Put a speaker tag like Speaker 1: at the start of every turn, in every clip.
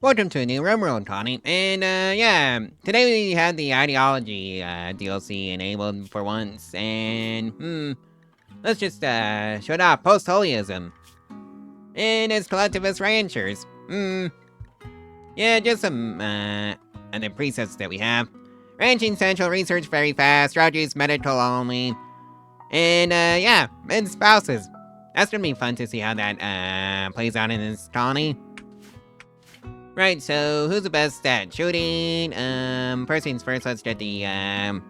Speaker 1: Welcome to New Rimworld, Connie. And, yeah, today we had the ideology, DLC enabled for once, and, let's just, show it off post-holyism. And its collectivist ranchers. Yeah, just some, other presets that we have. Ranching central, research very fast, strategies medical only. And, yeah, and spouses. That's gonna be fun to see how that, plays out in this colony. Right, so who's the best at shooting? First things first, let's get the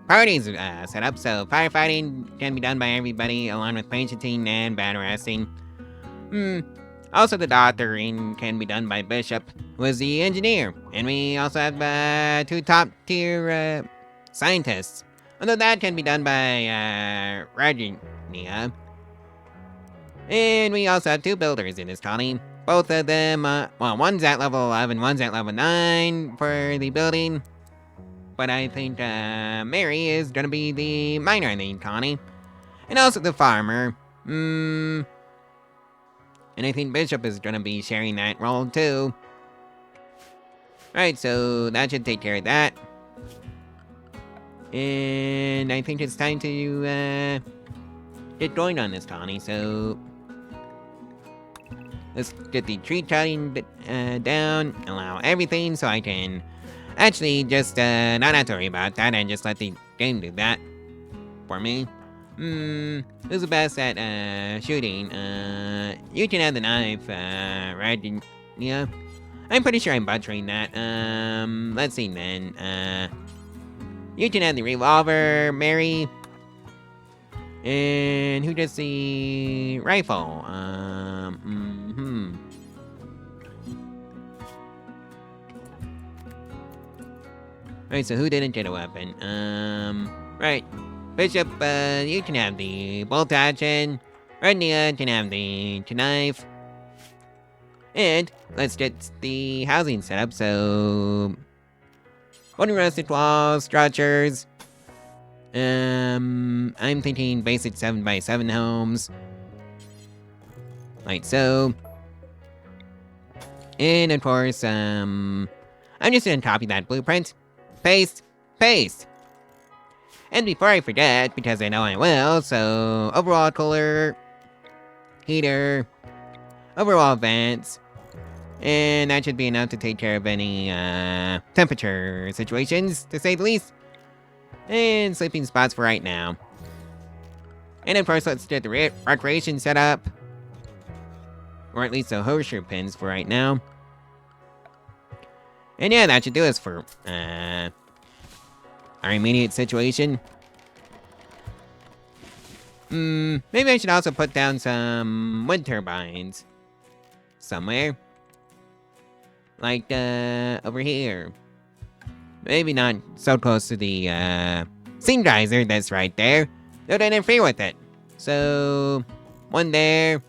Speaker 1: parties set up. So firefighting can be done by everybody, along with painting and battle resting. Also the doctoring can be done by Bishop, who is the engineer. And we also have two top-tier scientists. Although that can be done by Raginia. And we also have two builders in this colony. Both of them, well, one's at level 11, one's at level 9 for the building. But I think, Mary is gonna be the miner in the colony. And also the farmer. And I think Bishop is gonna be sharing that role too. Right, so that should take care of that. And I think it's time to, get going on this colony, so let's get the tree cutting down, allow everything so I can actually just not have to worry about that and just let the game do that for me. Who's the best at shooting? You can have the knife, right? Yeah. I'm pretty sure I'm butchering that. Let's see then. You can have the revolver, Mary. And who does the rifle? Right, so who didn't get a weapon? Right. Bishop, you can have the bolt action. Rednia can have the knife. And let's get the housing set up, so wooden rusted walls, structures. I'm thinking basic 7x7 homes. Like so. And of course, I'm just gonna copy that blueprint. Paste, paste. And before I forget, because I know I will, so overall cooler, heater, overall vents, and that should be enough to take care of any temperature situations, to say the least. And sleeping spots for right now. And of course, let's get the recreation set up. Or at least the horseshoe pins for right now. And yeah, that should do us for our immediate situation. Maybe I should also put down some wind turbines. Somewhere. Like, over here. Maybe not so close to the, steam geyser that's right there. Don't interfere with it. So, one there.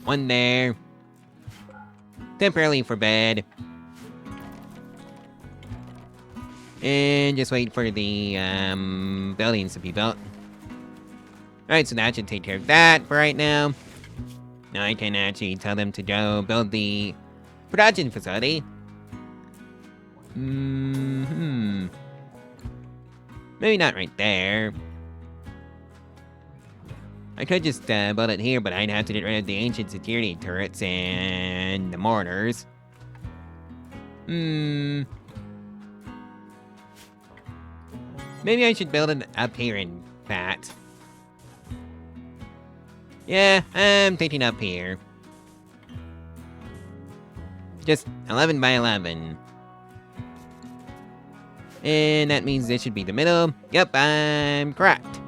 Speaker 1: One there. Temporarily for bed. And just wait for the, buildings to be built. Alright, so that should take care of that for right now. Now I can actually tell them to go build the production facility. Maybe not right there. I could just build it here, but I'd have to get rid of the ancient security turrets and the mortars. Maybe I should build it up here in fact. Yeah, I'm thinking up here. Just 11 by 11. And that means this should be the middle. Yep, I'm correct.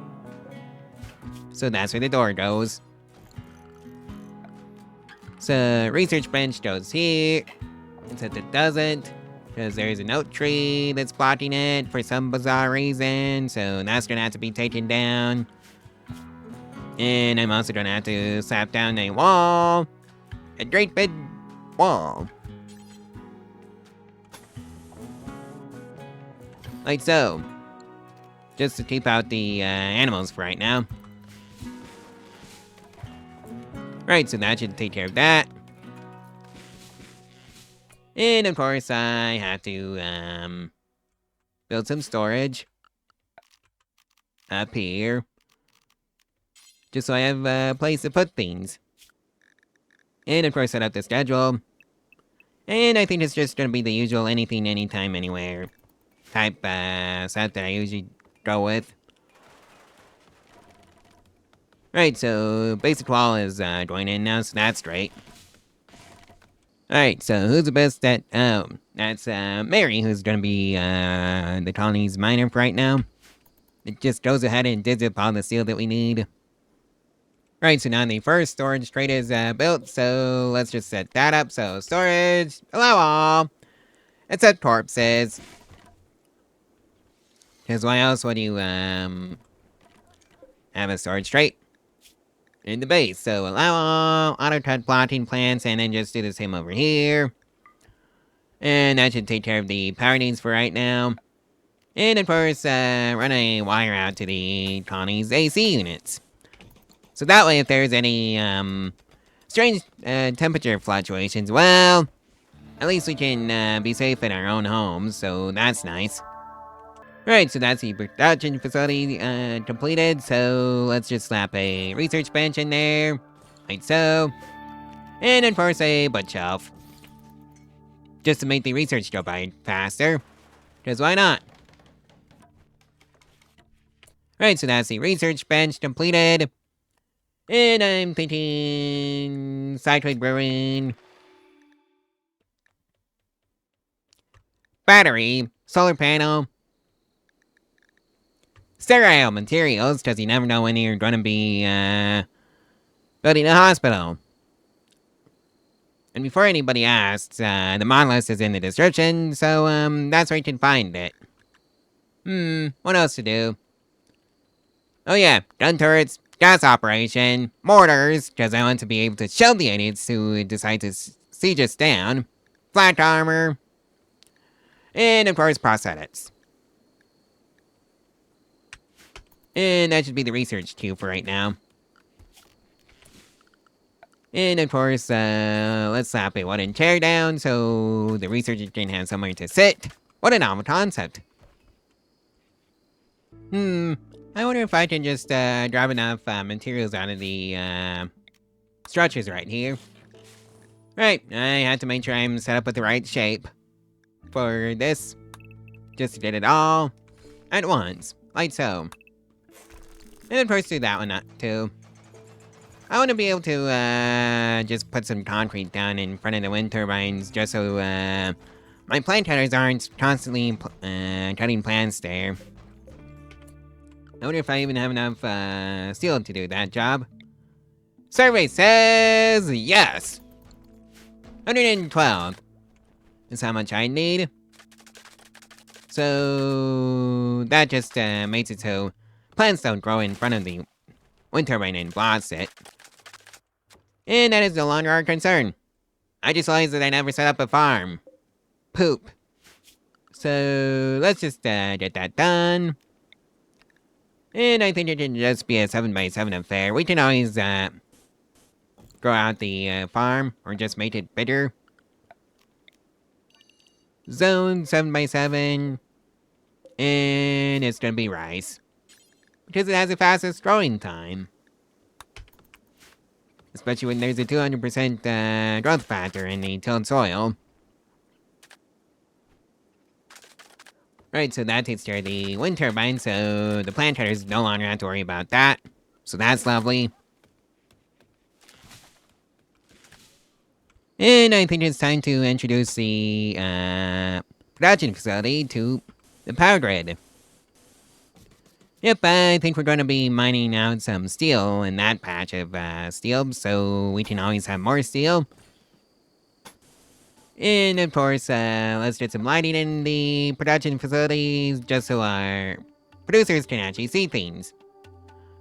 Speaker 1: So that's where the door goes. So research bench goes here. Except it doesn't. Because there's an oak tree that's blocking it for some bizarre reason. So that's gonna have to be taken down. And I'm also gonna have to slap down a wall. A great big wall. Like so. Just to keep out the animals for right now. Right, so that should take care of that. And of course, I have to, build some storage up here. Just so I have a place to put things. And of course, set up the schedule. And I think it's just gonna be the usual anything, anytime, anywhere type set that I usually go with. Right, so basic wall is going in now, so that's great. Alright, so who's the best at... Oh, that's Mary, who's gonna be the colony's miner for right now. It just goes ahead and digs up all the steel that we need. Right, so now the first storage tray is built, so let's just set that up. So storage, allow all, except corpses. Because why else would you have a storage tray in the base? So allow all, auto-cut plotting plants, and then just do the same over here. And that should take care of the power needs for right now. And of course, run a wire out to the colony's AC units. So that way, if there's any, strange, temperature fluctuations, well, at least we can, be safe in our own homes, so that's nice. Right, so that's the production facility, completed, so let's just slap a research bench in there, like so. And of course, a bookshelf. Just to make the research go by faster, because why not? Right, so that's the research bench completed. And I'm thinking cyclic brewing, battery, solar panel, sterile materials, because you never know when you're going to be building a hospital. And before anybody asks, the mod list is in the description, so that's where you can find it. What else to do? Oh yeah, gun turrets, gas operation, mortars, because I want to be able to shell the idiots who decide to siege us down, flat armor, and of course prosthetics. And that should be the research queue for right now. And of course, let's slap a wooden chair down so the researcher can have somewhere to sit. What a novel concept. I wonder if I can just grab enough materials out of the structures right here. Right, I had to make sure I'm set up with the right shape for this. Just to get it all at once, like so. And of course do that one too. I want to be able to just put some concrete down in front of the wind turbines just so my plant cutters aren't constantly cutting plants there. I wonder if I even have enough steel to do that job. Survey says yes. 112 is how much I need. So that just makes it so plants don't grow in front of the wind turbine and blocks it. And that is no longer our concern. I just realized that I never set up a farm. Poop. So let's just get that done. And I think it can just be a 7x7 affair. We can always grow out the farm or just make it bigger. Zone 7x7. And it's gonna be rice. Because it has the fastest growing time. Especially when there's a 200% growth factor in the tilled soil. Right, so that takes care of the wind turbine, so the plant cutters no longer have to worry about that. So that's lovely. And I think it's time to introduce the production facility to the power grid. Yep, I think we're going to be mining out some steel in that patch of steel, so we can always have more steel. And of course, let's get some lighting in the production facilities, just so our producers can actually see things.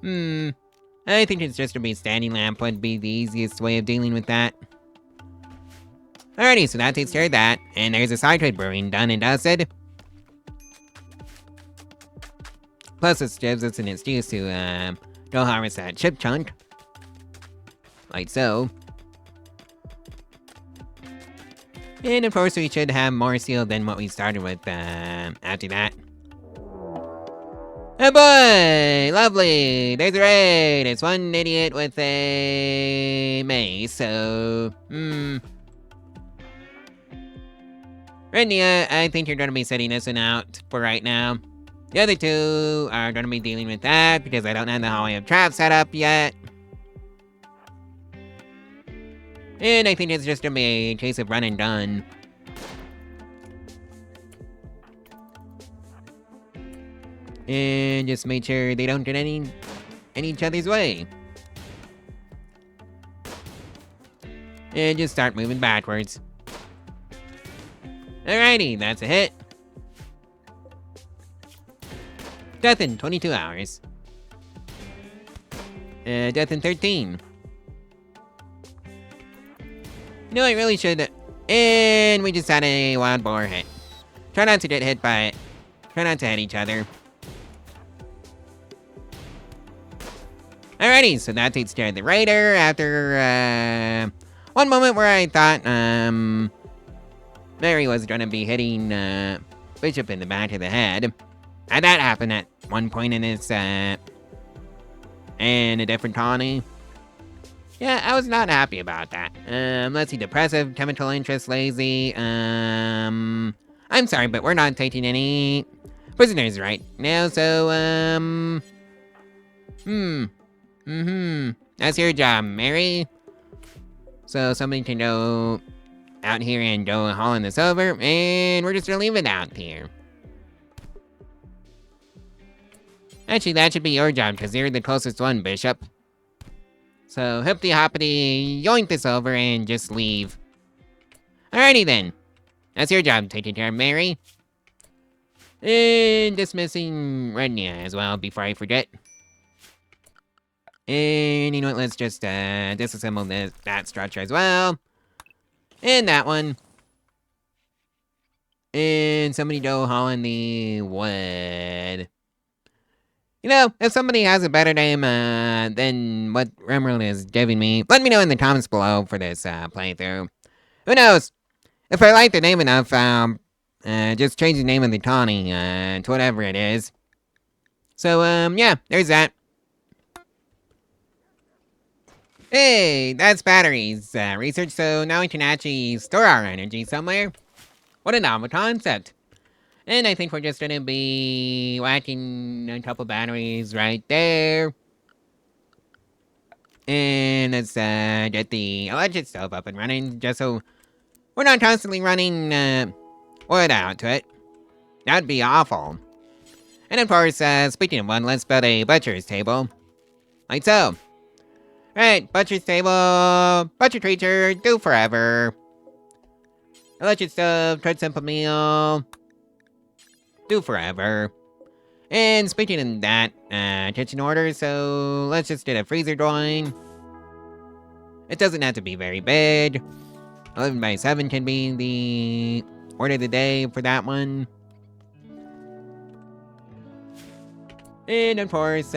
Speaker 1: I think it's just gonna be a standing lamp would be the easiest way of dealing with that. Alrighty, so that takes care of that, and there's a cyclic brewing done and dusted. Plus, this gives us an excuse to go harvest that chip chunk. Like so. And of course, we should have more steel than what we started with after that. Oh boy! Lovely! There's a raid! It's one idiot with a mace, so... Rendia, I think you're gonna be setting this one out for right now. The other two are gonna be dealing with that because I don't have the hallway of traps set up yet. And I think it's just gonna be a case of run and done. And just make sure they don't get in each other's way. And just start moving backwards. Alrighty, that's a hit. Death in 22 hours. Death in 13. You know, I really should... And we just had a wild boar hit. Try not to get hit by it. Try not to hit each other. Alrighty, so that takes care of the raider after one moment where I thought Mary was gonna be hitting Bishop in the back of the head. And that happened at one point in this in a different colony. Yeah, I was not happy about that. Let's see, depressive, chemical interest, lazy. I'm sorry, but we're not taking any prisoners right now, so that's your job, Mary. So somebody can go out here and go hauling this over, and we're just gonna leave it out here. Actually, that should be your job, because you're the closest one, Bishop. So, hippity-hoppity, yoink this over and just leave. Alrighty then. That's your job, taking care of Mary. And dismissing Rednia as well, before I forget. And you know what, let's just disassemble that structure as well. And that one. And somebody go hauling the wood. You know, if somebody has a better name than what Rimworld is giving me, let me know in the comments below for this playthrough. Who knows? If I like the name enough, just change the name of the colony to whatever it is. So, yeah, there's that. Hey, that's batteries research, so now we can actually store our energy somewhere. What a novel concept. And I think we're just gonna be whacking a couple batteries right there. And let's get the electric stove up and running, just so we're not constantly running wood out to it. That'd be awful. And of course, speaking of one, let's build a butcher's table. Like so. Right, butcher's table, butcher creature, do forever. Electric stove, cook simple meal. Do forever. And speaking of that, kitchen order, so let's just get a freezer drawing. It doesn't have to be very big. 11 by 7 can be the order of the day for that one. And of course,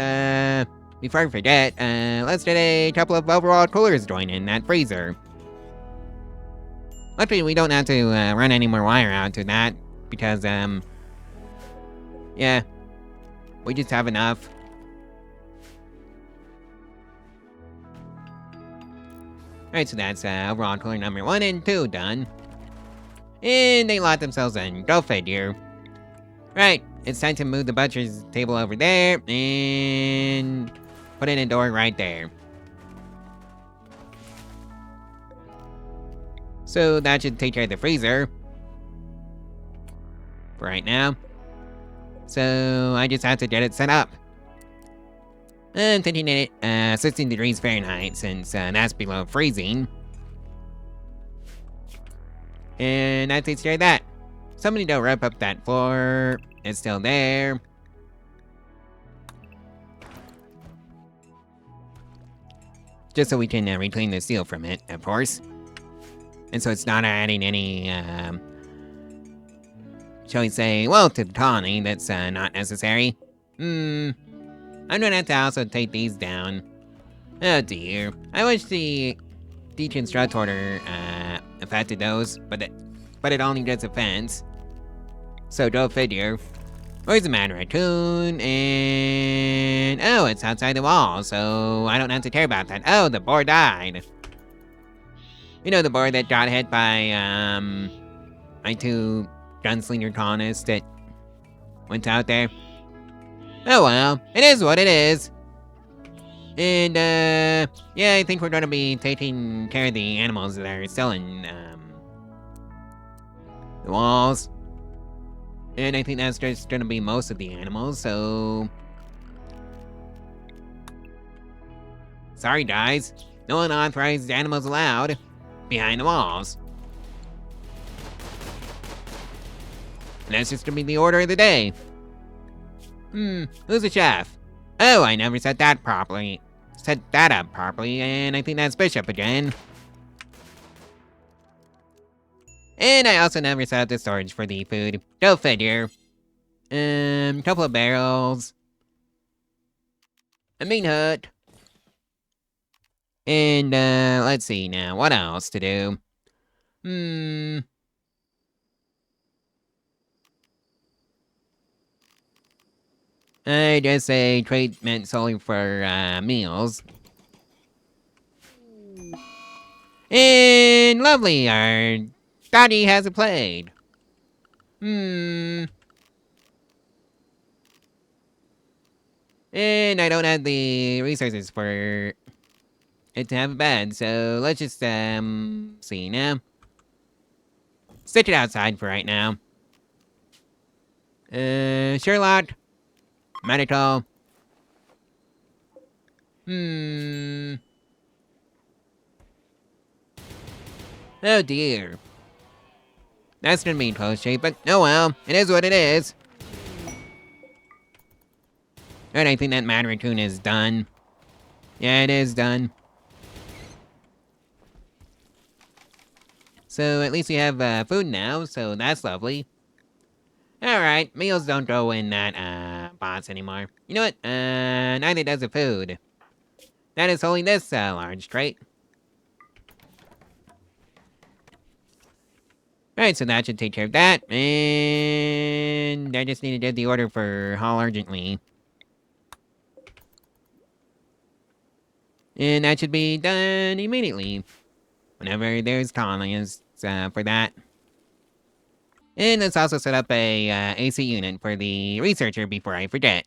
Speaker 1: before I forget, let's get a couple of overall coolers joined in that freezer. Luckily, we don't have to run any more wire out to that, because, yeah, we just have enough. Alright, so that's overall cooler number 1 and 2 done. And they locked themselves in. Go figure. Right, it's time to move the butcher's table over there, and put in a door right there. So that should take care of the freezer. For right now. So I just have to get it set up. I'm thinking it 16 degrees Fahrenheit, since that's below freezing. And that takes care of that. Somebody go wrap up that floor. It's still there. Just so we can reclaim the steel from it, of course. And so it's not adding any, shall we say, well, to the colony that's not necessary. I'm gonna have to also take these down. Oh dear. I wish the deconstruct order affected those, but but it only does defense. So go figure. Where's the man raccoon? And oh, it's outside the wall, so I don't have to care about that. Oh, the boar died. You know, the boar that got hit by my 2 gunslinger colonists that went out there. Oh well, it is what it is. And yeah, I think we're gonna be taking care of the animals that are still in the walls. And I think that's just gonna be most of the animals, so... Sorry guys, no unauthorized animals allowed behind the walls. And that's just gonna be the order of the day. Who's the chef? Oh, I never set that up properly, and I think that's Bishop again. And I also never set up the storage for the food. Go figure. Couple of barrels. A meat hut. And, let's see now, what else to do? I just say treatment solely for, meals. And lovely, our Dottie hasn't played. And I don't have the resources for it to have a bed, so let's just, see now. Stick it outside for right now. Sherlock. Medical. Oh dear. That's gonna be close shape, but oh well, it is what it is. And I think that mad raccoon is done. Yeah, it is done. So at least we have food now, so that's lovely. Alright, meals don't go in that box anymore. You know what? Neither does the food. That is only this large crate. Alright, so that should take care of that. And I just need to get the order for haul urgently. And that should be done immediately. Whenever there's colonists for that. And let's also set up a AC unit for the researcher before I forget.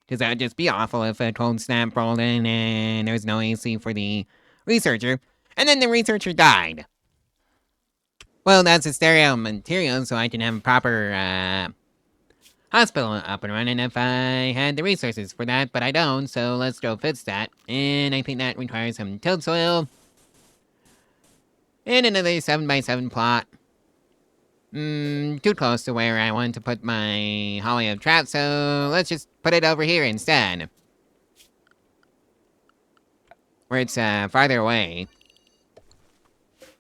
Speaker 1: Because that would just be awful if a cold snap rolled in and there's no AC for the researcher. And then the researcher died. Well, that's a stereo material, so I can have a proper hospital up and running if I had the resources for that, but I don't, so let's go fix that. And I think that requires some tilled soil. And another 7x7 plot. Too close to where I want to put my holly of trap, so let's just put it over here instead. Where it's farther away.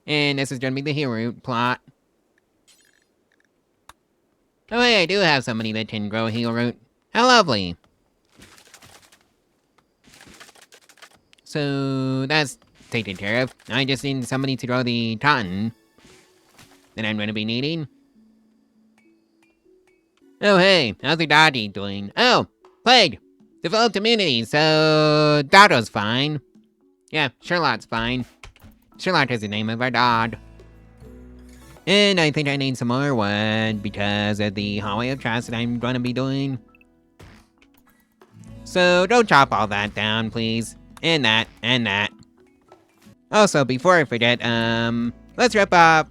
Speaker 1: And this is gonna be the hero plot. Oh hey, I do have somebody that can grow heel root. How lovely. So that's taken care of. I just need somebody to grow the cotton that I'm gonna be needing. Oh hey, how's the doggy doing? Oh, plague! Developed immunity, so Dotto's fine. Yeah, Sherlock's fine. Sherlock is the name of our dog. And I think I need some more wood because of the hallway of trash that I'm gonna be doing. So don't chop all that down, please. And that, and that. Also, before I forget, let's rip up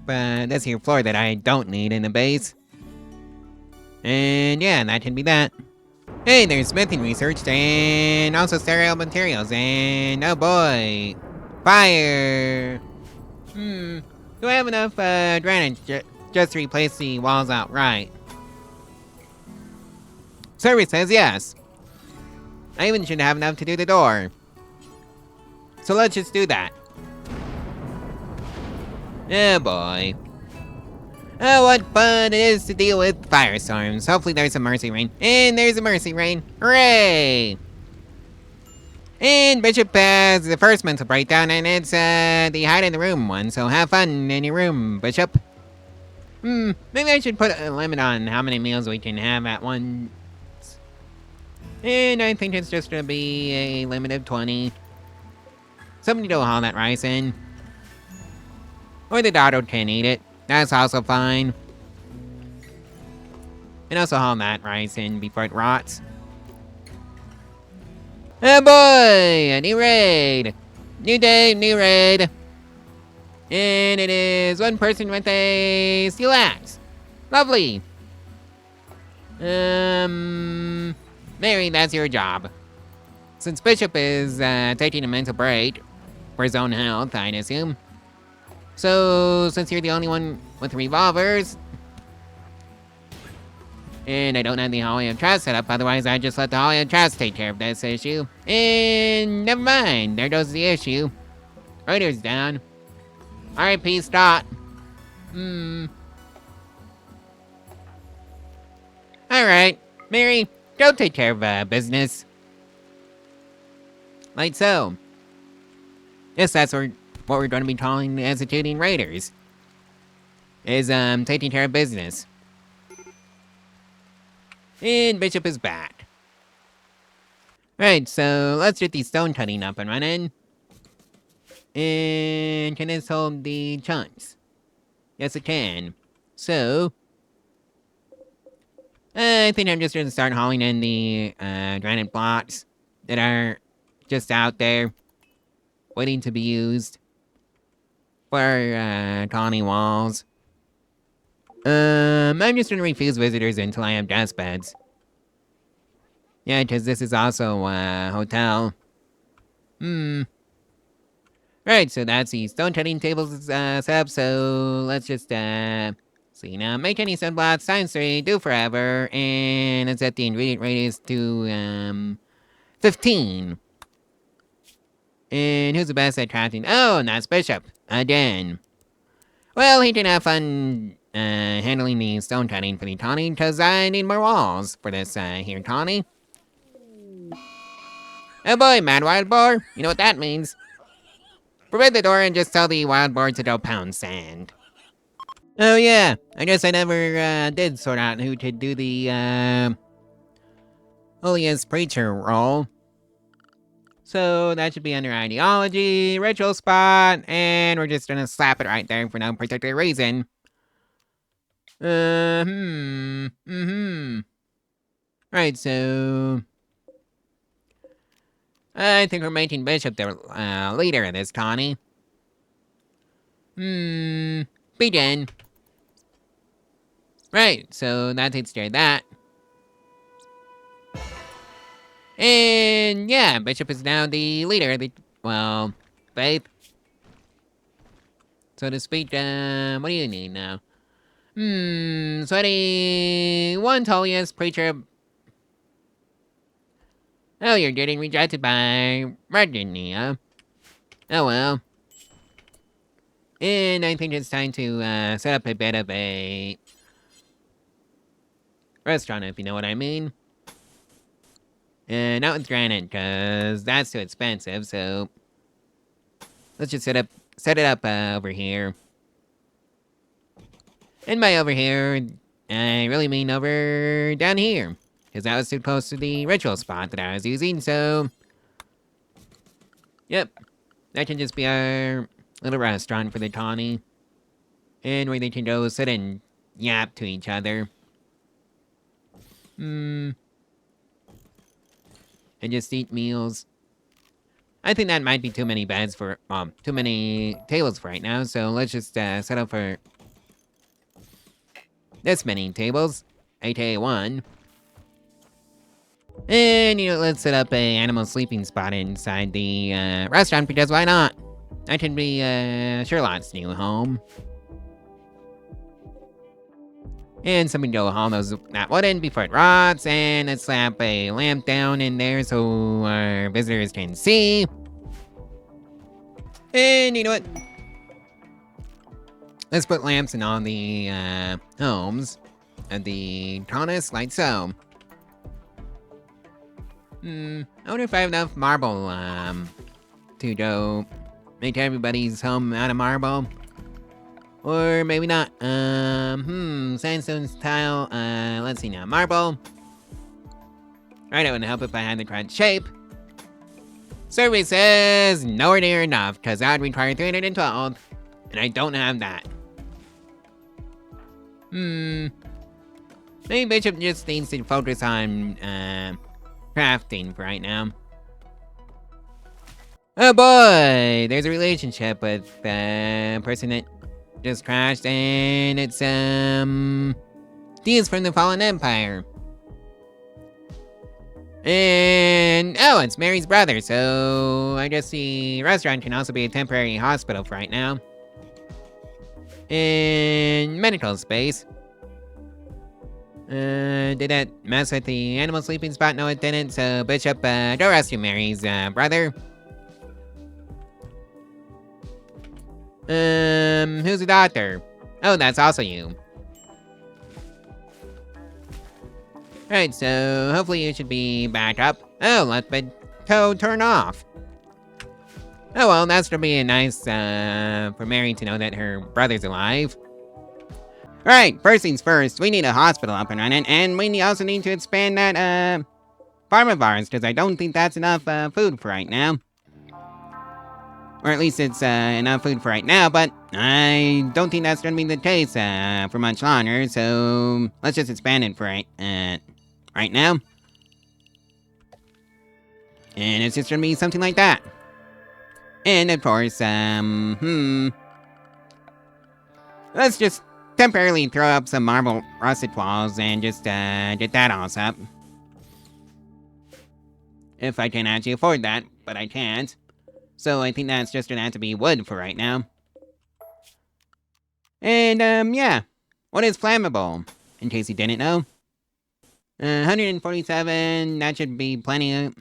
Speaker 1: this here floor that I don't need in the base. And yeah, that can be that. Hey, there's smithing research and also stereo materials and oh boy, fire. Do I have enough drainage just to replace the walls outright? Survey says yes. I even should have enough to do the door. So let's just do that. Oh boy. Oh, what fun it is to deal with firestorms. Hopefully there's a mercy rain. And there's a mercy rain. Hooray! And Bishop has the first mental breakdown, and it's the hide in the room one, so have fun in your room, Bishop. Maybe I should put a limit on how many meals we can have at once. And I think it's just gonna be a limit of 20. Somebody to haul that rice in. Or the daughter can eat it. That's also fine. And also haul that rice in before it rots. Oh boy! A new raid! New day, new raid! And it is one person with a steel axe. Lovely! Mary, that's your job. Since Bishop is taking a mental break for his own health, I'd assume. So, since you're the only one with revolvers, and I don't have the Hallway of Trust set up, otherwise I'd just let the Hallway of Trust take care of this issue. And never mind, there goes the issue. Raiders down. R.I.P. Stott. Alright, Mary, go take care of business. Like so. Yes, that's what we're going to be calling the executing raiders. Is, taking care of business. And Bishop is back. Right, so let's get the stone cutting up and running. And can this hold the chunks? Yes, it can. So, I think I'm just going to start hauling in the granite blocks that are just out there, waiting to be used for colony walls. I'm just gonna refuse visitors until I have guest beds. Yeah, because this is also a hotel. Right, so that's the stone cutting tables set up, so let's just see now. Make any sunblocks, times 3, do forever, and let's set the ingredient radius to 15. And who's the best at crafting? Oh, and that's Bishop. Again. Well, he can have fun handling the stone cutting for the Tawny, because I need more walls for this here Tawny. Oh boy, mad wild boar. You know what that means. Prevent the door and just tell the wild boar to go pound sand. Oh yeah, I guess I never did sort out who could do the holiest preacher role. So that should be under ideology, ritual spot, and we're just gonna slap it right there for no particular reason. Right, so I think we're making Bishop the leader of this colony. Begin. Right, so that takes care of that. And yeah, Bishop is now the leader of the, well, faith. So to speak, what do you need now? Sweaty, one tallest preacher. Oh, you're getting rejected by Virginia. Oh well. And I think it's time to set up a bit of a restaurant, if you know what I mean. Not with granite, because that's too expensive, so let's just set it up over here. And by over here, I really mean over down here, because that was too close to the ritual spot that I was using, so yep, that can just be our little restaurant for the Tawny, and where they can go sit and yap to each other. And just eat meals. I think that might be too many beds for, too many tables for right now, so let's just set up for this many tables, aka 1. And, you know, let's set up a animal sleeping spot inside the restaurant, because why not? That can be Sherlock's new home. And somebody go haul that wood in before it rots, and let's slap a lamp down in there so our visitors can see. And you know what? Let's put lamps in all the homes of the colonists, like so. I wonder if I have enough marble to go make everybody's home out of marble. Or maybe not. Sandstone tile. Let's see now. Marble. Alright, it would help if I had the correct shape. Services, nowhere near enough, because that would require 312, and I don't have that. Maybe Bishop just needs to focus on, crafting for right now. Oh boy, there's a relationship with the person that just crashed, and it's, Deez from the Fallen Empire. And, oh, it's Mary's brother, so I guess the restaurant can also be a temporary hospital for right now. And medical space. Did that mess with the animal sleeping spot? No, it didn't, so Bishop, go rescue Mary's, brother. Who's the doctor? Oh, that's also you. Right, so hopefully you should be back up. Oh, let the code turn off. Oh well, that's gonna be a nice, for Mary to know that her brother's alive. Alright, first things first, we need a hospital up and running, and we also need to expand that, farm of ours, because I don't think that's enough, food for right now. Or at least it's, enough food for right now, but I don't think that's gonna be the case, for much longer, so let's just expand it for right now. And it's just gonna be something like that. And of course, let's just temporarily throw up some marble rusted walls and just, get that all up. If I can actually afford that, but I can't. So I think that's just gonna have to be wood for right now. And, yeah. What is flammable? In case you didn't know. 147, that should be plenty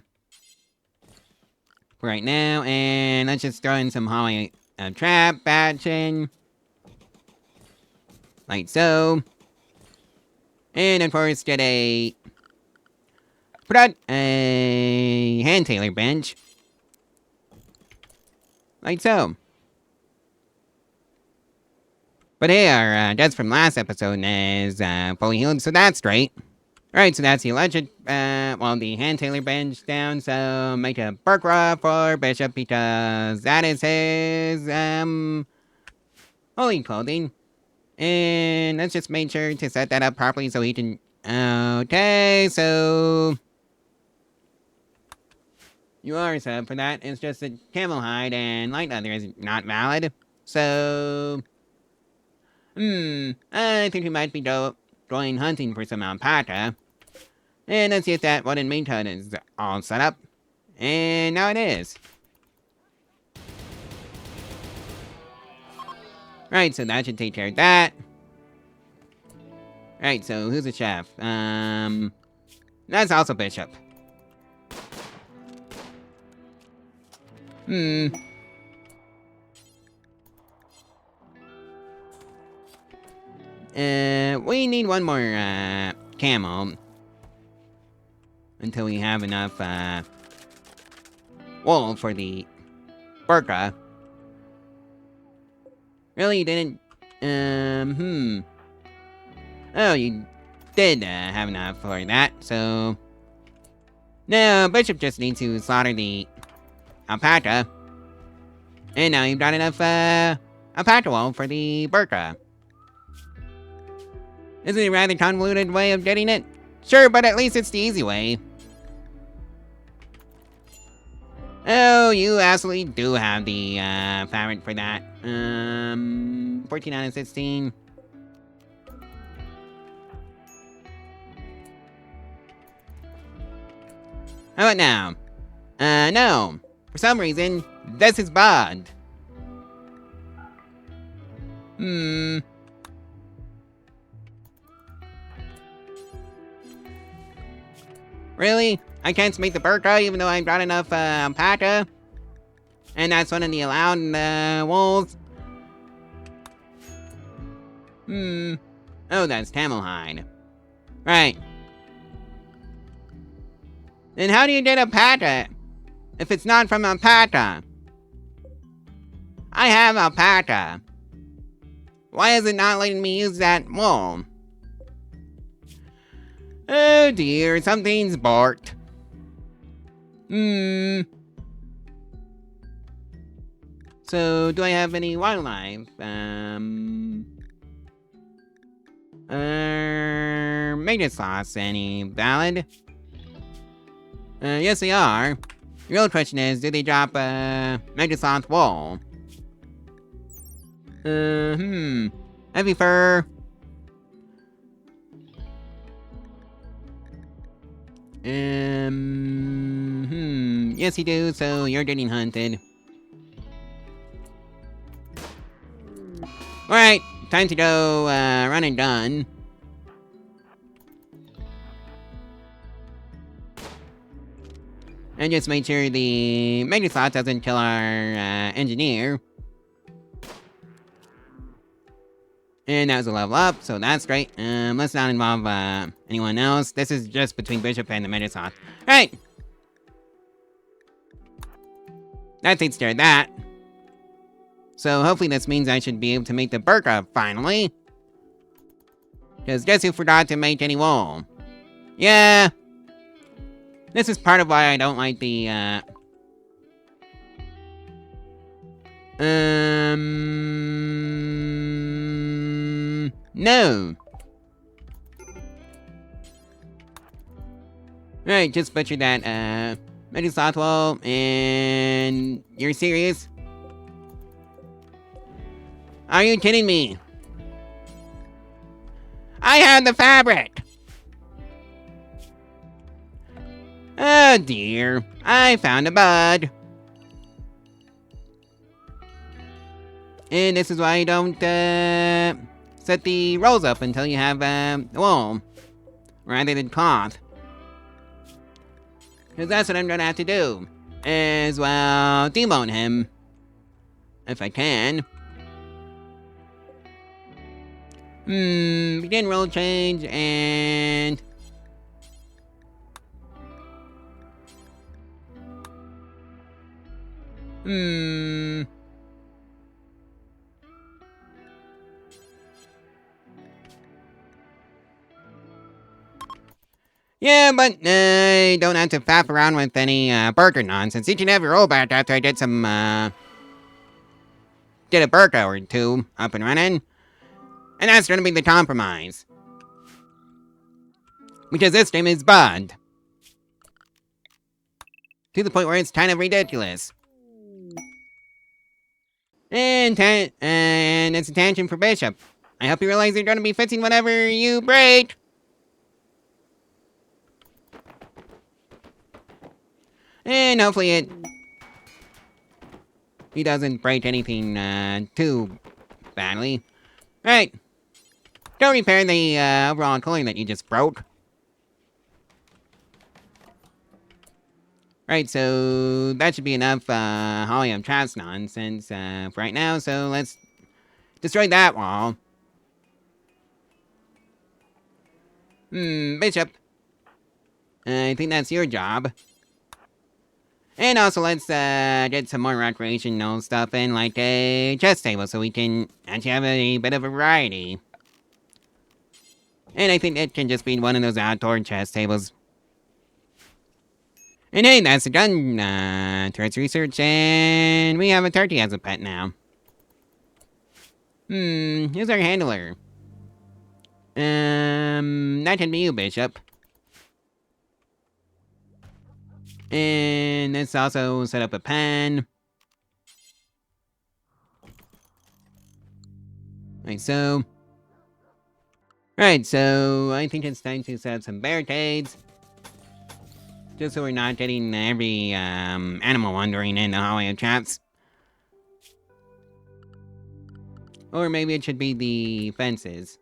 Speaker 1: for right now. And let's just throw in some holly trap batching. Like so. And of course, get a hand tailor bench. Like so. But hey, our deaths from last episode is fully healed, so that's great. Alright, so that's the alleged, the hand tailor bench down, so make a burqa for Bishop because that is his, holy clothing. And let's just make sure to set that up properly so he can, okay, so you are set up for that. It's just that camel hide and light leather is not valid. So, I think we might be going hunting for some alpaca. And let's see if that wooden meat hut is all set up. And now it is. Right, so that should take care of that. Right, so who's the chef? That's also Bishop. We need one more, camel. Until we have enough, wool for the burqa. Really, you didn't, Oh, you did, have enough for that, so... No, Bishop just needs to slaughter the alpaca. And now you've got enough, alpaca wool for the burqa. Isn't it a rather convoluted way of getting it? Sure, but at least it's the easy way. Oh, you absolutely do have the, fabric for that. 14 out of 16. How about now? No. For some reason, this is bugged. Really? I can't make the burqa even though I've got enough, alpaca? And that's one of the allowed, wools? Oh, that's camel hide. Right. Then how do you get alpaca if it's not from alpaca? I have alpaca. Why is it not letting me use that wall? Oh dear, something's barked. So, do I have any wildlife? Maintenance slots, any valid? Yes they are. The real question is, do they drop maintenance slots wall? Heavy fur. Yes you do, so you're getting hunted. Alright, time to go, run and gun. And just make sure the maintenance slot doesn't kill our, engineer. And that was a level up, so that's great. Let's not involve, anyone else. This is just between Bishop and the maintenance slot. Alright! That takes care of that. So hopefully this means I should be able to make the burqa finally. Because guess who forgot to make any wool? Yeah. This is part of why I don't like the, no. Right, just butcher that, Medicine wall, and you're serious? Are you kidding me? I have the fabric! Oh dear, I found a bud. And this is why you don't, set the rolls up until you have, wool. Rather than cloth. Because that's what I'm gonna have to do. As well, debone him. If I can. Begin roll change, and... Yeah, but I don't have to faff around with any burqa nonsense. Each and every rollback after I get some get a burqa or two up and running. And that's gonna be the compromise. Because this game is bugged. To the point where it's kind of ridiculous. And it's a tangent for Bishop. I hope you realize you're gonna be fixing whatever you break. And hopefully he doesn't break anything too badly. Right. Go repair the overall cooling that you just broke. Right, so that should be enough helium traps nonsense for right now, so let's destroy that wall. Bishop. I think that's your job. And also, let's get some more recreational stuff in, like a chess table, so we can actually have a bit of a variety. And I think it can just be one of those outdoor chess tables. And hey, that's done, turrets research, and we have a turkey as a pet now. Who's our handler? That can be you, Bishop. And let's also set up a pen. Like so. Right, so I think it's time to set up some barricades. Just so we're not getting every animal wandering in the hallway of traps. Or maybe it should be the fences.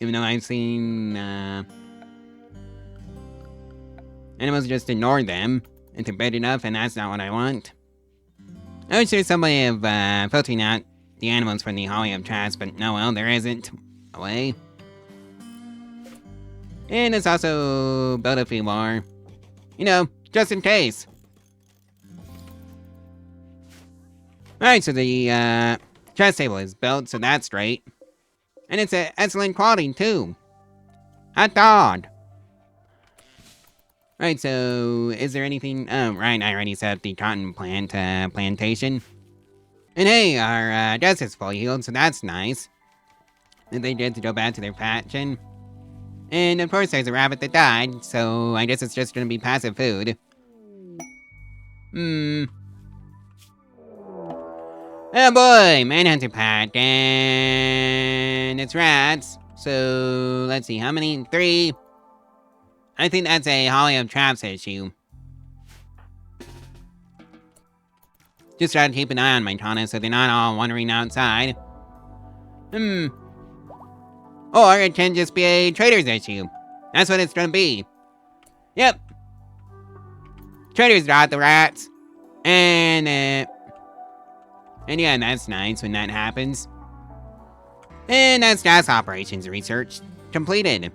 Speaker 1: Even though I've seen animals just ignore them. It's bad enough, and that's not what I want. I wish there's some way of filtering out the animals from the hallway of traps, but no, well, there isn't a way. And let's also build a few more. You know, just in case. Alright, so the Chest table is built, so that's great. And it's an excellent quality, too. Hot dog. Right, so is there anything... Oh, right, I already set up the cotton plantation. And hey, our desk is fully healed, so that's nice. And they get to go back to their patching. And of course there's a rabbit that died, so I guess it's just gonna be passive food. Oh boy, manhunter pack, and it's rats. So, let's see, how many? 3. I think that's a Holly of Traps issue. Just try to keep an eye on my Tana so they're not all wandering outside. Or it can just be a trader's issue. That's what it's gonna be. Yep. Traders got the rats. And yeah, that's nice when that happens. And that's gas operations research completed.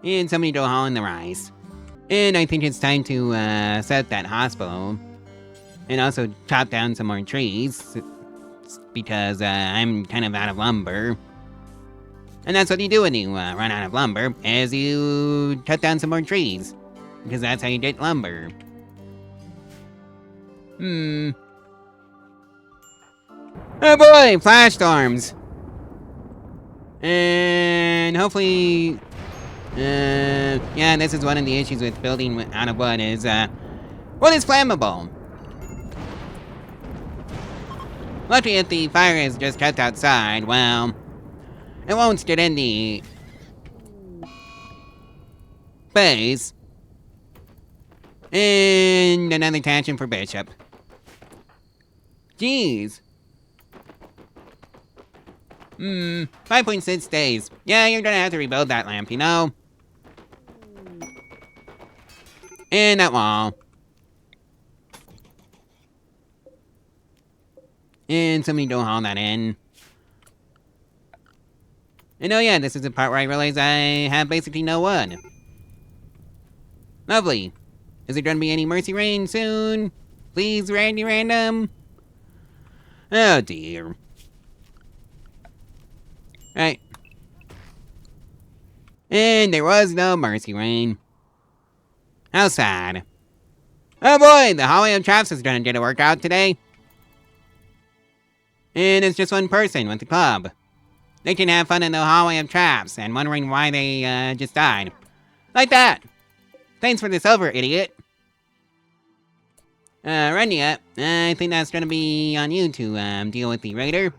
Speaker 1: And somebody go haul in the rice. And I think it's time to set up that hospital. And also chop down some more trees. Because I'm kind of out of lumber. And that's what you do when you run out of lumber, is you cut down some more trees. Because that's how you get lumber. Oh boy, flash storms! And hopefully... yeah, this is one of the issues with building out of wood is, wood is flammable. Luckily if the fire is just kept outside, well... it won't get in the... base. And another tangent for Bishop. Jeez. 5.6 days. Yeah, you're gonna have to rebuild that lamp, you know? And that wall. And somebody don't haul that in. And oh yeah, this is the part where I realize I have basically no wood. Lovely. Is there gonna be any mercy rain soon? Please, Randy Random? Oh dear. Right. And there was no mercy rain. How sad. Oh boy, the hallway of traps is gonna get a workout today. And it's just one person with the club. They can have fun in the hallway of traps and wondering why they just died. Like that. Thanks for the silver, idiot. Renya, I think that's gonna be on you to deal with the raider.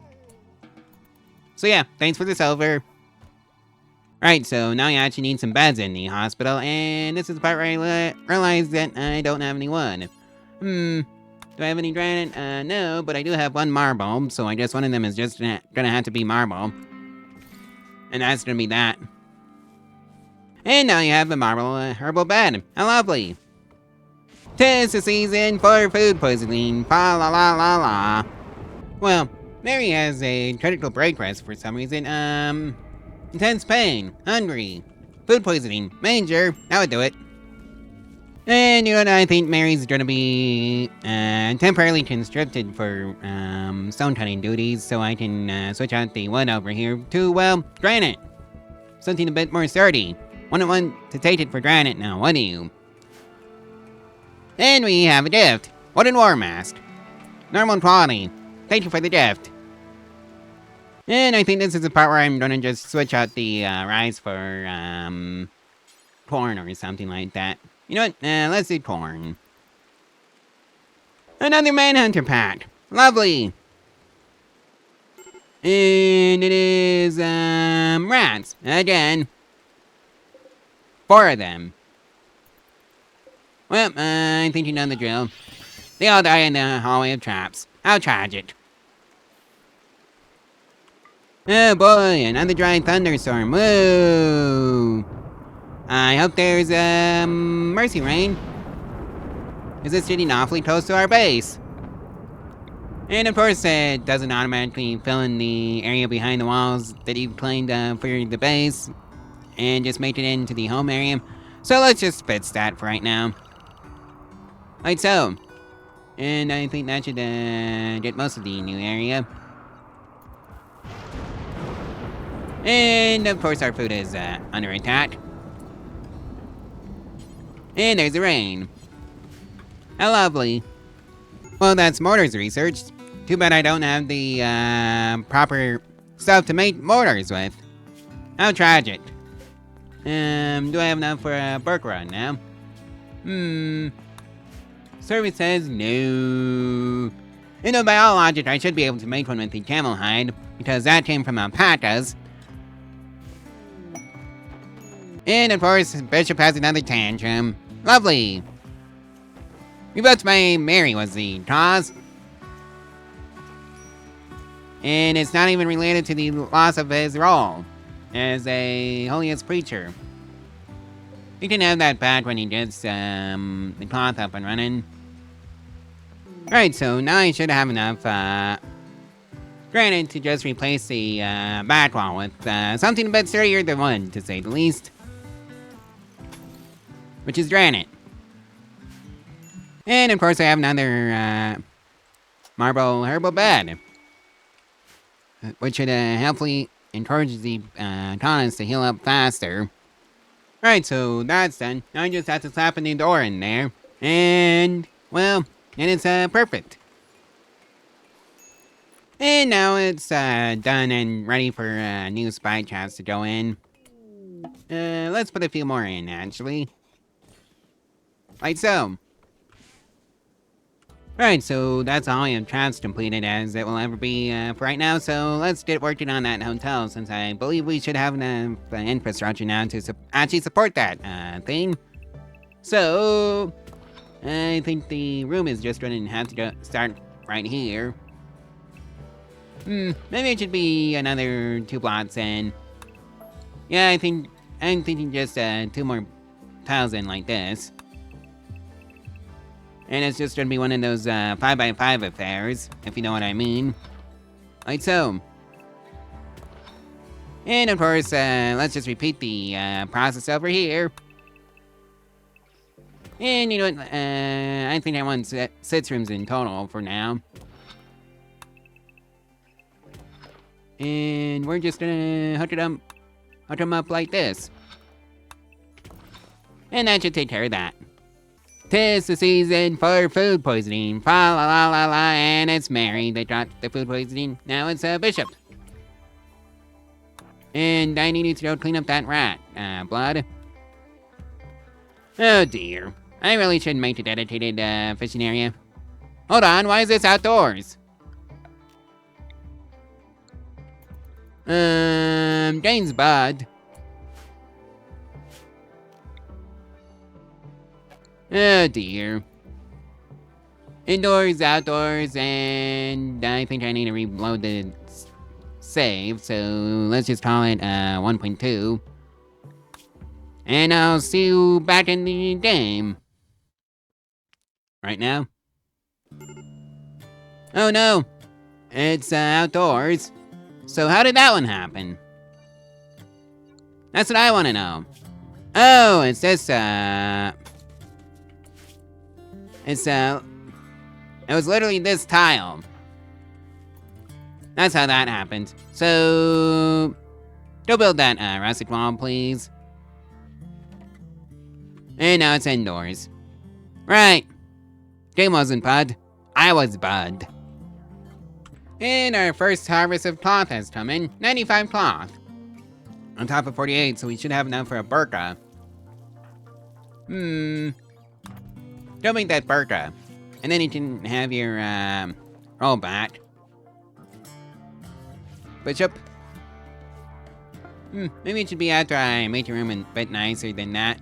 Speaker 1: So yeah, thanks for the silver. Right, so now you actually need some beds in the hospital, and this is the part where I realize that I don't have any wood. Do I have any granite? No, but I do have one marble, so I guess one of them is just gonna have to be marble. And that's gonna be that. And now you have a marble herbal bed. How lovely. 'Tis the season for food poisoning. Fa la la la la. Well, Mary has a critical break rest for some reason. Intense pain, hungry, food poisoning, manger. That would do it. And you know what? I think Mary's gonna be temporarily conscripted for stone cutting duties, so I can switch out the wood over here to, well, granite. Something a bit more sturdy. Wouldn't want to take it for granite now, would you? And we have a gift. Wooden war mask. Normal quality. Thank you for the gift. And I think this is the part where I'm gonna just switch out the rice for corn or something like that. You know what? Let's do corn. Another manhunter pack. Lovely. And it is rats again. 4 of them. Well, I think you know the drill. They all die in the hallway of traps. How tragic. Oh boy, another dry thunderstorm. Woo! I hope there's, mercy rain. Is this getting awfully close to our base? And of course, it doesn't automatically fill in the area behind the walls that you've claimed for the base. And just make it into the home area. So let's just fix that for right now. Like so. And I think that should get most of the new area. And of course our food is under attack. And there's the rain. How lovely. Well, that's mortars researched. Too bad I don't have the proper stuff to make mortars with. How tragic. Do I have enough for a Burke run now? Service says no. You know, by all logic, I should be able to make one with the camel hide, because that came from alpacas. And of course, Bishop has another tantrum. Lovely. Revotes by Mary was the cause. And it's not even related to the loss of his role as a holiest preacher. He can have that back when he gets the cloth up and running. Right, so now I should have enough granite to just replace the back wall with something a bit sturdier than wood, to say the least. Which is granite. And of course I have another marble herbal bed. Which should helpfully encourage the colonists to heal up faster. Right, so that's done. Now I just have to slap a new door in there. And, well, and it's perfect. And now it's done and ready for new spy traps to go in. Let's put a few more in, actually. Like so. Right, so that's all I have traps completed as it will ever be for right now, so let's get working on that hotel, since I believe we should have enough infrastructure now to actually support that thing. So, I think the room is just going to have to start right here. Maybe it should be another 2 blocks in. Yeah, I'm thinking just 2 more tiles in like this. And it's just gonna be one of those 5x5 affairs, if you know what I mean. Like so. And of course, let's just repeat the process over here. And you know what, I think I want 6 rooms in total for now. And we're just gonna hook them up like this. And that should take care of that. 'Tis the season for food poisoning. Fa la la la la, and it's Mary that got the food poisoning. Now it's Bishop. And I need to go clean up that rat, blood. Oh dear. I really shouldn't make a dedicated fishing area. Hold on, why is this outdoors? Jane's Bud. Oh dear. Indoors, outdoors, and I think I need to reload the save, so let's just call it 1.2. And I'll see you back in the game. Right now. Oh no, it's outdoors. So how did that one happen? That's what I want to know. Oh, it's this it was literally this tile. That's how that happened. So, go build that rustic wall, please. And now it's indoors. Right. Game wasn't Bud. I was Bud. And our first harvest of cloth has come in. 95 cloth. On top of 48, so we should have enough for a burqa. Don't make that burqa. And then you can have your roll back. Bishop. Maybe it should be after I make your room a bit nicer than that.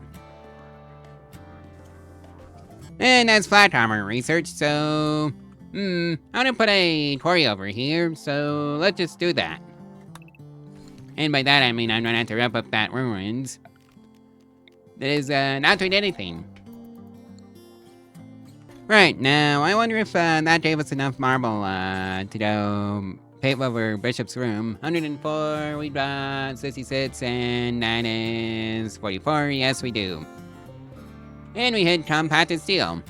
Speaker 1: And that's flat armor research, so... I'm gonna put a quarry over here, so let's just do that. And by that I mean I'm gonna have to wrap up that ruins. That is not doing anything. Right, now I wonder if that gave us enough marble to go pave over Bishop's room. 104, we got 66, and that is 44, yes we do. And we hit compacted steel.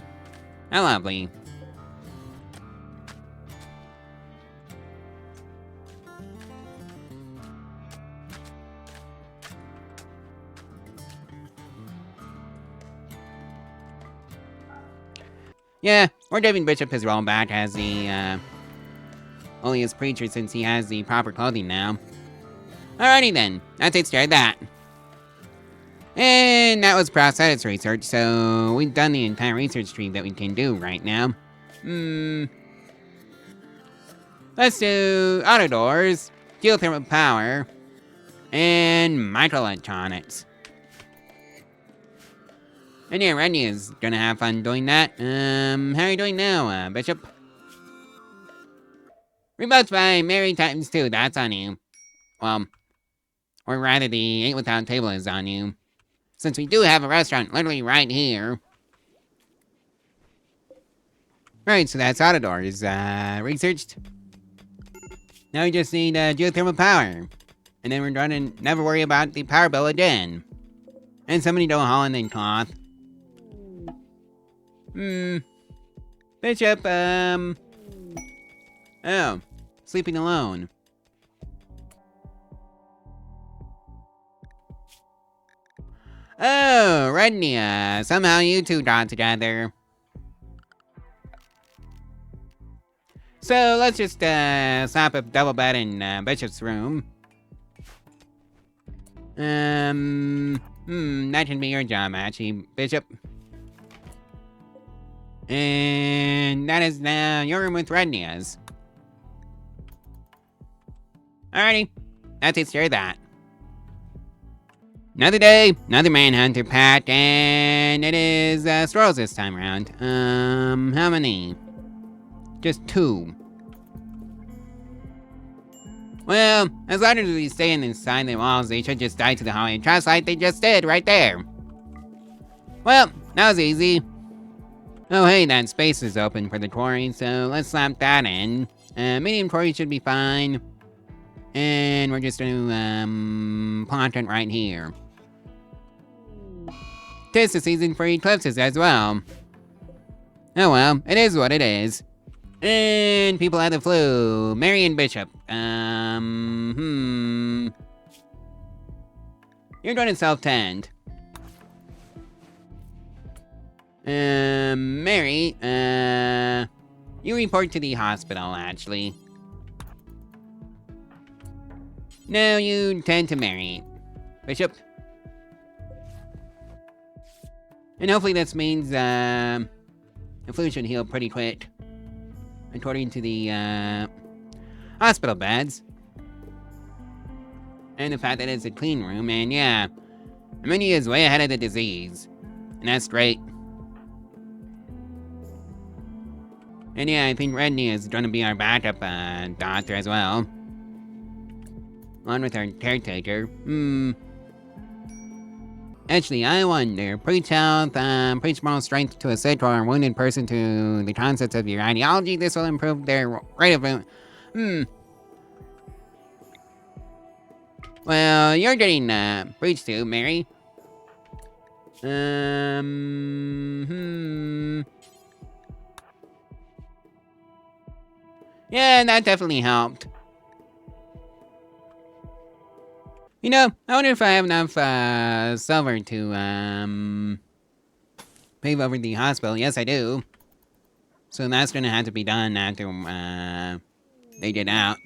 Speaker 1: How lovely. Yeah, we're giving Bishop his role back as the, holiest preacher since he has the proper clothing now. Alrighty then, that takes care of that. And that was prosthetics research, so we've done the entire research tree that we can do right now. Let's do auto doors, geothermal power, and microelectronics. And yeah, Randy is gonna have fun doing that. How are you doing now, Bishop? Remotes by Mary times 2, that's on you. Well, or rather the 8 without table is on you. Since we do have a restaurant literally right here. Right, so that's auto doors, researched. Now we just need, geothermal power. And then we're gonna never worry about the power bill again. And somebody do a Holland and cloth. Bishop, oh, sleeping alone. Oh, Rednia, somehow you two got together. So let's just, slap a double bed in, Bishop's room. That can be your job, actually, Bishop. And that is now your room with Rednia's. Alrighty, that takes care of that. Another day, another manhunter pack, and it is, Strolls this time around. How many? Just 2. Well, as long as we stay inside the walls, they should just die to the hallway trust like they just did right there. Well, that was easy. Oh hey, that space is open for the quarry, so let's slap that in. Medium quarry should be fine. And we're just gonna, plot it right here. 'Tis the season for eclipses as well. Oh well, it is what it is. And people have the flu. Mary and Bishop. You're going to self-tend. Mary, you report to the hospital, actually. No, you tend to Mary. Bishop. And hopefully this means, the flu should heal pretty quick. According to the, hospital beds. And the fact that it's a clean room, and yeah, immunity is way ahead of the disease. And that's great. And yeah, I think Redney is gonna be our backup, doctor as well. Along with our caretaker. Actually, I wonder, preach health, preach moral strength to a sick or wounded person to the concepts of your ideology. This will improve their rate of... Well, you're getting, preached to, Mary. Yeah, that definitely helped. You know, I wonder if I have enough, silver to, pave over the hospital. Yes, I do. So that's gonna have to be done after, they get out.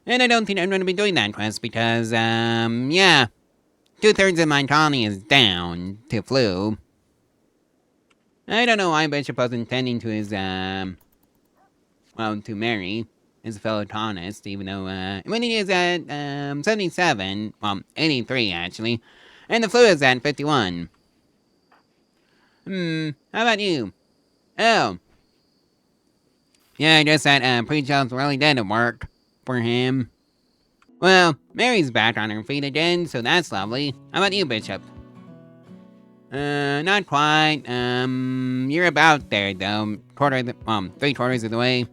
Speaker 1: And I don't think I'm gonna be doing that quest because, yeah. 2/3 of my colony is down to flu. I don't know why Bishop was intending to his, well, to Mary, his fellow colonist, even though, when he is at, 77, well, 83 actually, and the flu is at 51. How about you? Oh. Yeah, I guess that, pre-child's really dead at work for him. Well, Mary's back on her feet again, so that's lovely. How about you, Bishop? Not quite. You're about there, though. 3/4 of the way.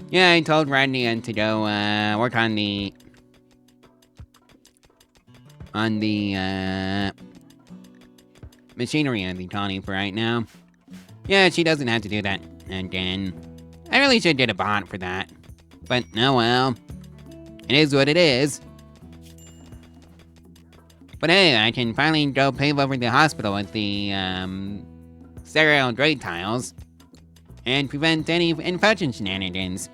Speaker 1: Yeah, I told Rodney to go, work on the... machinery of the colony for right now. Yeah, she doesn't have to do that again. I really should get a bot for that. But, oh well. It is what it is. But hey, I can finally go pave over the hospital with the, sterile grate tiles. And prevent any infection shenanigans.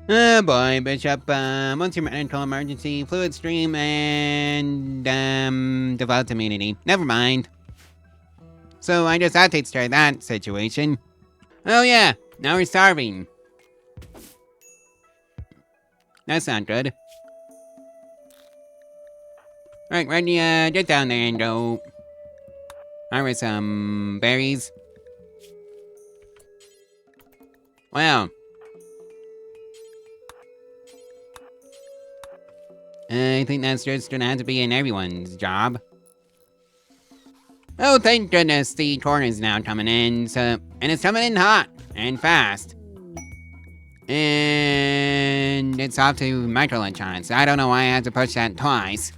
Speaker 1: Oh boy, Bishop, what's your medical emergency? Fluid stream and, default immunity. Never mind. So I just had to take care of that situation. Oh yeah, now we're starving. That's not good. Right, Reddy, get down there and go harvest some berries. Well, I think that's just gonna have to be in everyone's job. Oh, thank goodness the corn is now coming in, and it's coming in hot and fast. And it's off to micro-electronics. I don't know why I had to push that twice.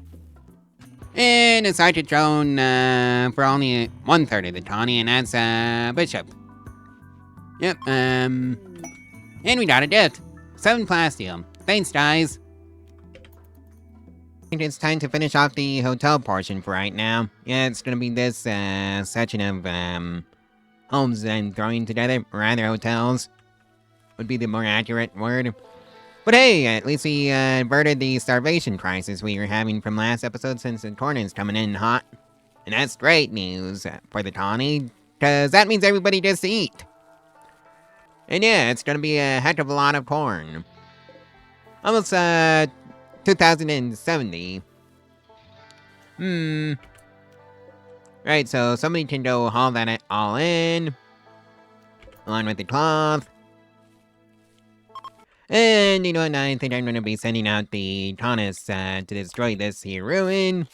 Speaker 1: And it's Architron, for only 1/3 of the tawny, and that's, Bishop. Yep, and we got a gift. 7 plasteel. Thanks, guys. I think it's time to finish off the hotel portion for right now. Yeah, it's gonna be this, section of, homes I'm throwing together, or rather hotels. Would be the more accurate word. But hey, at least we, averted the starvation crisis we were having from last episode since the corn is coming in hot. And that's great news for the tawny, cause that means everybody gets to eat. And yeah, it's gonna be a heck of a lot of corn. Almost, 2070. Right, so somebody can go haul that all in. Along with the cloth. And you know what, I think I'm gonna be sending out the Taunus, to destroy this here ruin.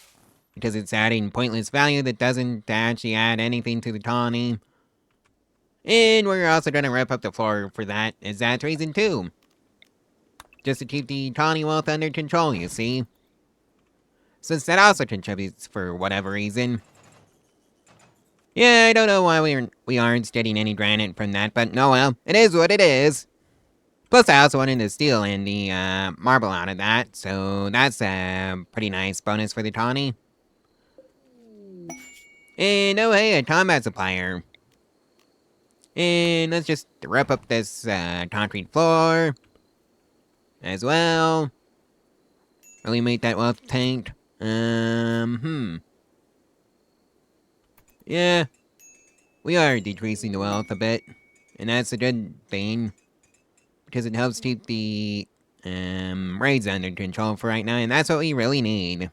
Speaker 1: Because it's adding pointless value that doesn't actually add anything to the tawny. And we're also gonna rip up the floor for that, is that reason too. Just to keep the tawny wealth under control, you see. Since that also contributes for whatever reason. Yeah, I don't know why we aren't getting any granite from that, but no well, it is what it is. Plus, I also wanted to steal in the, marble out of that, so that's a pretty nice bonus for the tawny. And oh hey, a combat supplier. And let's just rip up this, concrete floor. As well. Really make that wealth tank. Yeah. We are decreasing the wealth a bit. And that's a good thing. Because it helps keep the raids under control for right now, and that's what we really need.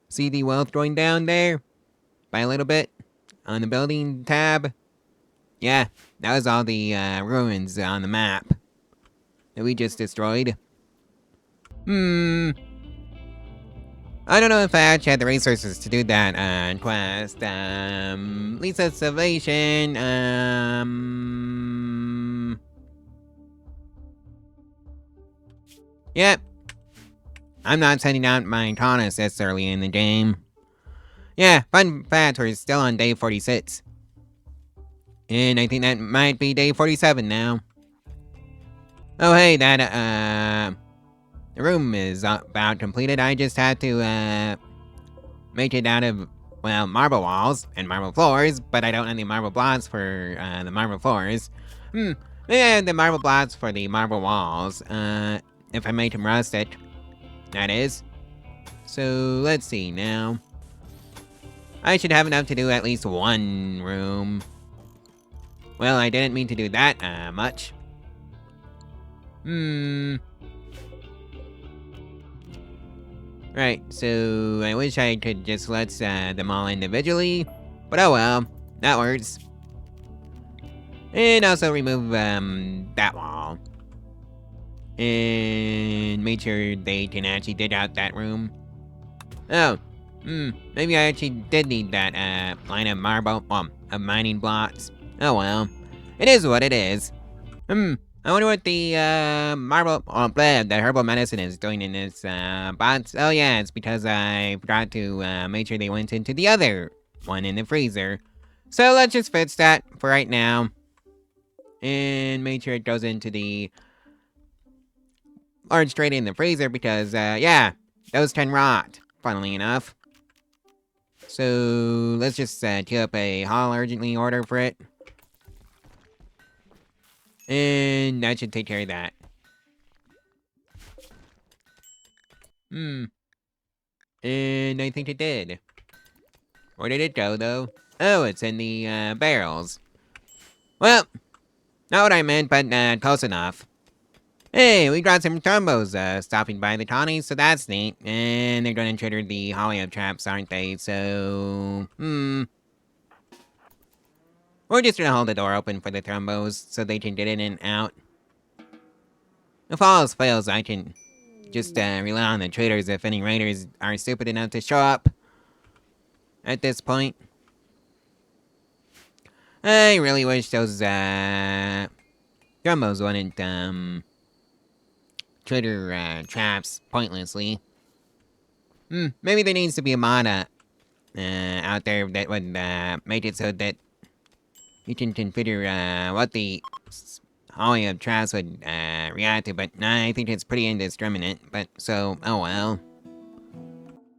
Speaker 1: See the wealth going down there? By a little bit? On the building tab? Yeah, that was all the ruins on the map. That we just destroyed. I don't know if I actually had the resources to do that quest. Lisa's Salvation, Yep. I'm not sending out my Taunus this early in the game. Yeah, fun fact, we're still on day 46. And I think that might be day 47 now. Oh hey, that, the room is about completed. I just had to, make it out of, well, marble walls and marble floors, but I don't have the marble blocks for, the marble floors. Yeah, the marble blocks for the marble walls, if I make them rustic, that is. So, let's see now. I should have enough to do at least one room. Well, I didn't mean to do that, much. Right, so I wish I could just let them all individually, but oh well, that works. And also remove that wall. And make sure they can actually dig out that room. Oh, maybe I actually did need that line of marble, of mining blocks. Oh well, it is what it is. I wonder what the the herbal medicine is doing in this box. Oh yeah, it's because I forgot to make sure they went into the other one in the freezer. So let's just fix that for right now. And make sure it goes into the, or straight in the freezer because, yeah, Those 10 rot, funnily enough. So, let's just queue up a haul urgently order for it. And that should take care of that. And I think it did. Where did it go, though? Oh, it's in the, barrels. Well, not what I meant, but, close enough. Hey, we got some Turbos, stopping by the Tawnies, so that's neat. And they're gonna trigger the Holly traps, aren't they? So, we're just gonna hold the door open for the Turbos so they can get in and out. If all else fails, I can just, rely on the traders if any raiders are stupid enough to show up. At this point. I really wish those, Turbos wouldn't, trigger, traps pointlessly. Maybe there needs to be a mod, out there that would, make it so that you can configure, what the Holly of traps would, react to, but I think it's pretty indiscriminate, but so, oh well.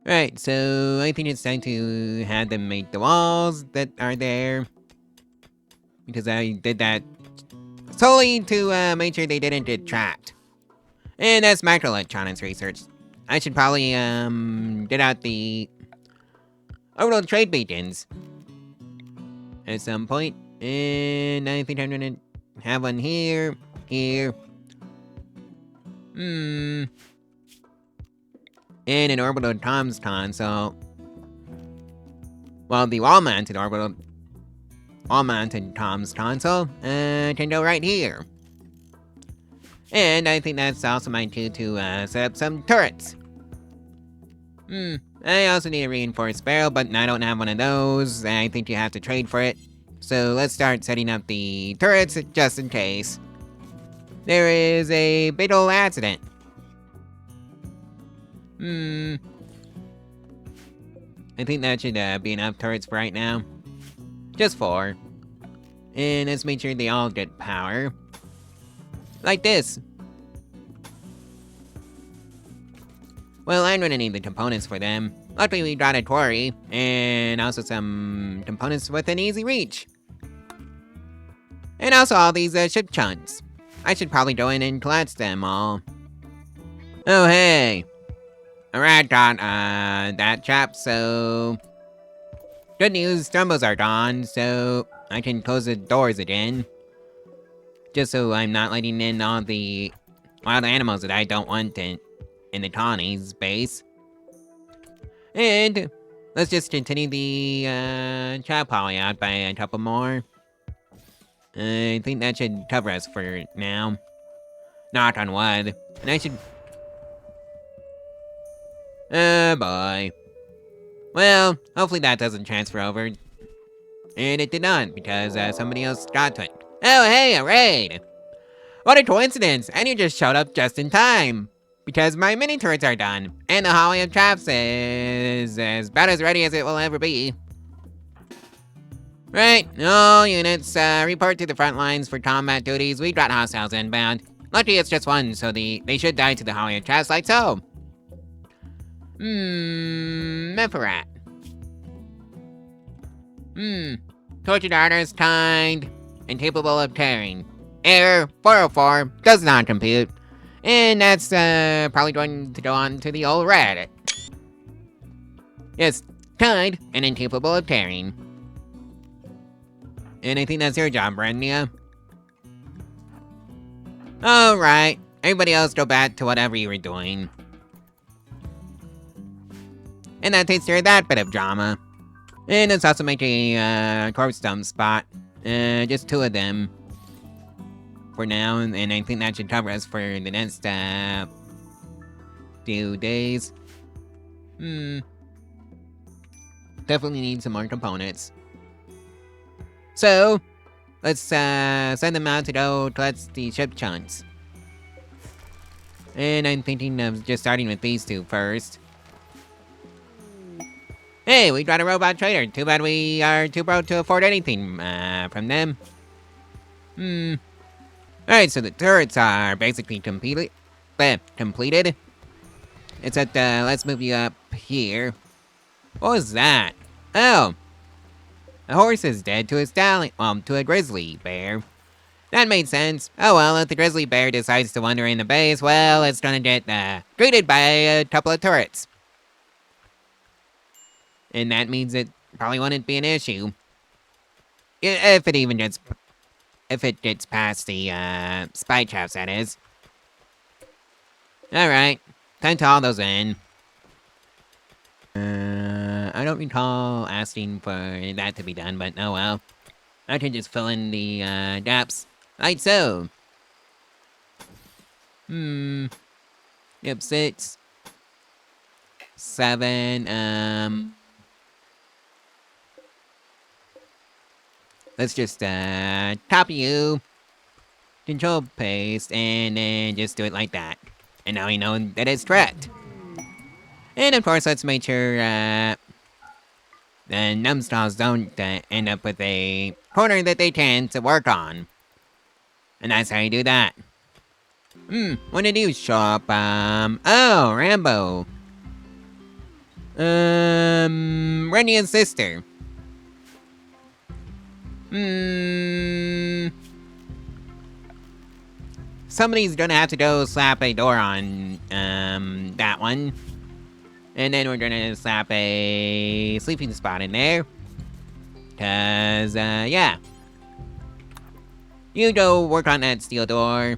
Speaker 1: Right, so I think it's time to have them make the walls that are there. Because I did that solely to make sure they didn't get trapped. And that's microelectronics research. I should probably get out the orbital trade beacons at some point. And I think I'm gonna have one here, here. And an orbital comms console. Well, the wall-mounted comms console can go right here. And I think that's also my cue to set up some turrets. I also need a reinforced barrel, but I don't have one of those. I think you have to trade for it. So let's start setting up the turrets just in case. There is a big ol' accident. I think that should be enough turrets for right now. Just 4. And let's make sure they all get power. Like this. Well, I'm gonna need the components for them. Luckily we got a Quarry, and also some components within easy reach. And also all these ship chunks. I should probably go in and collect them all. Oh hey! Alright, got that chap, so... Good news, Turbos are gone, so I can close the doors again. Just so I'm not letting in all the wild animals that I don't want in the Tawny's base. And let's just continue the trap poly out by a couple more. I think that should cover us for now. Knock on wood. And I should... Oh boy. Well, hopefully that doesn't transfer over. And it did not, because somebody else got to it. Oh hey, a raid! What a coincidence, and you just showed up just in time. Because my mini turrets are done, and the Holly of Traps is as about as ready as it will ever be. Right, all units, report to the front lines for combat duties. We've got hostiles inbound. Luckily it's just one, so they should die to the Holly of Traps like so. Mepharat. Tortured artist, kind, and capable of tearing. Error 404 does not compute. And that's probably going to go on to the old Reddit. Yes, kind and incapable of tearing. And I think that's your job, Brenda. Alright, everybody else go back to whatever you were doing. And that takes care of that bit of drama. And let's also make a corpse dump spot. Just 2 of them. For now, and I think that should cover us for the next few days. Definitely need some more components. So, let's send them out to go collect the ship chunks. And I'm thinking of just starting with these 2 first. Hey, we got a robot trader. Too bad we are too broke to afford anything from them. Alright, so the turrets are basically completed. Except, let's move you up here. What was that? Oh, a horse is dead to a to a grizzly bear. That made sense. Oh well, if the grizzly bear decides to wander in the base, well, it's gonna get, greeted by a couple of turrets. And that means it probably wouldn't be an issue. If it gets past the, spy traps, that is. Alright, time to haul those in. I don't recall asking for that to be done, but oh well. I can just fill in the, gaps. Like so. Yep, 6. 7, let's just, copy you. Control paste, and then just do it like that. And now we know that it's correct. And of course, let's make sure, the numbskulls don't, end up with a corner that they can to work on. And that's how you do that. When did you show up? Oh, Rambo. Renya's sister. Somebody's gonna have to go slap a door on, that one. And then we're gonna slap a sleeping spot in there. Cause, yeah. You go work on that steel door.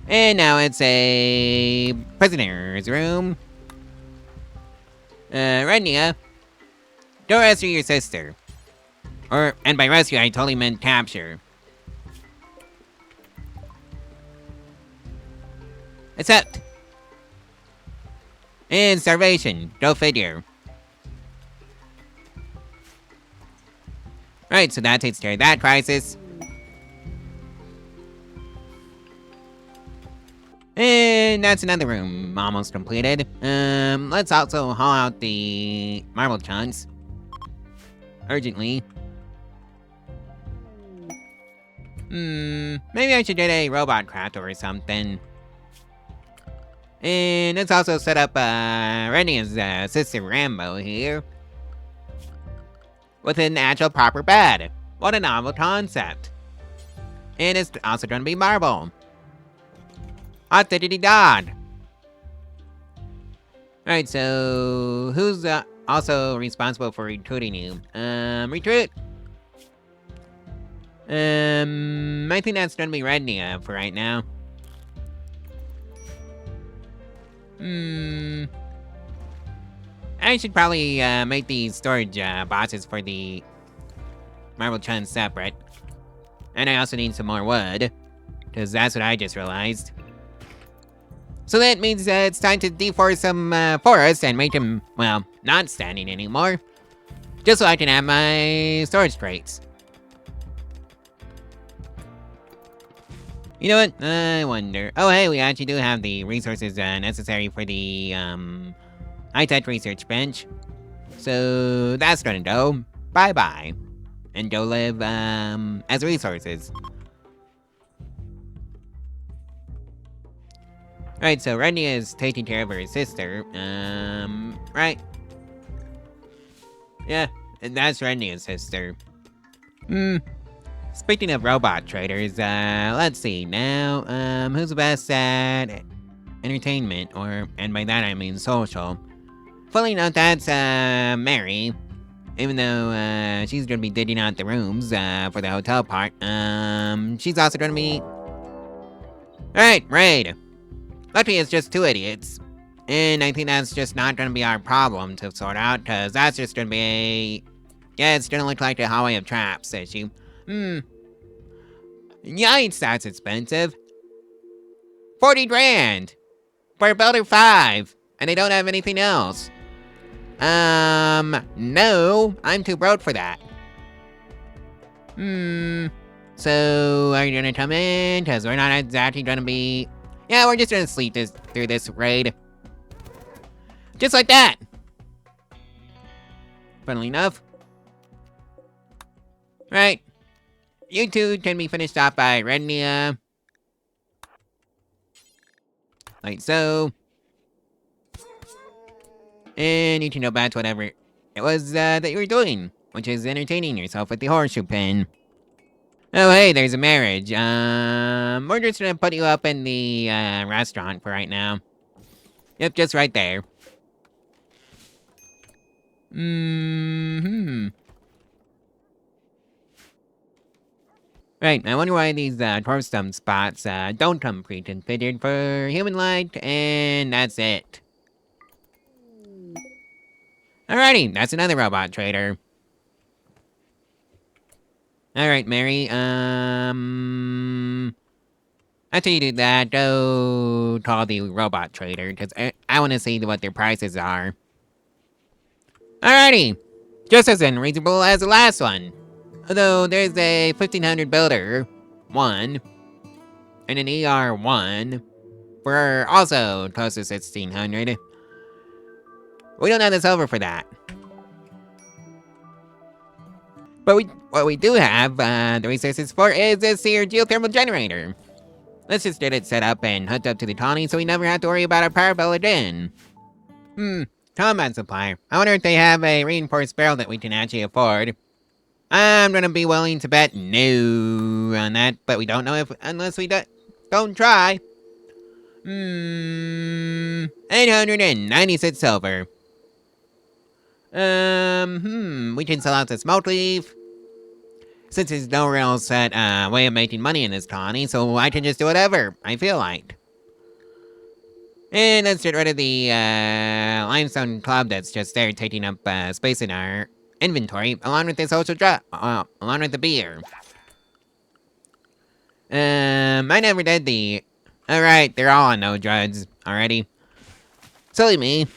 Speaker 1: And now it's a prisoner's room. Renya, go rescue your sister. And by rescue, I totally meant capture. Accept. And starvation, go figure. Alright, so that takes care of that crisis. And that's another room almost completed. Let's also haul out the marble chunks. Urgently. Maybe I should get a robot crafter or something. And let's also set up, Renya's, sister Rambo here. With an actual proper bed. What a novel concept. And it's also gonna be marble. Hot diggity dog. Alright, so who's also responsible for recruiting you? Recruit. I think that's gonna be Renya for right now. I should probably make these storage boxes for the marble chunks separate. And I also need some more wood, because that's what I just realized. So that means it's time to deforest some forests and make them, well, not standing anymore. Just so I can have my storage crates. You know what? I wonder. Oh, hey, we actually do have the resources necessary for the high-tech research bench. So that's gonna go. Bye-bye. And go live as resources. Alright, so Renya is taking care of her sister. Right. Yeah, that's Renya's sister. Speaking of robot traders, let's see now, who's the best at entertainment, and by that I mean social. Fully enough, that's, Mary. Even though, she's gonna be digging out the rooms, for the hotel part, she's also gonna be... Alright, raid. Luckily it's just 2 idiots. And I think that's just not gonna be our problem to sort out, cause that's just gonna be a... Yeah, it's gonna look like a hallway of traps issue. Yikes, that's expensive. 40 grand! For a Builder 5! And they don't have anything else. No, I'm too broke for that. So, are you gonna come in? Cause we're not exactly gonna be... Yeah, we're just gonna sleep through this raid. Just like that! Funnily enough. Right. You two can be finished off by Renya. Like so. And you can go back to whatever it was that you were doing, which is entertaining yourself with the horseshoe pin. Oh, hey, there's a marriage. We're just gonna put you up in the restaurant for right now. Yep, just right there. Right, I wonder why these tombstone spots don't come pre-configured for human light, and that's it. Alrighty, that's another robot trader. Alright, Mary, after you do that, go call the robot trader, because I want to see what their prices are. Alrighty, just as unreasonable as the last one. Although there's a 1500 builder, 1, and an ER1, for also close to 1600. We don't have the silver for that. But what we do have the resources for is this here geothermal generator. Let's just get it set up and hooked up to the colony so we never have to worry about our power bill again. Combat supplier. I wonder if they have a reinforced barrel that we can actually afford. I'm gonna be willing to bet no on that, but we don't know if unless we don't try. 896 silver. We can sell out the smoke leaf. Since there's no real set way of making money in this colony, so I can just do whatever I feel like. And let's get rid of the limestone club that's just there taking up space in our inventory, along with the social along with the beer. I never did the... Alright, they're all on no drugs already. Silly me.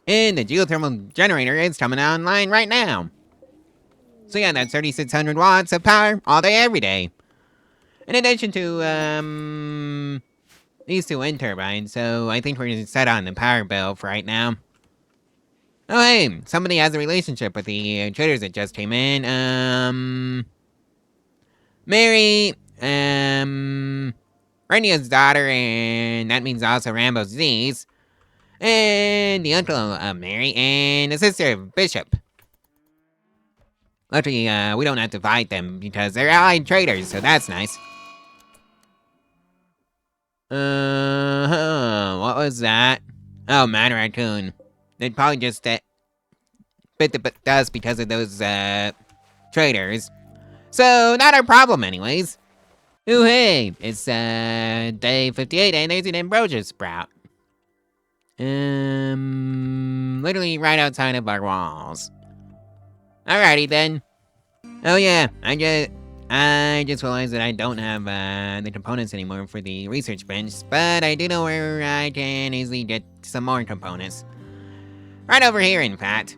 Speaker 1: And the geothermal generator is coming online right now. So yeah, that's 3600 watts of power all day, every day. In addition to, these 2 wind turbines, so I think we're set on the power bill for right now. Oh hey, somebody has a relationship with the traders that just came in, Mary, Renia's daughter, and that means also Rambo's niece, and the uncle of Mary, and the sister of Bishop. Luckily, we don't have to fight them because they're allied traders, so that's nice. What was that? Oh, man, raccoon. They'd probably just bit the dust because of those traders. So, not our problem anyways. Ooh, hey, it's day 58 and there's an ambrosia sprout. Literally right outside of our walls. Alrighty then. Oh yeah, I just realized that I don't have the components anymore for the research bench, but I do know where I can easily get some more components. Right over here, in fact.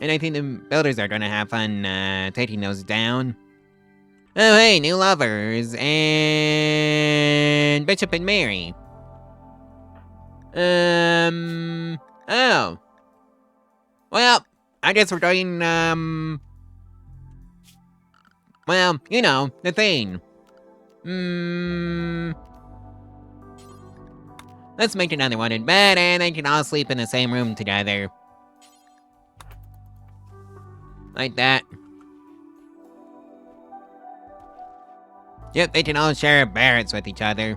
Speaker 1: And I think the builders are gonna have fun taking those down. Oh hey, new lovers, and Bishop and Mary. Oh. Well, I guess we're doing, well, you know, the thing. Let's make another one in bed, and they can all sleep in the same room together. Like that. Yep, they can all share barracks with each other.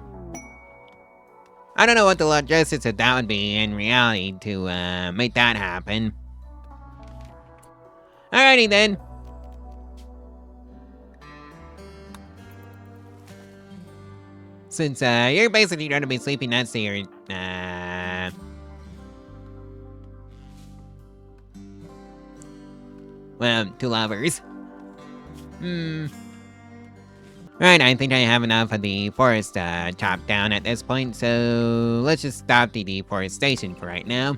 Speaker 1: I don't know what the logistics of that would be in reality to, make that happen. Alrighty then. Since, you're basically gonna be sleeping next to your, well, 2 lovers. Right, I think I have enough of the forest, chopped down at this point, so let's just stop the deforestation for right now.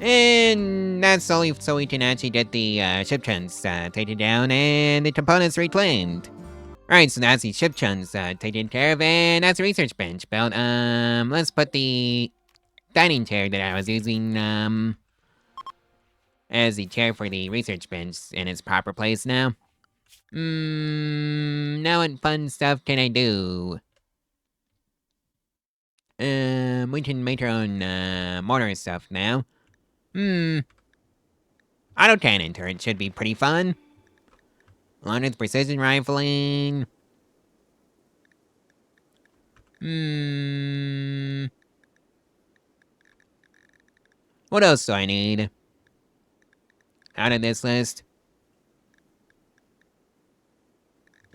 Speaker 1: And that's only so we can actually get the, ship chunks, taken down and the components reclaimed. Alright, so that's the ship chunks, taken care of, and that's the research bench built. Let's put the dining chair that I was using, as the chair for the research bench in its proper place now. Now what fun stuff can I do? We can make our own, mortar stuff now. Auto cannon turret should be pretty fun. Along with precision rifling. What else do I need? Out of this list.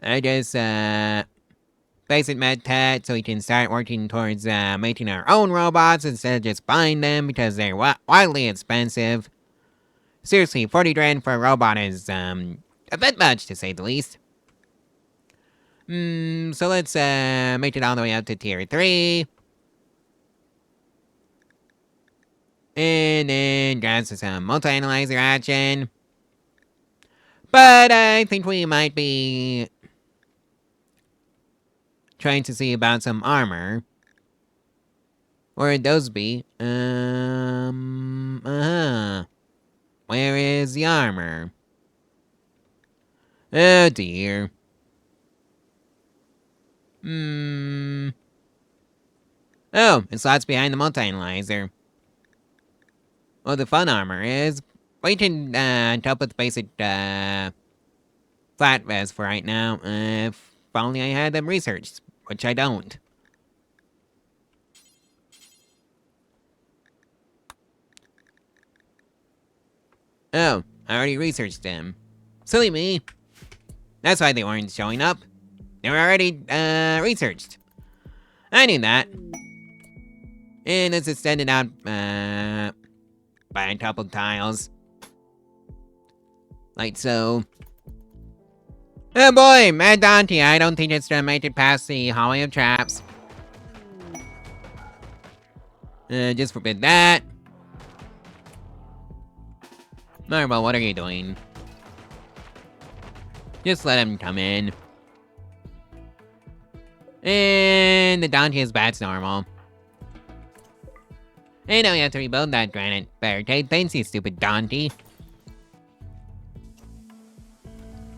Speaker 1: I guess, basic med tech so we can start working towards, making our own robots instead of just buying them because they're wildly expensive. Seriously, 40 grand for a robot is, a bit much to say the least. So let's, make it all the way up to tier 3. And then grab some multi-analyzer action. But I think we might be trying to see about some armor. Where would those be? Where is the armor? Oh dear. Oh, it slots behind the multi-analyzer. Well, the fun armor is we can top with basic flat vest for right now. If only I had them researched, which I don't. Oh, I already researched them. Silly me. That's why they weren't showing up. They were already researched. I knew that. And it's extended out by a couple tiles. Like so. Oh boy, Mad Dante, I don't think it's gonna make it past the hallway of traps. Just forbid that. Marvel, what are you doing? Just let him come in. And the Dante is back to normal. And now we have to rebuild that granite barricade. Thanks, you stupid Dante.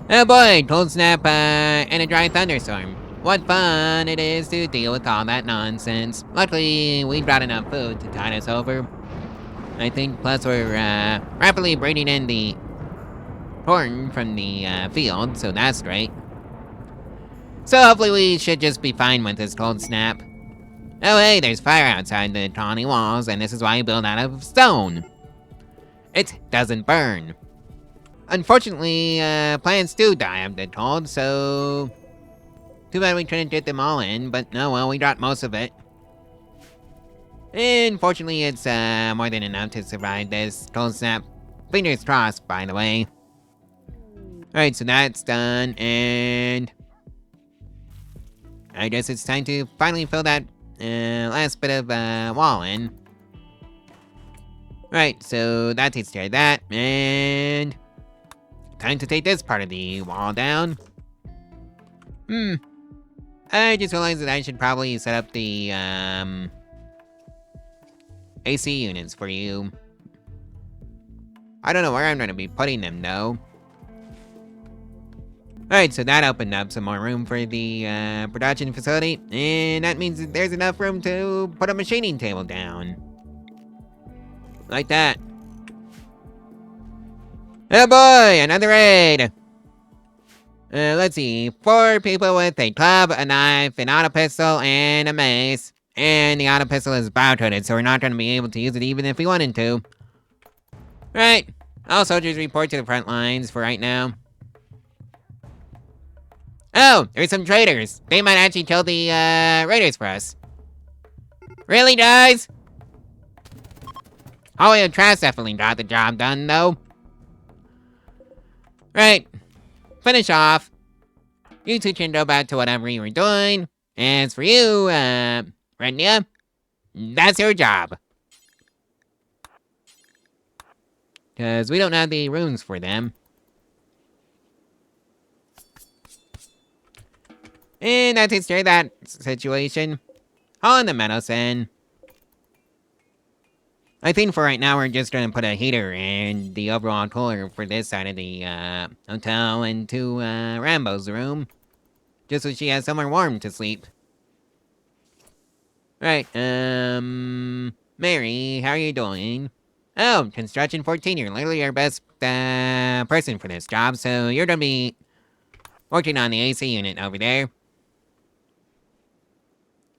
Speaker 1: Oh boy, cold snap and a dry thunderstorm. What fun it is to deal with all that nonsense. Luckily, we brought enough food to tide us over. I think, plus we're rapidly bringing in the corn from the field, so that's great. So hopefully we should just be fine with this cold snap. Oh hey, there's fire outside the tawny walls, and this is why I build out of stone. It doesn't burn. Unfortunately, plants do die, I've been told, so... Too bad we couldn't get them all in, but no, well, we got most of it. And fortunately, it's more than enough to survive this cold snap. Fingers crossed, by the way. Alright, so that's done, and... I guess it's time to finally fill that last bit of wall in. Right, so that takes care of that, and... Time to take this part of the wall down. I just realized that I should probably set up the, AC units for you. I don't know where I'm gonna be putting them, though. Alright, so that opened up some more room for the, production facility, and that means that there's enough room to put a machining table down. Like that. Oh boy, another raid! Let's see, 4 people with a club, a knife, an auto pistol, and a mace. And the auto pistol is bow-toted, so we're not gonna be able to use it even if we wanted to. Right, all soldiers report to the front lines for right now. Oh, there's some traitors. They might actually kill the, raiders for us. Really, guys? Hallway of Trash definitely got the job done, though. Right. Finish off. You two can go back to whatever you were doing. As for you, Renya, that's your job. Because we don't have the rooms for them. And that takes care of that situation. Haul in the medicine. I think for right now, we're just gonna put a heater and the overall cooler for this side of the hotel into Rambo's room, just so she has somewhere warm to sleep. Right, Mary, how are you doing? Oh, Construction 14, you're literally our best person for this job, so you're gonna be working on the AC unit over there.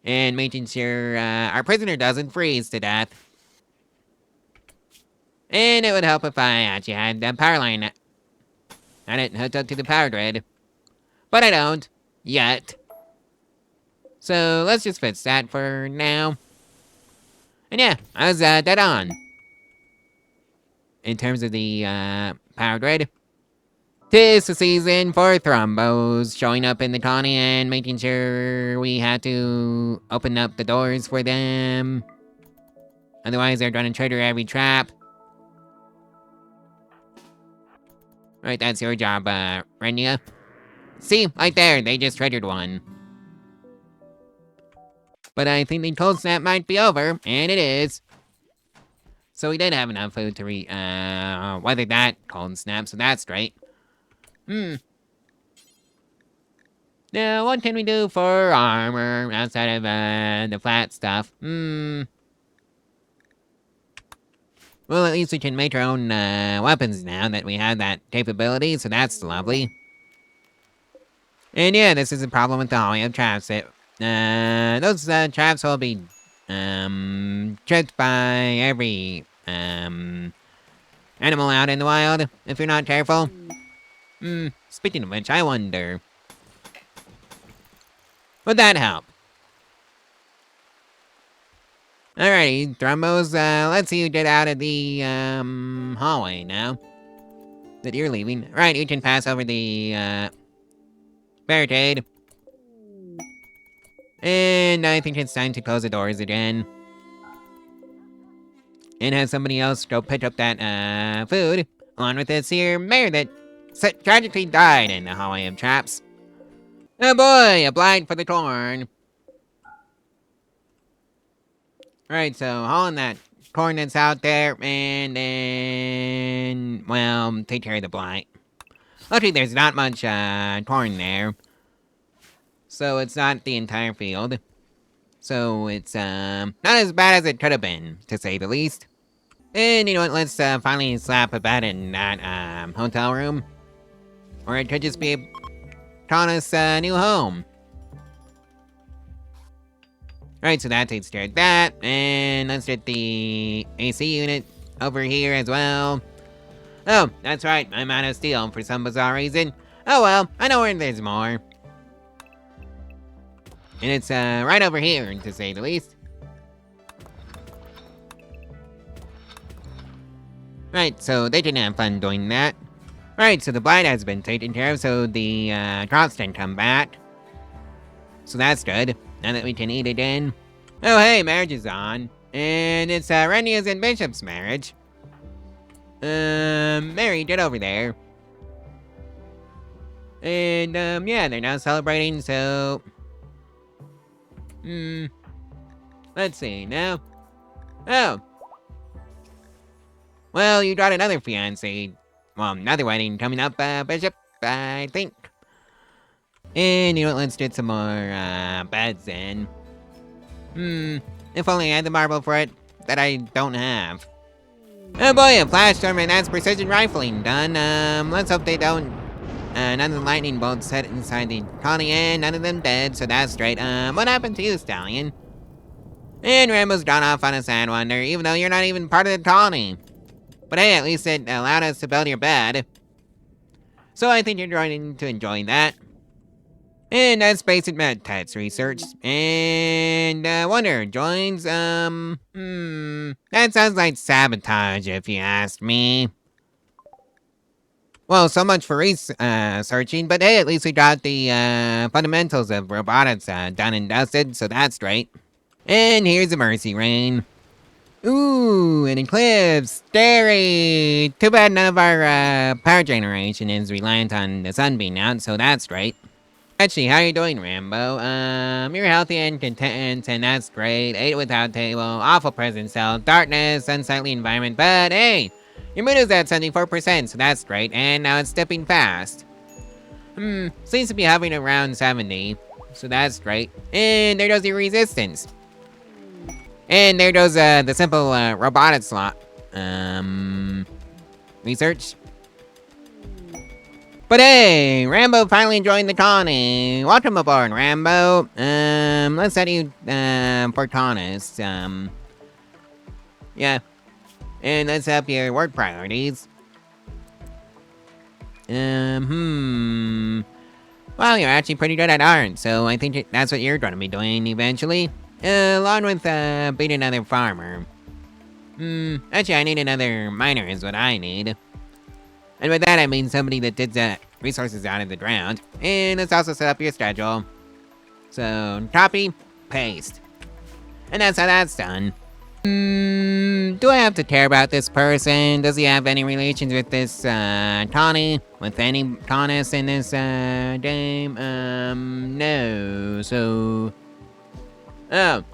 Speaker 1: And making sure our prisoner doesn't freeze to death. And it would help if I actually had the power line had it hooked up to the power grid. But I don't. Yet. So let's just fix that for now. And yeah, I was dead on. In terms of the power grid. 'Tis the season for thrombos showing up in the colony and making sure we have to open up the doors for them. Otherwise, they're gonna trigger every trap. Right, that's your job, Renya. See, right there, they just triggered one. But I think the cold snap might be over, and it is. So we did have enough food to weather that cold snap, so that's great. Now, what can we do for armor outside of, the flat stuff? Well, at least we can make our own, weapons now that we have that capability, so that's lovely. And yeah, this is a problem with the Hollywood traps. Those, traps will be, tripped by every, animal out in the wild, if you're not careful. Speaking of which, I wonder... would that help? Alrighty, Thrombos, let's see you get out of the, hallway now. That you're leaving. Right, you can pass over the, barricade. And I think it's time to close the doors again. And have somebody else go pick up that, food. Along with this here mayor that tragically died in the hallway of traps. Oh boy, a blind for the corn. Right, so hauling that corn that's out there, and then, well, take care of the blight. Luckily, there's not much, corn there. So it's not the entire field. So it's, not as bad as it could have been, to say the least. And you know what, let's, finally slap a bed in that, hotel room. Or it could just be Kana's, new home. Right, so that takes care of that. And let's get the AC unit over here as well. Oh, that's right, I'm out of steel for some bizarre reason. Oh well, I know where there's more. And it's, right over here, to say the least. Right, so they didn't have fun doing that. Right, so the blight has been taken care of, so the, crops can come back. So that's good, now that we can eat again. Oh hey, marriage is on. And it's, Renya's and Bishop's marriage. Mary, get over there. And, yeah, they're now celebrating, so... let's see, now... Oh! Well, you got another fiancé. Well, another wedding coming up, Bishop, I think. And, you know what, let's get some more, beds in. If only I had the marble for it, that I don't have. Oh boy, a flash storm, and that's precision rifling done. Let's hope they don't, none of the lightning bolts hit inside the colony, and none of them dead, so that's straight. What happened to you, Stallion? And Rambo's gone off on a sad wander, even though you're not even part of the colony. But hey, at least it allowed us to build your bed. So I think you're going to enjoy that. And that's basic med types research. And, Wonder joins, that sounds like sabotage, if you ask me. Well, so much for researching, but hey, at least we got the, fundamentals of robotics, done and dusted, so that's great. And here's a mercy rain. Ooh, an eclipse! Scary! Too bad none of our, power generation is reliant on the sun being out, so that's great. Actually, how you doing, Rambo? You're healthy and content, and that's great. Ate without table, awful presence cell, darkness, unsightly environment, but hey! Your mood is at 74%, so that's great, and now it's dipping fast. Seems to be hovering around 70, so that's great. And there goes your resistance. And there goes, the simple, robotic slot. Research? But hey, Rambo finally joined the colony. Welcome aboard, Rambo. Let's set you, for colonists. Yeah. And let's up your work priorities. Well, you're actually pretty good at art, so I think that's what you're gonna be doing eventually. Along with, being another farmer. Actually, I need another miner is what I need. And with that, I mean somebody that digs resources out of the ground. And let's also set up your schedule. So, copy, paste. And that's how that's done. Do I have to care about this person? Does he have any relations with this, Tawny? With any Tawnists in this, game? No. So... Oh.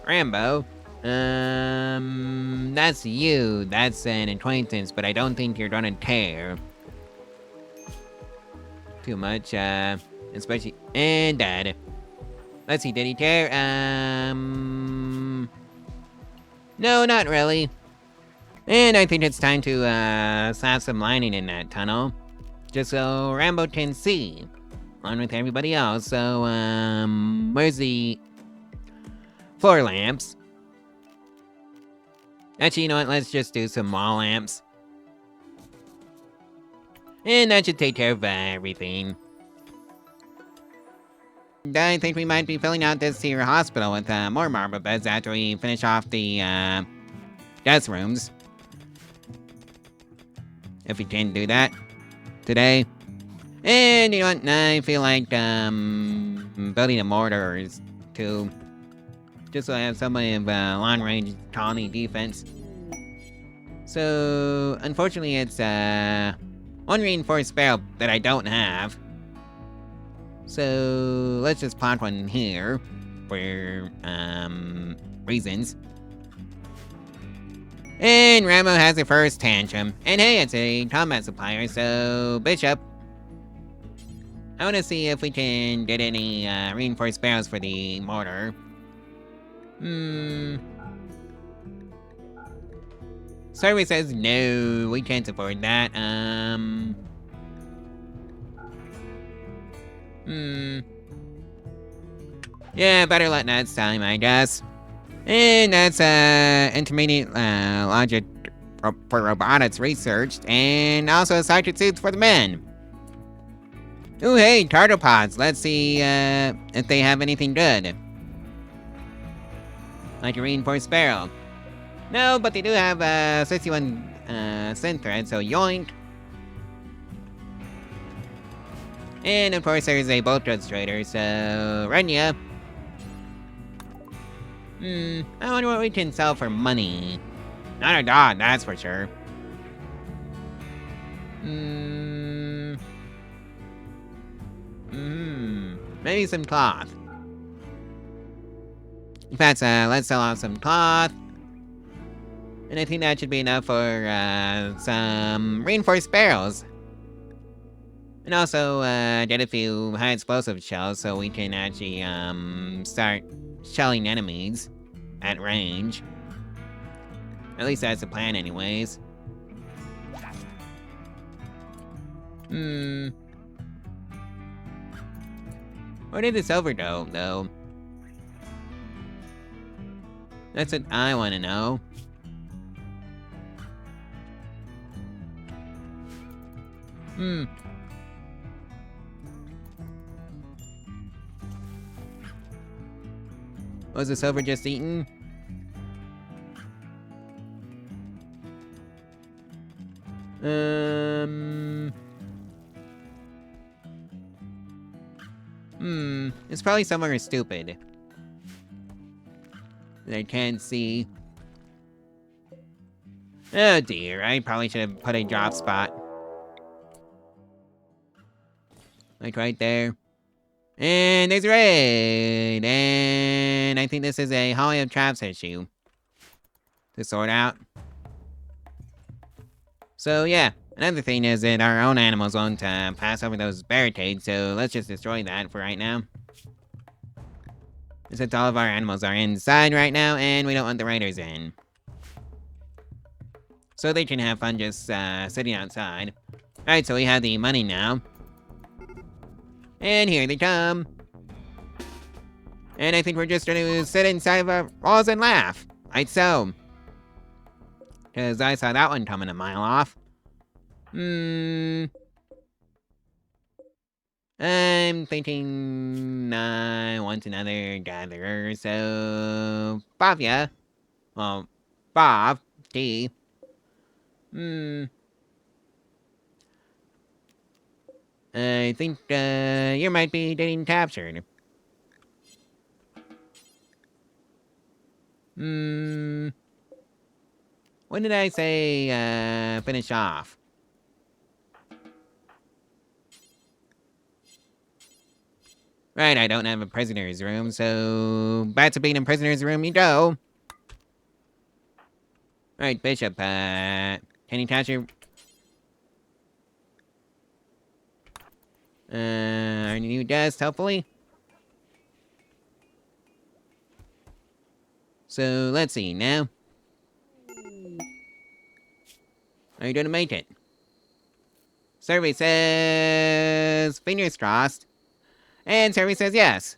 Speaker 1: Rambo. That's you. That's an acquaintance, but I don't think you're gonna care too much, especially... And Dad. Let's see, did he care? No, not really. And I think it's time to, slap some lining in that tunnel. Just so Rambo can see. Along with everybody else, so, where's the... floor lamps? Actually, you know what, let's just do some wall lamps. And that should take care of, everything. I think we might be filling out this here hospital with, more marble beds after we finish off the, guest rooms. If we can do that today. And you know what, I feel like, building a mortar too. Just so I have somebody of, long-range colony defense. So, unfortunately, it's, one reinforced barrel that I don't have. So, let's just plant one here for, reasons. And Rambo has a first tantrum. And hey, it's a combat supplier, so Bishop. I want to see if we can get any, reinforced barrels for the mortar. Survey says no, we can't afford that. Yeah, better luck next time, I guess. And that's, intermediate, logic for robotics researched, and also sergeant suits for the men. Ooh, hey, tartopods. Let's see, if they have anything good. Like a reinforced barrel. No, but they do have, 61, synth thread, so yoink. And of course there's a bolt goods trader, so run ya. I wonder what we can sell for money. Not a dog, that's for sure. Maybe some cloth. In fact, let's sell off some cloth. And I think that should be enough for, some reinforced barrels. And also, get a few high explosive shells so we can actually, start shelling enemies at range. At least that's the plan anyways. Where did the silver go, though? That's what I want to know. Was the silver just eaten? It's probably somewhere stupid that I can't see. Oh dear, I probably should have put a drop spot. Like right there. And there's a raid. And I think this is a Holly of Traps issue to sort out. So yeah, another thing is that our own animals won't pass over those barricades, so let's just destroy that for right now. Since all of our animals are inside right now, and we don't want the raiders in. So they can have fun just sitting outside. Alright, so we have the money now. And here they come. And I think we're just going to sit inside of our walls and laugh. Right, so. Because I saw that one coming a mile off. I'm thinking I want another gatherer, so Bobia. Well, Bob, T. I think you might be getting captured. When did I say finish off? Right, I don't have a prisoner's room, so back to being in prisoner's room you go. Right, Bishop, can you catch your... our new guest, hopefully? So, let's see, now. Are you gonna make it? Survey says... fingers crossed. And survey says yes.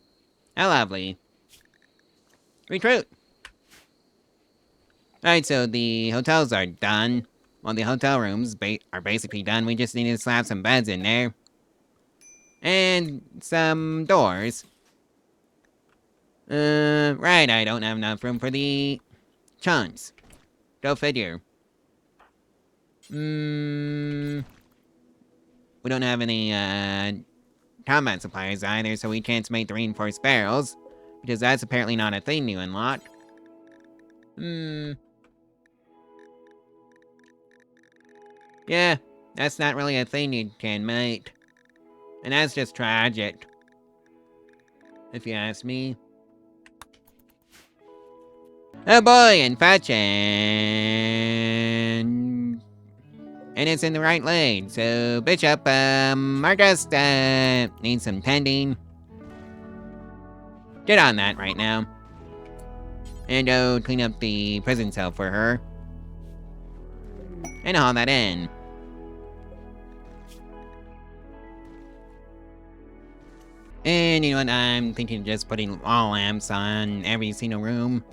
Speaker 1: How lovely. Recruit! Alright, so the hotels are done. Well, the hotel rooms are basically done. We just need to slap some beds in there. And some doors. Right, I don't have enough room for the chunks. Go figure. We don't have any, combat supplies either, so we can't make the reinforced barrels. Because that's apparently not a thing you unlock. Yeah, that's not really a thing you can make. And that's just tragic. If you ask me. Oh boy, infection! And it's in the right lane, so Bishop, our guest, needs some tending. Get on that right now. And go clean up the prison cell for her. And haul that in. And you know what, I'm thinking of just putting wall lamps on every single room.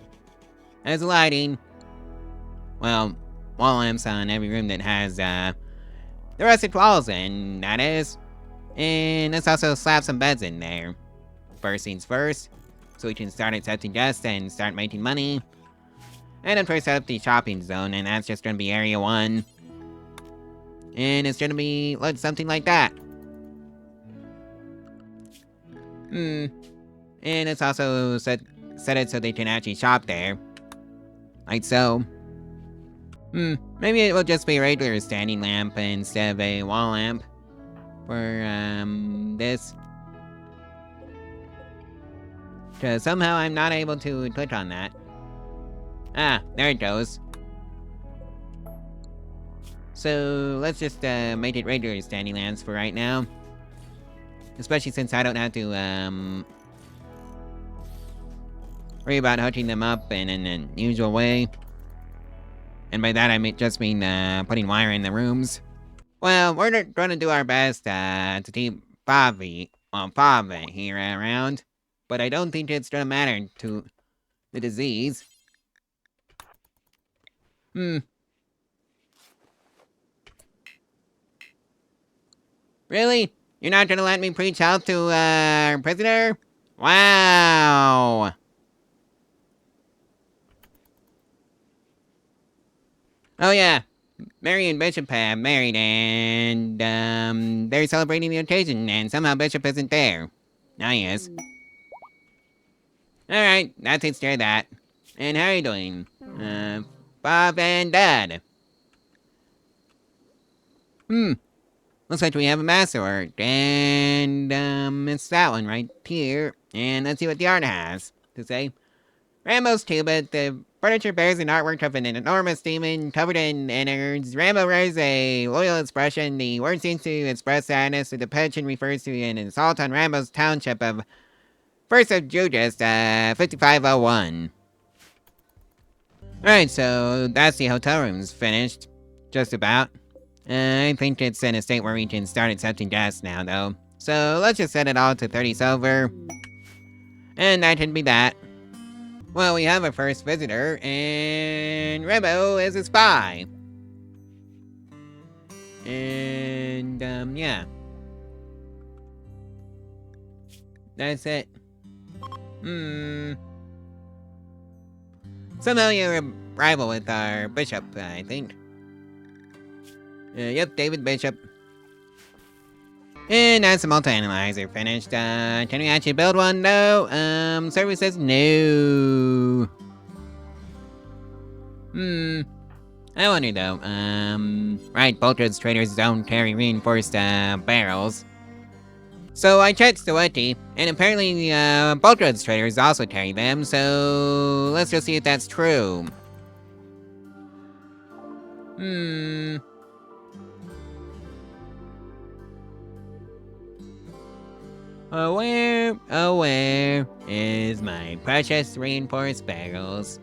Speaker 1: As lighting. Well, wall lamps on every room that has, the rusted walls in, that is. And let's also slap some beds in there. First things first, so we can start accepting guests and start making money. And then first set up the shopping zone, and that's just gonna be Area 1. And it's gonna be like something like that. And it's also set it so they can actually shop there. Like so. Maybe it will just be a regular standing lamp instead of a wall lamp. For, this. Because somehow I'm not able to click on that. Ah, there it goes. So, let's just, make it regular standing lamps for right now. Especially since I don't have to, worry about hooking them up in an unusual way. And by that I just mean, putting wire in the rooms. Well, we're gonna do our best, to keep Bobby here around. But I don't think it's gonna matter to the disease. Really? You're not gonna let me preach health to, our prisoner? Wow! Oh yeah, Mary and Bishop have married, and, they're celebrating the occasion, and somehow Bishop isn't there. Now he is. Alright, that takes care of that. And how are you doing? Bob and Dad. Looks like we have a master art, and it's that one right here. And let's see what the art has to say. Rambo's too, but the furniture bears an artwork of an enormous demon covered in innards. Rambo wears a loyal expression. The word seems to express sadness. The depiction refers to an assault on Rambo's township of 1st of Judas, 5501. Alright, so that's the hotel rooms finished. Just about. I think it's in a state where we can start accepting guests now, though. So let's just set it all to 30 silver. And that should be that. Well, we have our first visitor, and Rambo is a spy. And, yeah. That's it. Somehow you're a rival with our bishop, I think. Yep, David Bishop. And that's the multi-analyzer finished. Can we actually build one? No. Server says no. I wonder though. Right, Bolters traders don't carry reinforced barrels. So I checked the wiki, and apparently Bolters traders also carry them. So let's just see if that's true. Where is my precious reinforced barrels?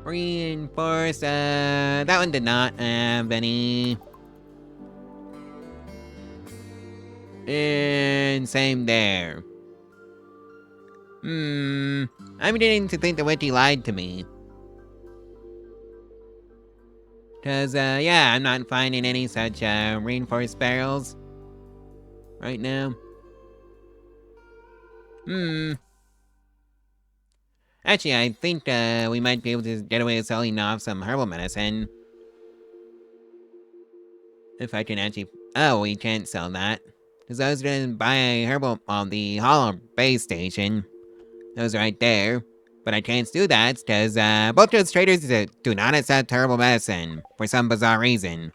Speaker 1: Reinforced, that one did not have any. And same there. I'm beginning to think the witchy lied to me. Cause, yeah, I'm not finding any such, reinforced barrels right now. Actually, I think, we might be able to get away with selling off some herbal medicine. If I can actually... Oh, we can't sell that. Cause I was gonna buy a herbal on the Hollow base station. Those right there. But I can't do that because both those traders do not accept herbal medicine for some bizarre reason.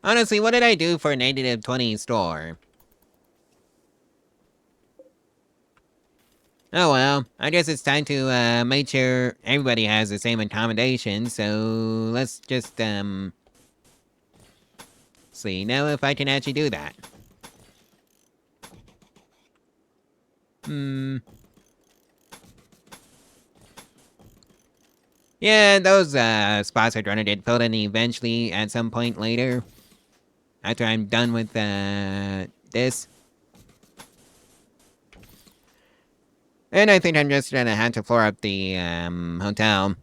Speaker 1: Honestly, what did I do for a negative 20 store? Oh well, I guess it's time to make sure everybody has the same accommodation, so let's just see now if I can actually do that. Yeah, those spots are gonna get filled in eventually at some point later. After I'm done with this. And I think I'm just gonna have to floor up the hotel.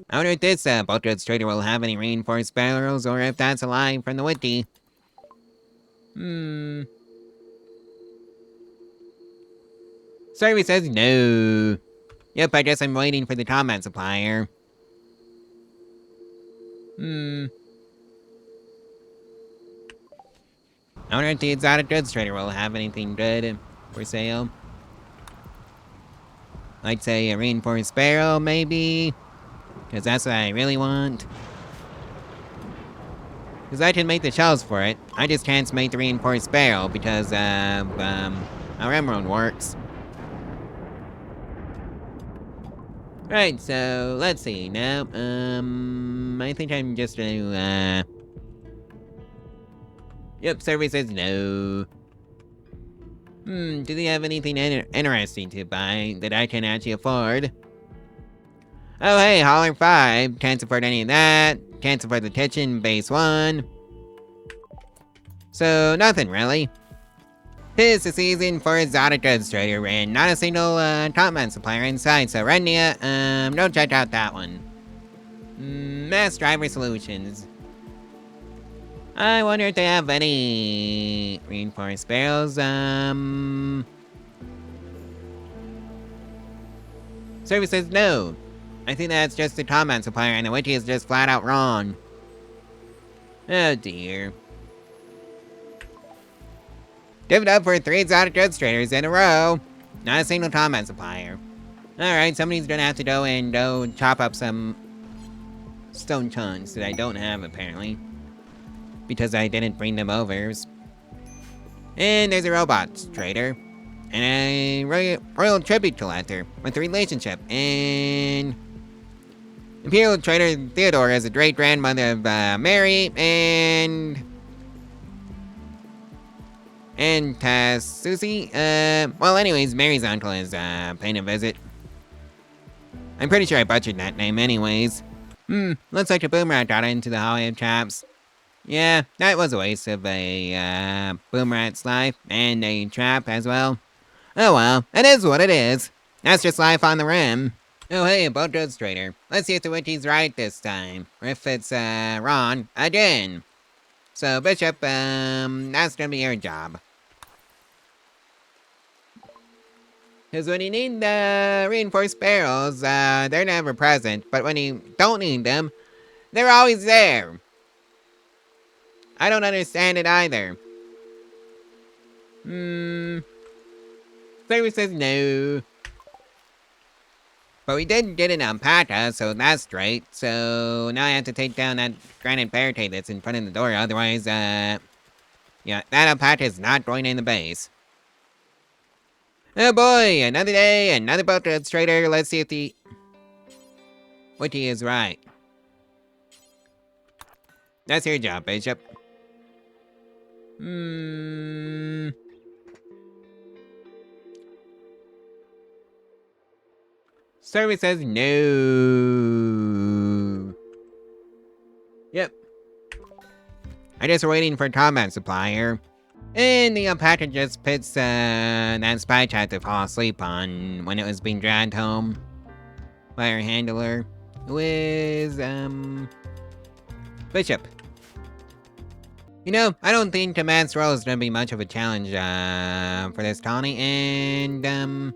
Speaker 1: I wonder if this Boltwood trader will have any reinforced barrels or if that's a lie from the wiki. Survey says no. Yep, I guess I'm waiting for the combat supplier. I wonder if the exotic goods trader will have anything good for sale. Like, say, a reinforced barrel, maybe? Because that's what I really want. Because I can make the shells for it. I just can't make the reinforced barrel because, how Emerald works. Right, so, let's see, now, I think I'm just gonna, Yep, survey says no. Do they have anything interesting to buy that I can actually afford? Oh hey, Holler 5, can't support any of that. Can't support the kitchen, base 1. So, nothing really. 'Tis the season for exotic goods trader, and not a single combat supplier inside, so Rennia, don't check out that one. Mass Driver Solutions. I wonder if they have any reinforced barrels, Service says no. I think that's just the combat supplier, and the wiki is just flat out wrong. Oh dear. Give it up for 3 exotic goods traders in a row. Not a single combat supplier. Alright, somebody's gonna have to go and chop up some stone chunks that I don't have, apparently. Because I didn't bring them over. And there's a robots trader. And a royal tribute collector with a relationship. And Imperial trader Theodore is a great grandmother of Mary and Susie. Well, anyways, Mary's uncle is paying a visit. I'm pretty sure I butchered that name, anyways. Looks like a boomerang got into the hallway of traps. Yeah, that was a waste of a boomerang's life and a trap as well. Oh well, it is what it is. That's just life on the rim. Oh hey, about Judge Trader. Let's see if the witchy's right this time. Or if it's wrong again. So Bishop, that's gonna be your job. Cause when you need the reinforced barrels, they're never present. But when you don't need them, they're always there. I don't understand it either. Service says no. But we did get an alpaca, so that's great. So now I have to take down that granite barricade that's in front of the door. Otherwise, yeah, that alpaca is not going in the base. Oh boy, another day, another boat trader. Let's see if the witchy is right. That's your job, Bishop. Service says no. Yep. I guess we're waiting for combat supplier. And the alpaca just pits that spy chat to fall asleep on when it was being dragged home by our handler, who is, Bishop. You know, I don't think command's role is gonna be much of a challenge, for this colony, and,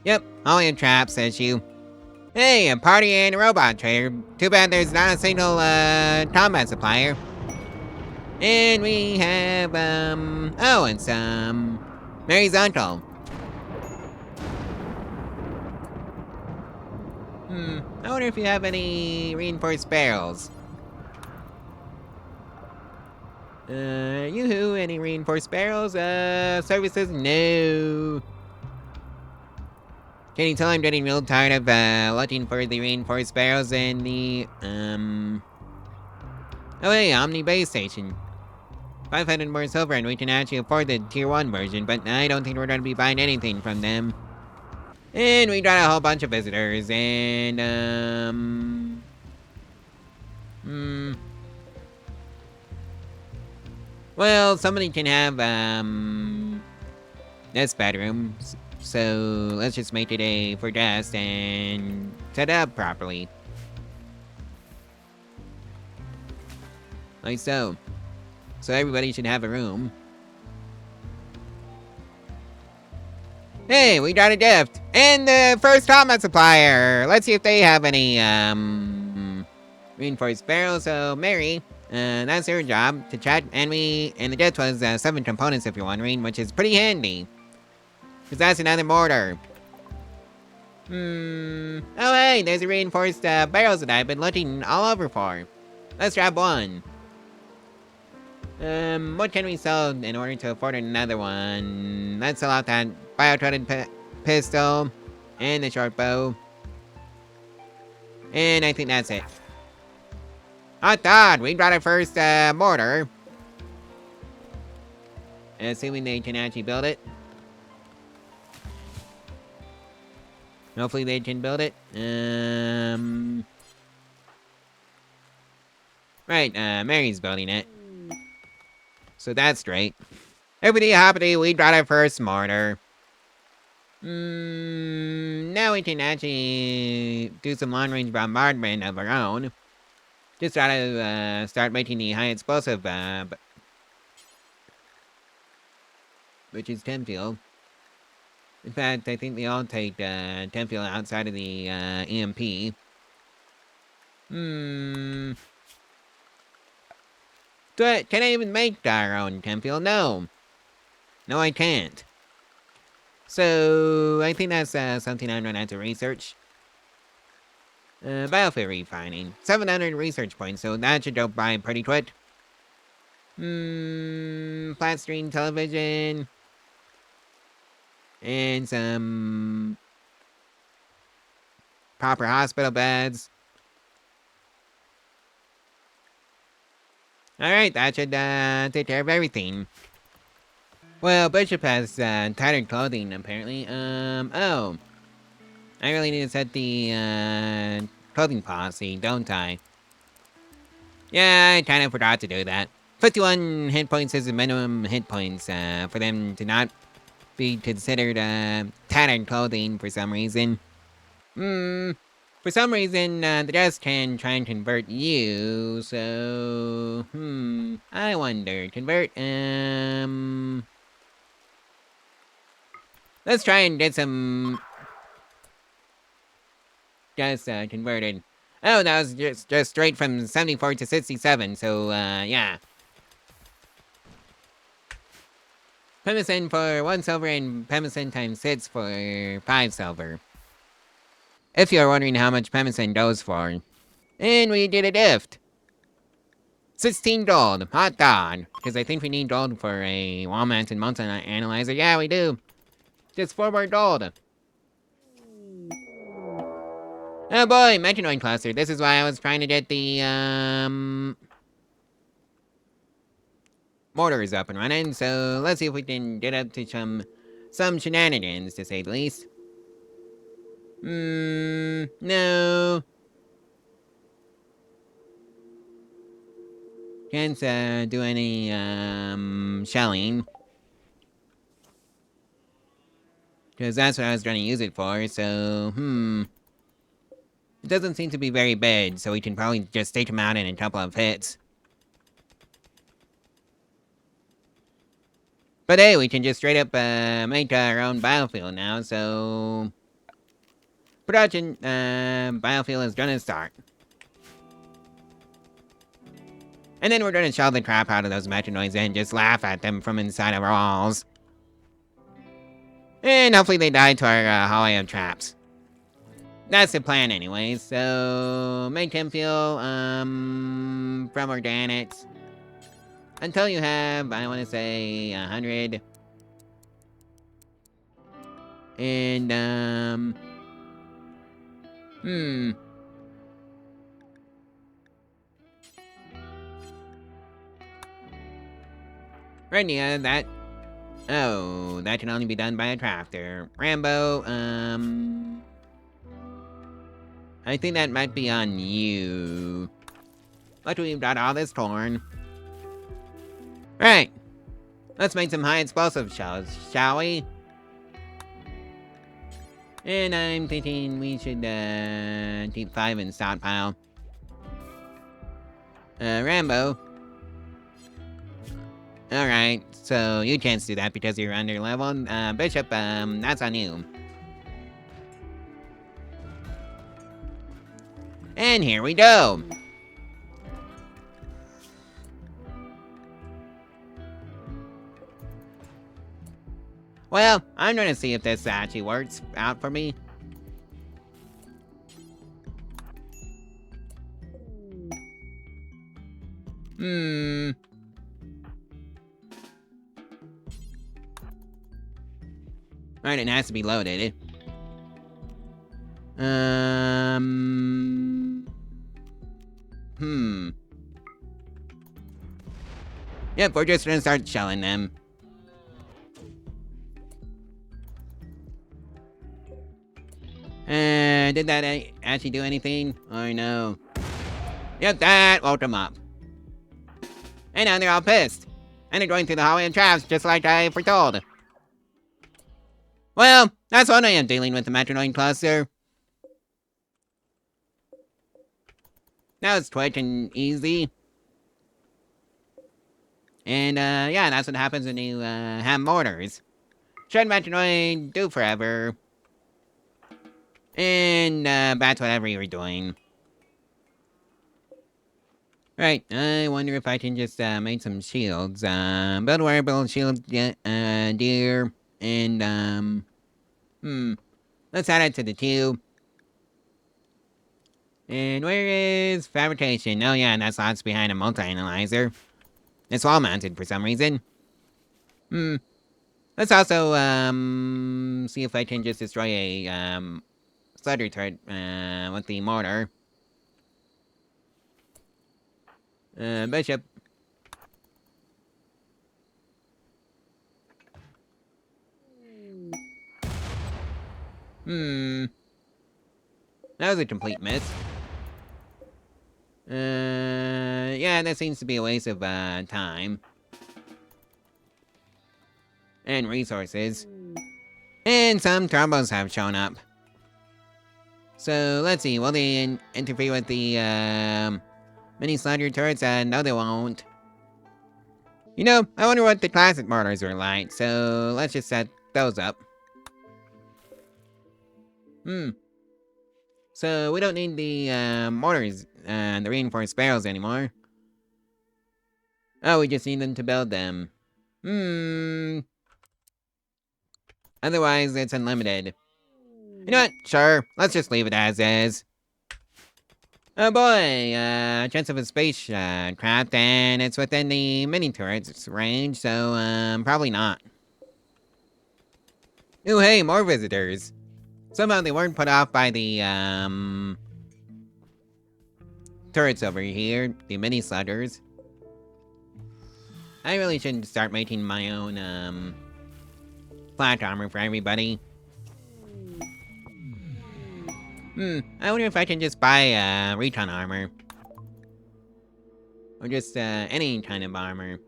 Speaker 1: yep, all your traps, says you. Hey, a party and a robot trader. Too bad there's not a single, combat supplier. And we have, oh, it's, Mary's uncle. I wonder if you have any reinforced barrels. Yoo-hoo, any reinforced barrels? Service says no. Can you tell I'm getting real tired of, looking for the reinforced barrels in the, oh hey, Omni Base Station. 500 more silver and we can actually afford the tier 1 version, but I don't think we're gonna be buying anything from them. And we got a whole bunch of visitors, and, well, somebody can have, this bedroom, so let's just make it a for guests and set it up properly. Like so. So everybody should have a room. Hey, we got a gift! And the first combat supplier! Let's see if they have any, reinforced barrels. So, Mary, that's her job to chat. And the gift was 7 components if you're wondering, which is pretty handy. Because that's another mortar. Oh hey, there's a reinforced barrels that I've been looking all over for. Let's grab one. What can we sell in order to afford another one? Let's sell out that bio-threaded pistol and the short bow. And I think that's it. Hot dog, we got our first mortar. Assuming they can actually build it. Hopefully they can build it. Right, Mary's building it. So that's great. Everybody happy, we got our first mortar. Now we can actually do some long-range bombardment of our own. Just gotta start making the high explosive, which is Temfield. In fact, I think they all take Temfield outside of the EMP. Can I even make our own Temfield? No. No, I can't. So, I think that's something I'm gonna have to research. Biofuel refining. 700 research points, so that should go by pretty quick. Flat screen television. And some proper hospital beds. Alright, that should take care of everything. Well, Bishop has tattered clothing, apparently. Oh. I really need to set the clothing policy, don't I? Yeah, I kind of forgot to do that. 51 hit points is the minimum hit points for them to not be considered tattered clothing for some reason. For some reason, the dust can try and convert you, so... I wonder. Convert, let's try and get some... Just, converted. Oh, that was just straight from 74 to 67, so, yeah. Pemicin for 1 silver and Pemicin times 6 for 5 silver. If you're wondering how much Pemicin goes for. And we did a gift. 16 gold. Hot dog. Because I think we need gold for a wall-mounted multi-analyzer. Yeah, we do. Just 4 more gold. Oh boy, Mechanoid cluster. This is why I was trying to get the, mortars up and running. So let's see if we can get up to some shenanigans, to say the least. No. Can't, do any, shelling. Because that's what I was trying to use it for, so, It doesn't seem to be very big, so we can probably just take him out in a couple of hits. But hey, we can just straight up, make our own biofuel now, so... Production, biofuel is gonna start. And then we're gonna shell the crap out of those Mechanoids and just laugh at them from inside our walls. And hopefully they die to our, hologram traps. That's the plan anyways, so... Make him feel, from organics. Until you have, I want to say, 100. And, Right, yeah, that... Oh, that can only be done by a crafter. Rambo, I think that might be on you. But we've got all this corn. Right. Let's make some high explosive shells, shall we? And I'm thinking we should, keep 5 in stockpile. Rambo. Alright, so you can't do that because you're under level. Bishop, that's on you. And here we go. Well, I'm gonna see if this actually works out for me. Alright, it has to be loaded. Yep, we're just gonna start shelling them. Did that actually do anything? Or no? Yep, that woke them up. And now they're all pissed. And they're going through the hallway and traps, just like I foretold. Well, that's what I am dealing with the Mechanoid cluster. That was quick and easy. And, yeah, that's what happens when you, have mortars. Should Mechanoid do forever. And, that's whatever you were doing. Right, I wonder if I can just, make some shields. Build a wearable shield, deer. And, let's add it to the queue. And where is fabrication? Oh yeah, that's lots behind a multi-analyzer. It's wall mounted for some reason. Let's also, see if I can just destroy a, slaughter turret, with the mortar. Bishop. That was a complete miss. Yeah, that seems to be a waste of, time. And resources. And some trombones have shown up. So, let's see, will they interfere with the, mini slaughter turrets? No they won't. You know, I wonder what the classic mortars are like, so let's just set those up. So we don't need the, mortars, the reinforced barrels anymore. Oh, we just need them to build them. Otherwise, it's unlimited. You know what? Sure, let's just leave it as is. Oh boy, chance of a space, craft, and it's within the mini turret's range, so, probably not. Ooh, hey, more visitors. Somehow they weren't put off by the, turrets over here, the mini sluggers. I really shouldn't start making my own, flat armor for everybody. I wonder if I can just buy, recon armor. Or just, any kind of armor.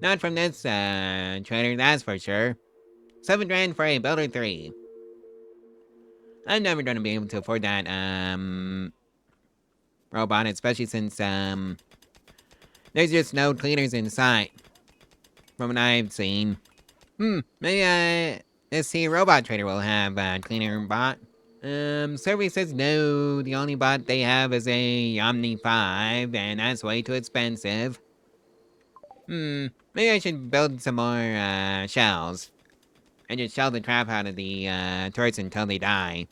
Speaker 1: Not from this, trader, that's for sure. 7 grand for a Builder 3. I'm never gonna be able to afford that, robot, especially since, there's just no cleaners in sight. From what I've seen. Maybe, this here robot trader will have a cleaner bot. Survey says no, the only bot they have is a Omni 5, and that's way too expensive. Maybe I should build some more, shells. And just shell the crap out of the, turrets until they die.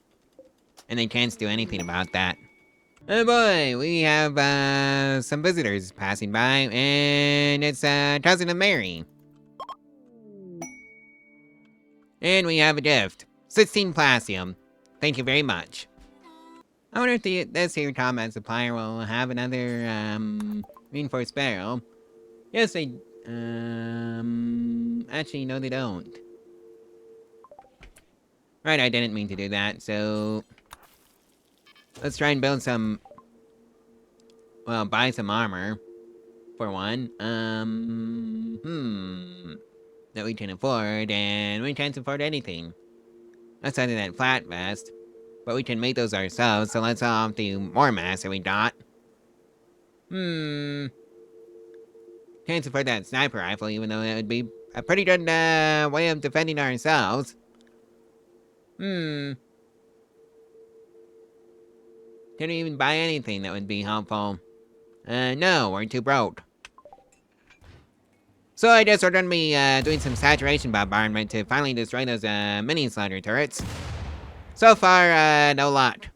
Speaker 1: And they can't do anything about that. Oh boy, we have, some visitors passing by, and it's, Cousin of Mary. And we have a gift. 16 Plastium. Thank you very much. I wonder if this here combat supplier will have another, reinforced barrel. Yes, they, actually, no they don't. Right, I didn't mean to do that, so... Let's try and build some... Well, buy some armor. For one. That we can afford, and we can't afford anything. Outside of that flat vest. But we can make those ourselves, so let's off the more mass that we got. Can't afford that sniper rifle, even though it would be a pretty good, way of defending ourselves. Can't even buy anything that would be helpful. No, we're too broke. So I guess we're gonna be, doing some saturation bombardment to finally destroy those, mini slaughter turrets. So far, no luck.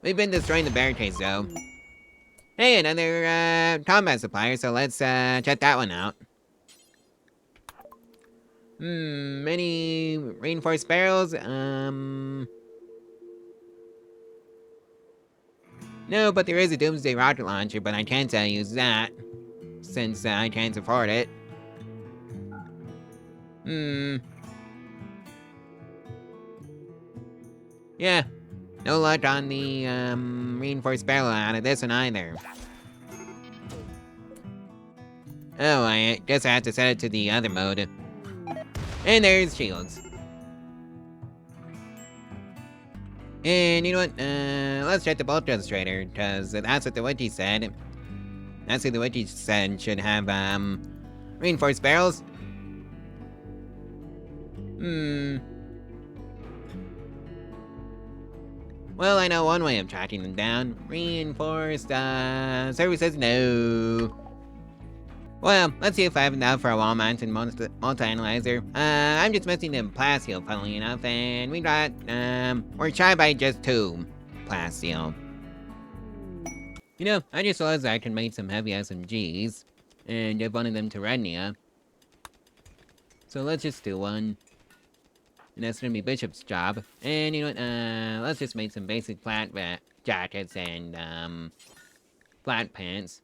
Speaker 1: We've been destroying the barricades, though. Hey, another, combat supplier, so let's, check that one out. Many reinforced barrels, No, but there is a Doomsday rocket launcher, but I can't, use that. Since, I can't afford it. Yeah. No luck on the, reinforced barrel out of this one either. Oh, I guess I have to set it to the other mode. And there's shields. And you know what? Let's check the bolt demonstrator, because that's what the witchy said. That's what the witchy said should have, reinforced barrels. Well, I know one way of tracking them down. Reinforced, service says no. Well, let's see if I have enough for a wall-mounted multi-analyzer. I'm just missing the plasteel, funnily enough, and we're shy by just 2 plasteel. You know, I just realized I can make some heavy SMGs, and give one of them to Rednia. So let's just do one. And that's gonna be Bishop's job. And you know what, let's just make some basic flat jackets and, flat pants.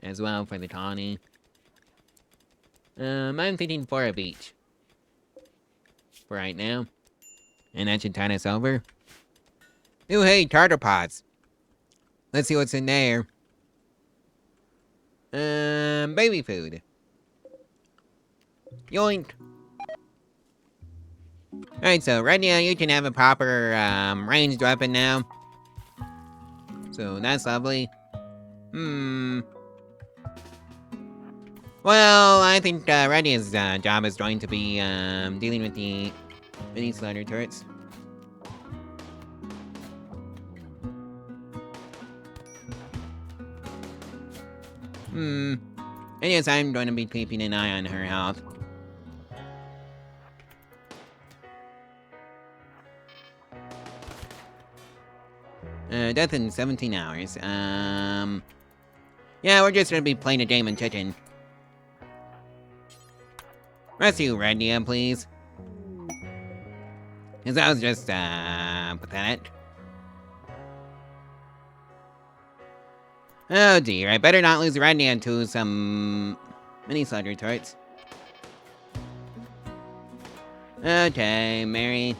Speaker 1: As well for the Tawny. I'm thinking 4 of each. For right now. And that should turn us over. Ooh, hey, tartar pots. Let's see what's in there. Baby food. Yoink. Alright, so right now you can have a proper, ranged weapon now. So that's lovely. Well, I think, Redia's, job is going to be, dealing with the mini slider turrets. And yes, I'm going to be keeping an eye on her health. Death in 17 hours. Yeah, we're just gonna be playing a game of chicken. Rescue Redia, please. Cause that was just, pathetic. Oh dear, I better not lose Redia to some mini slaughter turrets. Okay, Mary.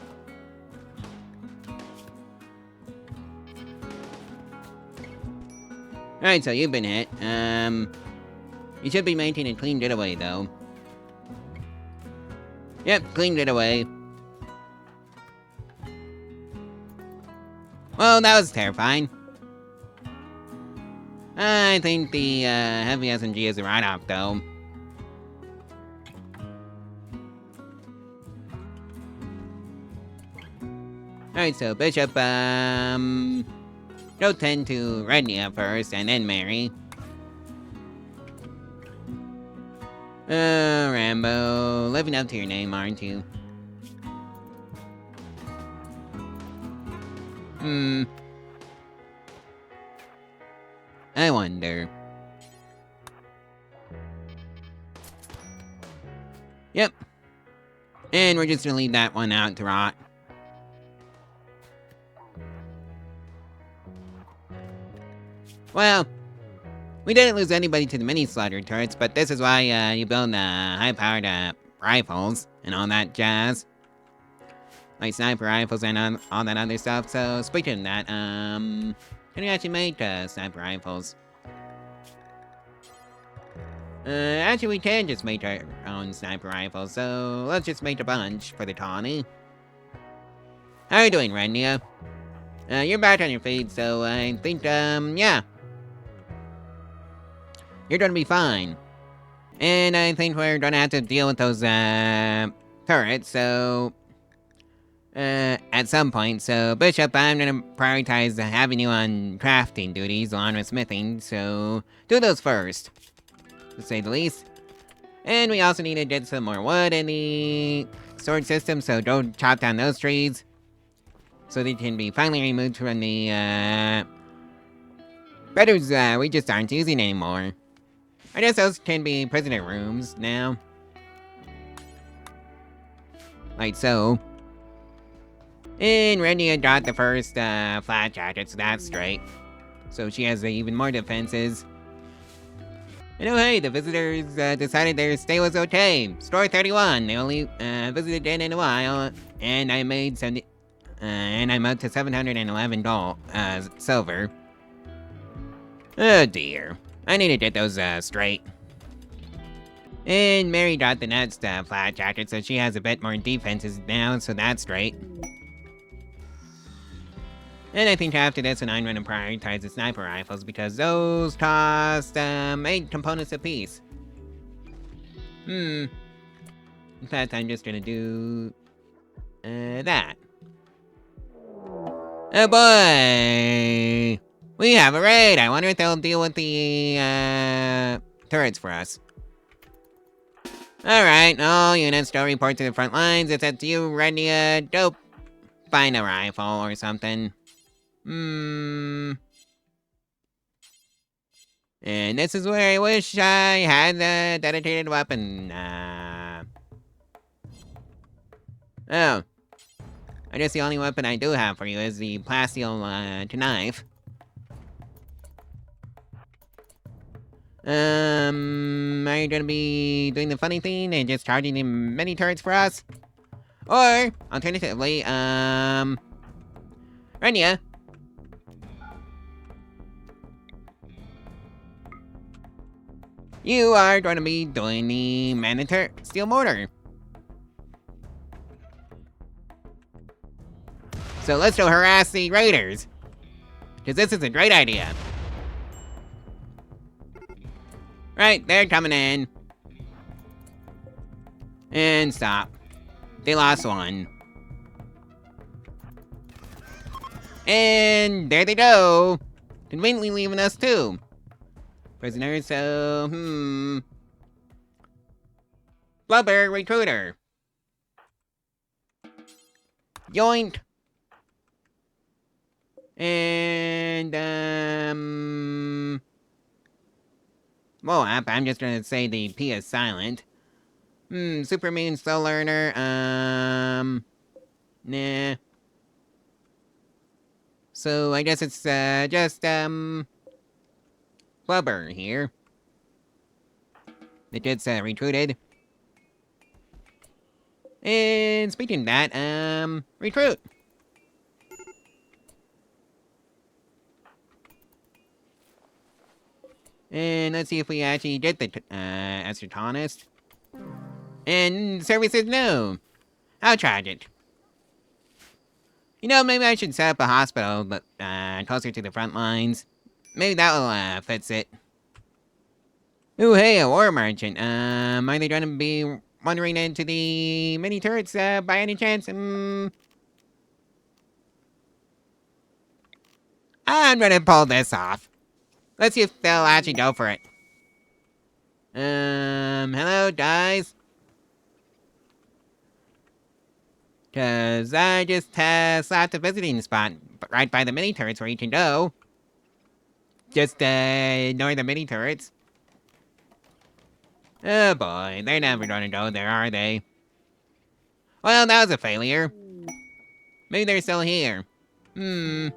Speaker 1: Alright, so you've been hit. You should be maintaining a clean getaway, though. Yep, clean getaway. Well, that was terrifying. I think the, heavy SMG is a write-off, though. Alright, so Bishop, go tend to Rednia first, and then Mary. Rambo, living up to your name, aren't you? I wonder. Yep. And we're just gonna leave that one out to rot. Well, we didn't lose anybody to the mini slaughter turrets, but this is why you build high-powered rifles and all that jazz. Like sniper rifles and all that other stuff. So speaking of that, can we actually make sniper rifles? Actually we can just make our own sniper rifles, so let's just make a bunch for the Tawny. How are you doing, Renia? You're back on your feet, so I think, yeah. You're gonna be fine. And I think we're gonna have to deal with those, turrets, so... at some point, so Bishop, I'm gonna prioritize having you on crafting duties along with smithing, so do those first, to say the least. And we also need to get some more wood in the storage system, so don't chop down those trees, so they can be finally removed from the, critters, we just aren't using anymore. I guess those can be prisoner rooms now. Like so. And Renia got the first, flat jacket, so that's straight. So she has even more defenses. And oh hey, the visitors, decided their stay was okay. Store 31, they only, visited it in a while. And I made 70, and I'm up to 711 gold, silver. Oh dear. I need to get those, straight. And Mary got the next, flat jacket, so she has a bit more defenses now, so that's straight. And I think after this one, I'm gonna prioritize the sniper rifles because those cost, 8 components apiece. In fact, I'm just gonna do, that. Oh boy! We have a raid! I wonder if they'll deal with the, turrets for us. Alright, all units don't report to the front lines. It's up to you, Renia. Dope. Find a rifle or something. And this is where I wish I had a dedicated weapon. Oh. I guess the only weapon I do have for you is the plasteel knife. Are you gonna be doing the funny thing and just charging the mini turrets for us? Or, alternatively, Renia. You are going to be doing the Manator steel mortar. So let's go harass the raiders. Because this is a great idea. Right, they're coming in. And stop. They lost one. And there they go. Conveniently leaving us too. Prisoners, so, Blubber recruiter. Yoink. And, well, I'm just gonna say the P is silent. Superman slow learner, nah. So, I guess it's, just, Blubber here. It gets, recruited. And speaking of that, recruit. And let's see if we actually get the, astronautist. And service says no. How tragic. You know, maybe I should set up a hospital, but, closer to the front lines. Maybe that will, fix it. Ooh, hey, a war merchant. Are they gonna be wandering into the mini turrets, by any chance? I'm gonna pull this off. Let's see if they'll actually go for it. Hello, guys? Cause I just, slapped a visiting spot right by the mini turrets where you can go. Just, ignore the mini turrets. Oh boy, they're never gonna go there, are they? Well, that was a failure. Maybe they're still here. You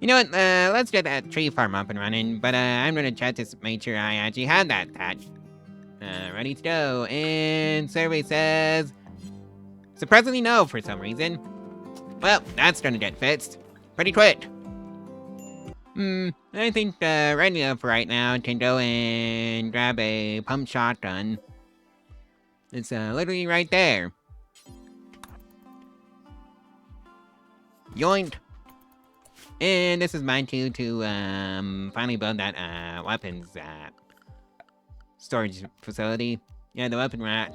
Speaker 1: know what, let's get that tree farm up and running, but, I'm gonna check to make sure I actually have that attached. Ready to go, and survey says... surprisingly no, for some reason. Well, that's gonna get fixed. Pretty quick. I think, Renia for right now can go and grab a pump shotgun. It's, literally right there. Yoink. And this is mine too, to, finally build that, weapons, storage facility. Yeah, the weapon rack.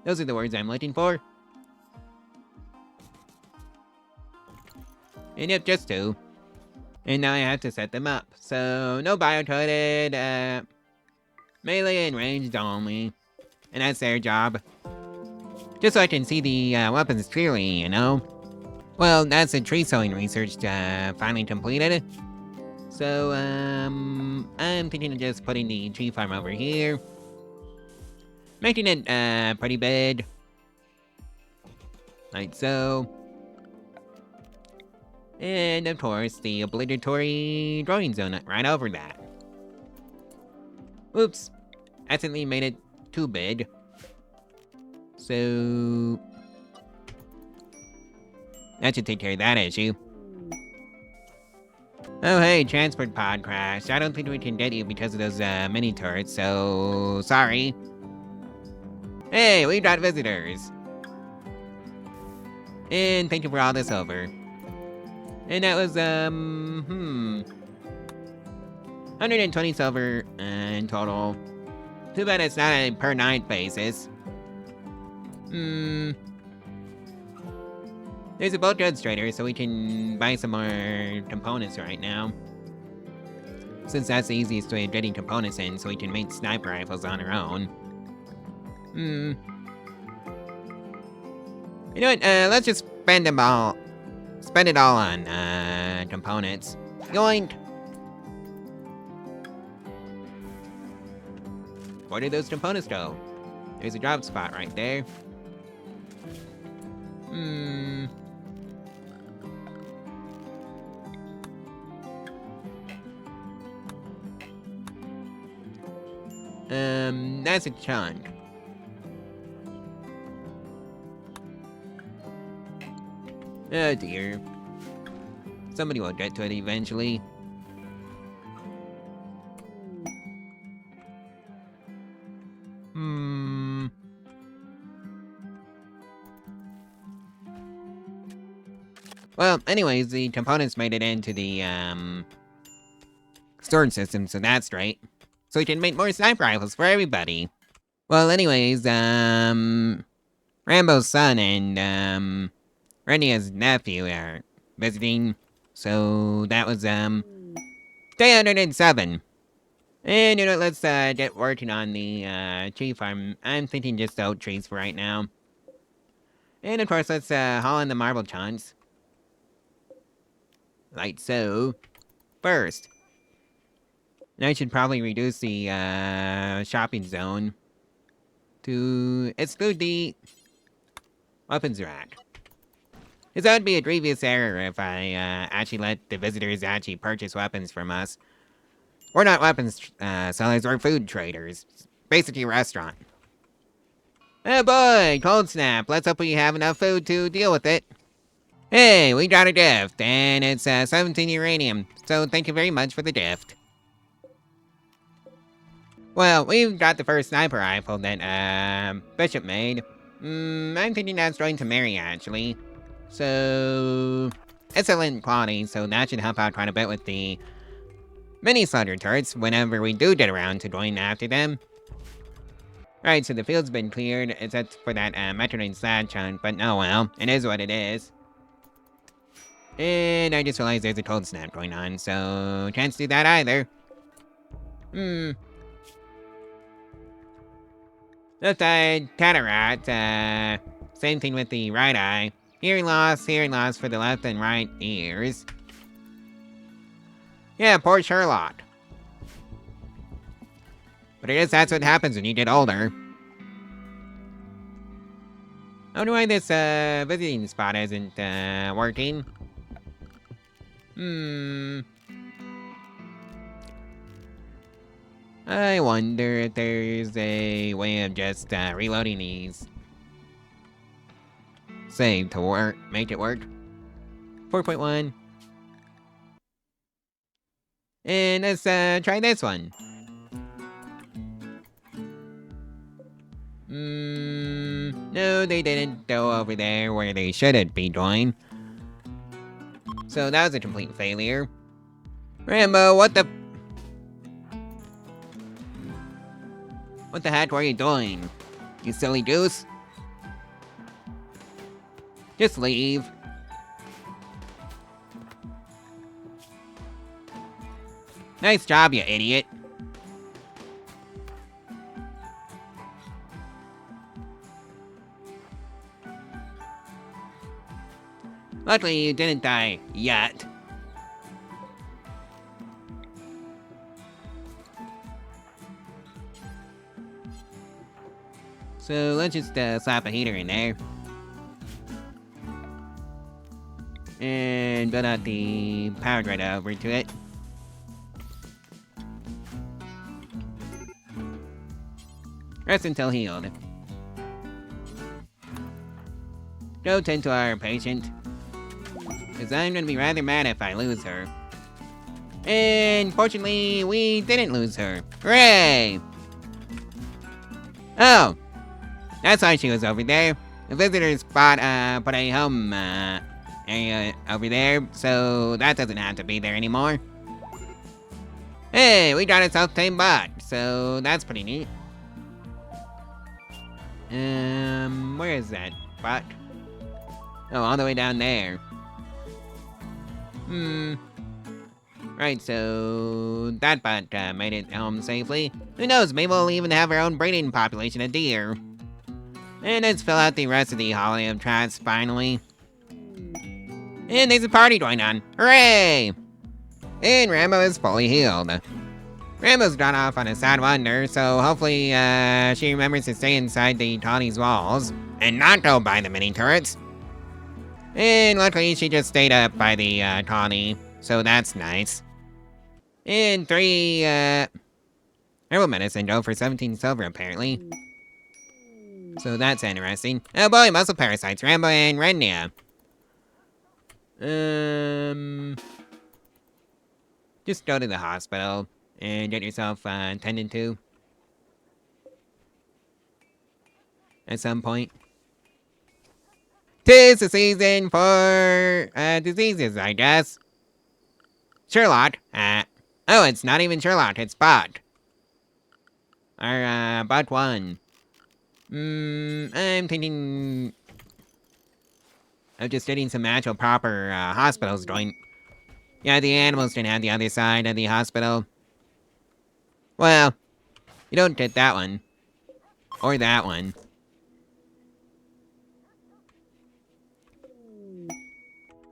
Speaker 1: Those are the words I'm looking for. And yep, just two. And now I have to set them up. So, no bio-coded, melee and ranged only. And that's their job. Just so I can see the, weapons clearly, you know? Well, that's the tree sowing research, finally completed. So, I'm thinking of just putting the tree farm over here. Making it, pretty big. Like so. And, of course, the obligatory growing zone right over that. Oops. Accidentally made it too big. So... that should take care of that issue. Oh hey, transport pod crash. I don't think we can get you because of those, mini turrets, so... sorry. Hey, we got visitors. And thank you for all this over. And that was, 120 silver in total. Too bad it's not a per night basis. There's a boat goods trader, so we can buy some more components right now. since that's the easiest way of getting components in so we can make sniper rifles on our own. You know what, let's just spend it all on, components. Yoink! Where did those components go? There's a drop spot right there. That's a chunk. Oh dear. Somebody will get to it eventually. Well, anyways, the components made it into the, storage system, so that's great. So we can make more sniper rifles for everybody. Well, anyways, Rambo's son and, Renia's nephew are visiting. So that was, 307. And, you know, let's, get working on the, tree farm. I'm thinking just oak trees for right now. And, of course, let's, haul in the marble chunks. Like so. First. And I should probably reduce the, shopping zone to exclude the weapons rack. Because that would be a grievous error if I, actually let the visitors actually purchase weapons from us. We're not weapons, sellers, we're food traders. Basically a restaurant. Oh boy, cold snap. Let's hope we have enough food to deal with it. Hey, we got a gift, and it's 17 uranium, so thank you very much for the gift. Well, we've got the first sniper rifle that, Bishop made. I'm thinking that's going to Mary, actually. So, excellent quality, so that should help out quite a bit with the mini slaughter turrets whenever we do get around to going after them. Right, so the field's been cleared, except for that, Mechanoid slab chunk, but oh well, it is what it is. And I just realized there's a cold snap going on, so can't do that either. Left eye, cataract, same thing with the right eye. Hearing loss for the left and right ears. Yeah, poor Sherlock. But I guess that's what happens when you get older. I wonder why this, visiting spot isn't, working. I wonder if there's a way of just, reloading these. Save to work, make it work. 4.1. And let's, try this one. No, they didn't go over there where they shouldn't be going. So that was a complete failure. Rambo, what the heck were you doing? You silly goose? Just leave. Nice job, you idiot. Luckily, you didn't die yet. So let's just slap a heater in there. And build out the power grid over to it. Rest until healed. Go tend to our patient. Because I'm gonna be rather mad if I lose her. And fortunately, we didn't lose her. Hooray! Oh! That's why she was over there. The visitor spot, put a home, area over there, so that doesn't have to be there anymore. Hey, we got a self-tamed bot, so that's pretty neat. Where is that bot? Oh, all the way down there. Right, so that bot made it home safely. Who knows, maybe we'll even have our own breeding population of deer. And let's fill out the rest of the holiday of traps finally. And there's a party going on. Hooray! And Rambo is fully healed. Rambo's gone off on a sad wander, so hopefully she remembers to stay inside the Tawny's walls and not go by the mini turrets. And luckily she just stayed up by the Tawny, so that's nice. And 3 herbal medicine go for 17 silver apparently. So that's interesting. Oh boy, muscle parasites, Rambo and Renia. Just go to the hospital and get yourself tended to. At some point. 'Tis the season for diseases, I guess. Sherlock. Oh, it's not even Sherlock, it's Bot. Or Bot 1. I'm thinking of just getting some actual proper hospitals going. Yeah, the animals didn't have the other side of the hospital. Well, you don't get that one. Or that one.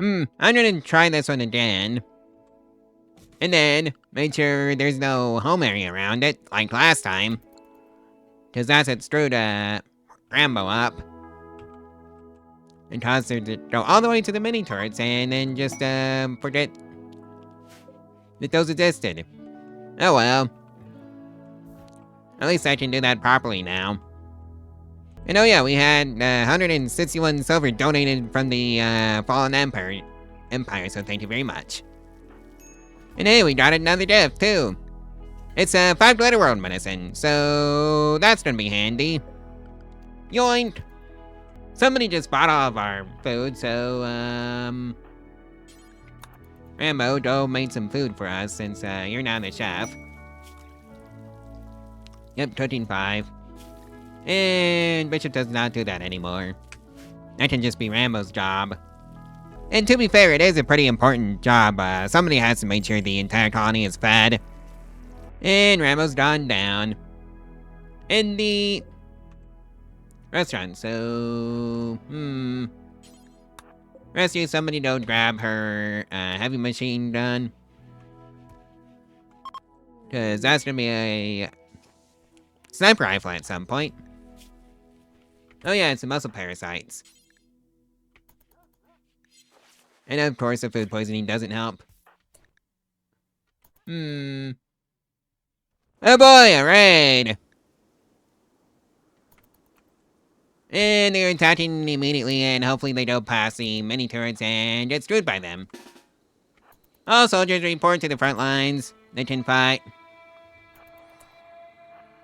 Speaker 1: I'm gonna try this one again. And then, make sure there's no home area around it, like last time. Cause that's what screwed Rambo up. And caused her to go all the way to the mini turrets and then just forget that those existed. Oh well. At least I can do that properly now. And oh yeah, we had 161 silver donated from the Fallen Empire, so thank you very much. And hey, we got another gift too. It's a 5 glitter world medicine, so that's gonna be handy. Yoink! Somebody just bought all of our food, so Rambo, go make some food for us since you're now the chef. Yep, cooking 5. And Bishop does not do that anymore. That can just be Rambo's job. And to be fair, it is a pretty important job. Somebody has to make sure the entire colony is fed. And Rambo's gone down. In the restaurant, so... Rescue somebody, don't grab her heavy machine gun. Because that's gonna be a sniper rifle at some point. Oh yeah, it's the muscle parasites. And of course, the food poisoning doesn't help. Oh boy, a raid! And they're attacking immediately, and hopefully they don't pass the mini turrets and get screwed by them. All soldiers report to the front lines. They can fight.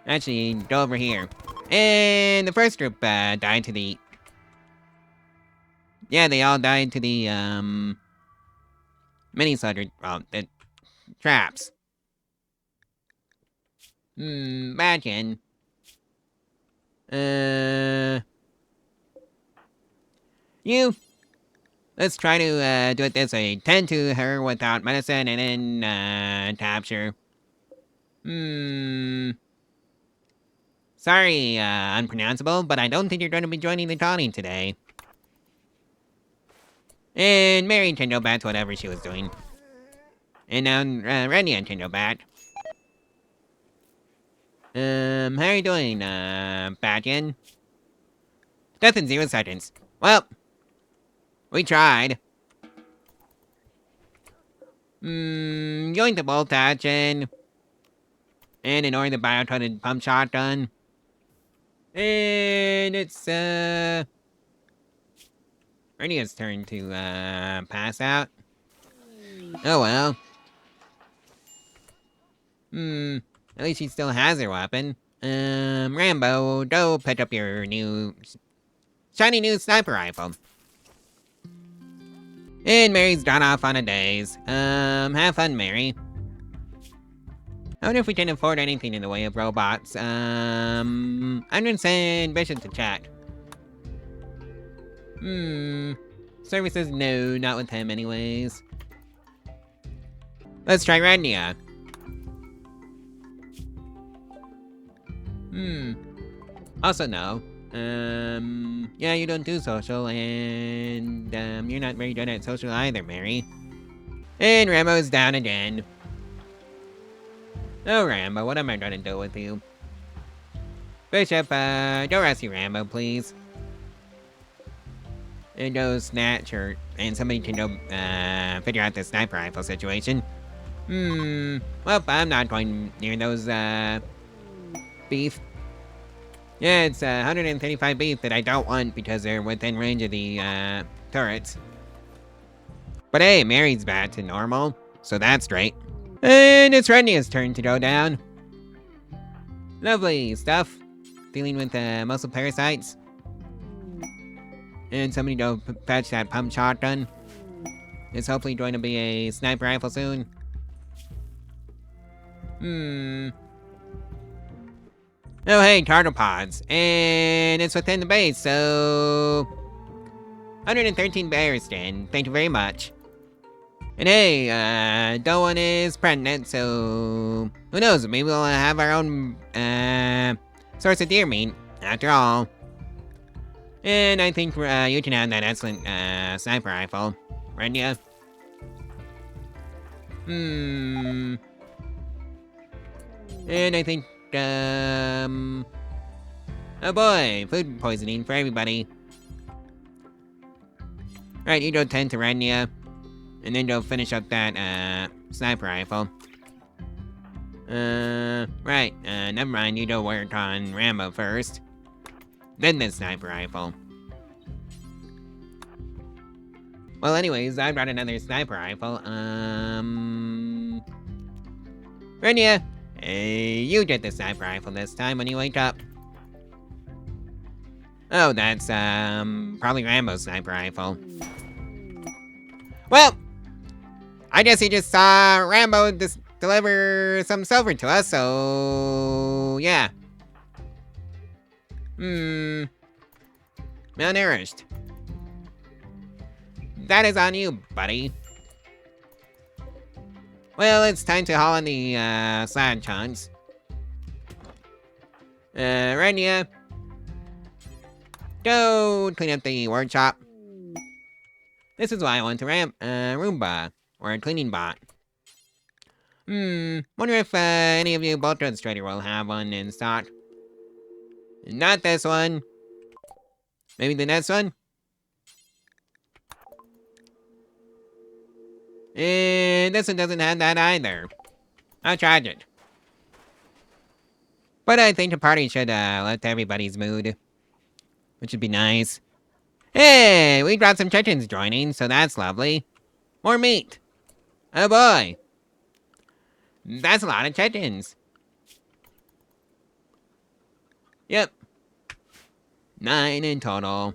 Speaker 1: Actually, go over here. And the first group died to the... Yeah, they all died to the, mini soldier... Well, the traps. Imagine. You. Let's try to, do it this way. Tend to her without medicine and then, capture. Sorry, unpronounceable, but I don't think you're going to be joining the colony today. And Mary can go back to whatever she was doing. And now, Renia can go back. How are you doing, back in? Death in 0 seconds. Well, we tried. Going to bolt action. And ignore the bio-coated pump shotgun. And it's, Renia's turn to, pass out. Oh well. At least she still has her weapon. Rambo, go pick up your new... shiny new sniper rifle. And Mary's gone off on a daze. Have fun, Mary. I wonder if we can afford anything in the way of robots. I'm gonna send Bishop to chat. Services, no, not with him anyways. Let's try Renia. Also no. Yeah, you don't do social, and, you're not very good at social either, Mary. And Rambo's down again. Oh, Rambo, what am I gonna do with you? Bishop, go rescue Rambo, please. And go snatch her, and somebody can go, figure out the sniper rifle situation. Well, I'm not going near those, beef. Yeah, it's 135 beef that I don't want because they're within range of the turrets. But hey, Mary's back to normal, so that's great. And it's Renia's turn to go down. Lovely stuff. Dealing with muscle parasites. And somebody go fetch that pump shotgun. It's hopefully going to be a sniper rifle soon. Oh, hey, cargo pods. And it's within the base, so 113 bears, Stan. Thank you very much. And hey, no one is pregnant, so who knows? Maybe we'll have our own source of deer meat, after all. And I think you can have that excellent sniper rifle, Renia. And I think, oh boy, food poisoning for everybody. Right, you go tend to Renia, and then go finish up that sniper rifle. Right, never mind, you go work on Rambo first. Then the sniper rifle. Well, anyways, I brought another sniper rifle. Renia, you get the sniper rifle this time when you wake up. Oh, that's, probably Rambo's sniper rifle. Well, I guess he just saw Rambo deliver some silver to us, so yeah. Malnourished. That is on you, buddy. Well, it's time to haul in the side chunks. Renia, go clean up the workshop. This is why I want to ramp Roomba, or a cleaning bot. Wonder if any of you bolt trader will have one in stock. Not this one. Maybe the next one? And this one doesn't have that either. I'll charge it. But I think the party should lift everybody's mood. Which would be nice. Hey, we got some chickens joining, so that's lovely. More meat. Oh boy. That's a lot of chickens. Yep. 9 in total.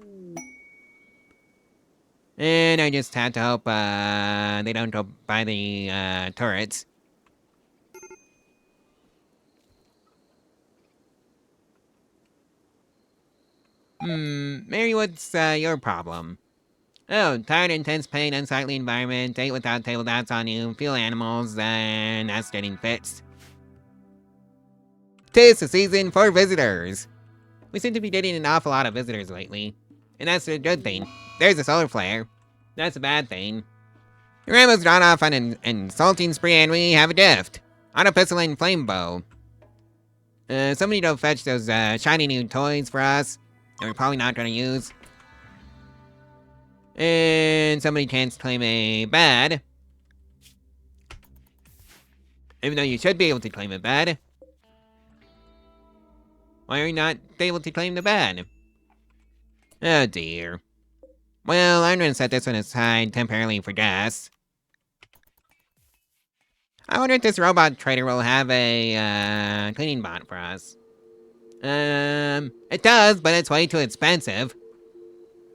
Speaker 1: And I just had to hope they don't go by the turrets. Mary, what's your problem? Oh, tired, intense pain, unsightly environment, date without table dots on you, feel animals, and that's getting fixed. 'Tis the season for visitors. We seem to be getting an awful lot of visitors lately. And that's a good thing. There's a solar flare. That's a bad thing. Rambo's gone off on an insulting spree and we have a gift. On a pistol and flame bow. Somebody go fetch those shiny new toys for us that we're probably not gonna use. And somebody can't claim a bad. Even though you should be able to claim a bad. Why are you not able to claim the bad? Oh dear. Well, I'm gonna set this one aside temporarily for gas. I wonder if this robot trader will have a cleaning bot for us. It does, but it's way too expensive.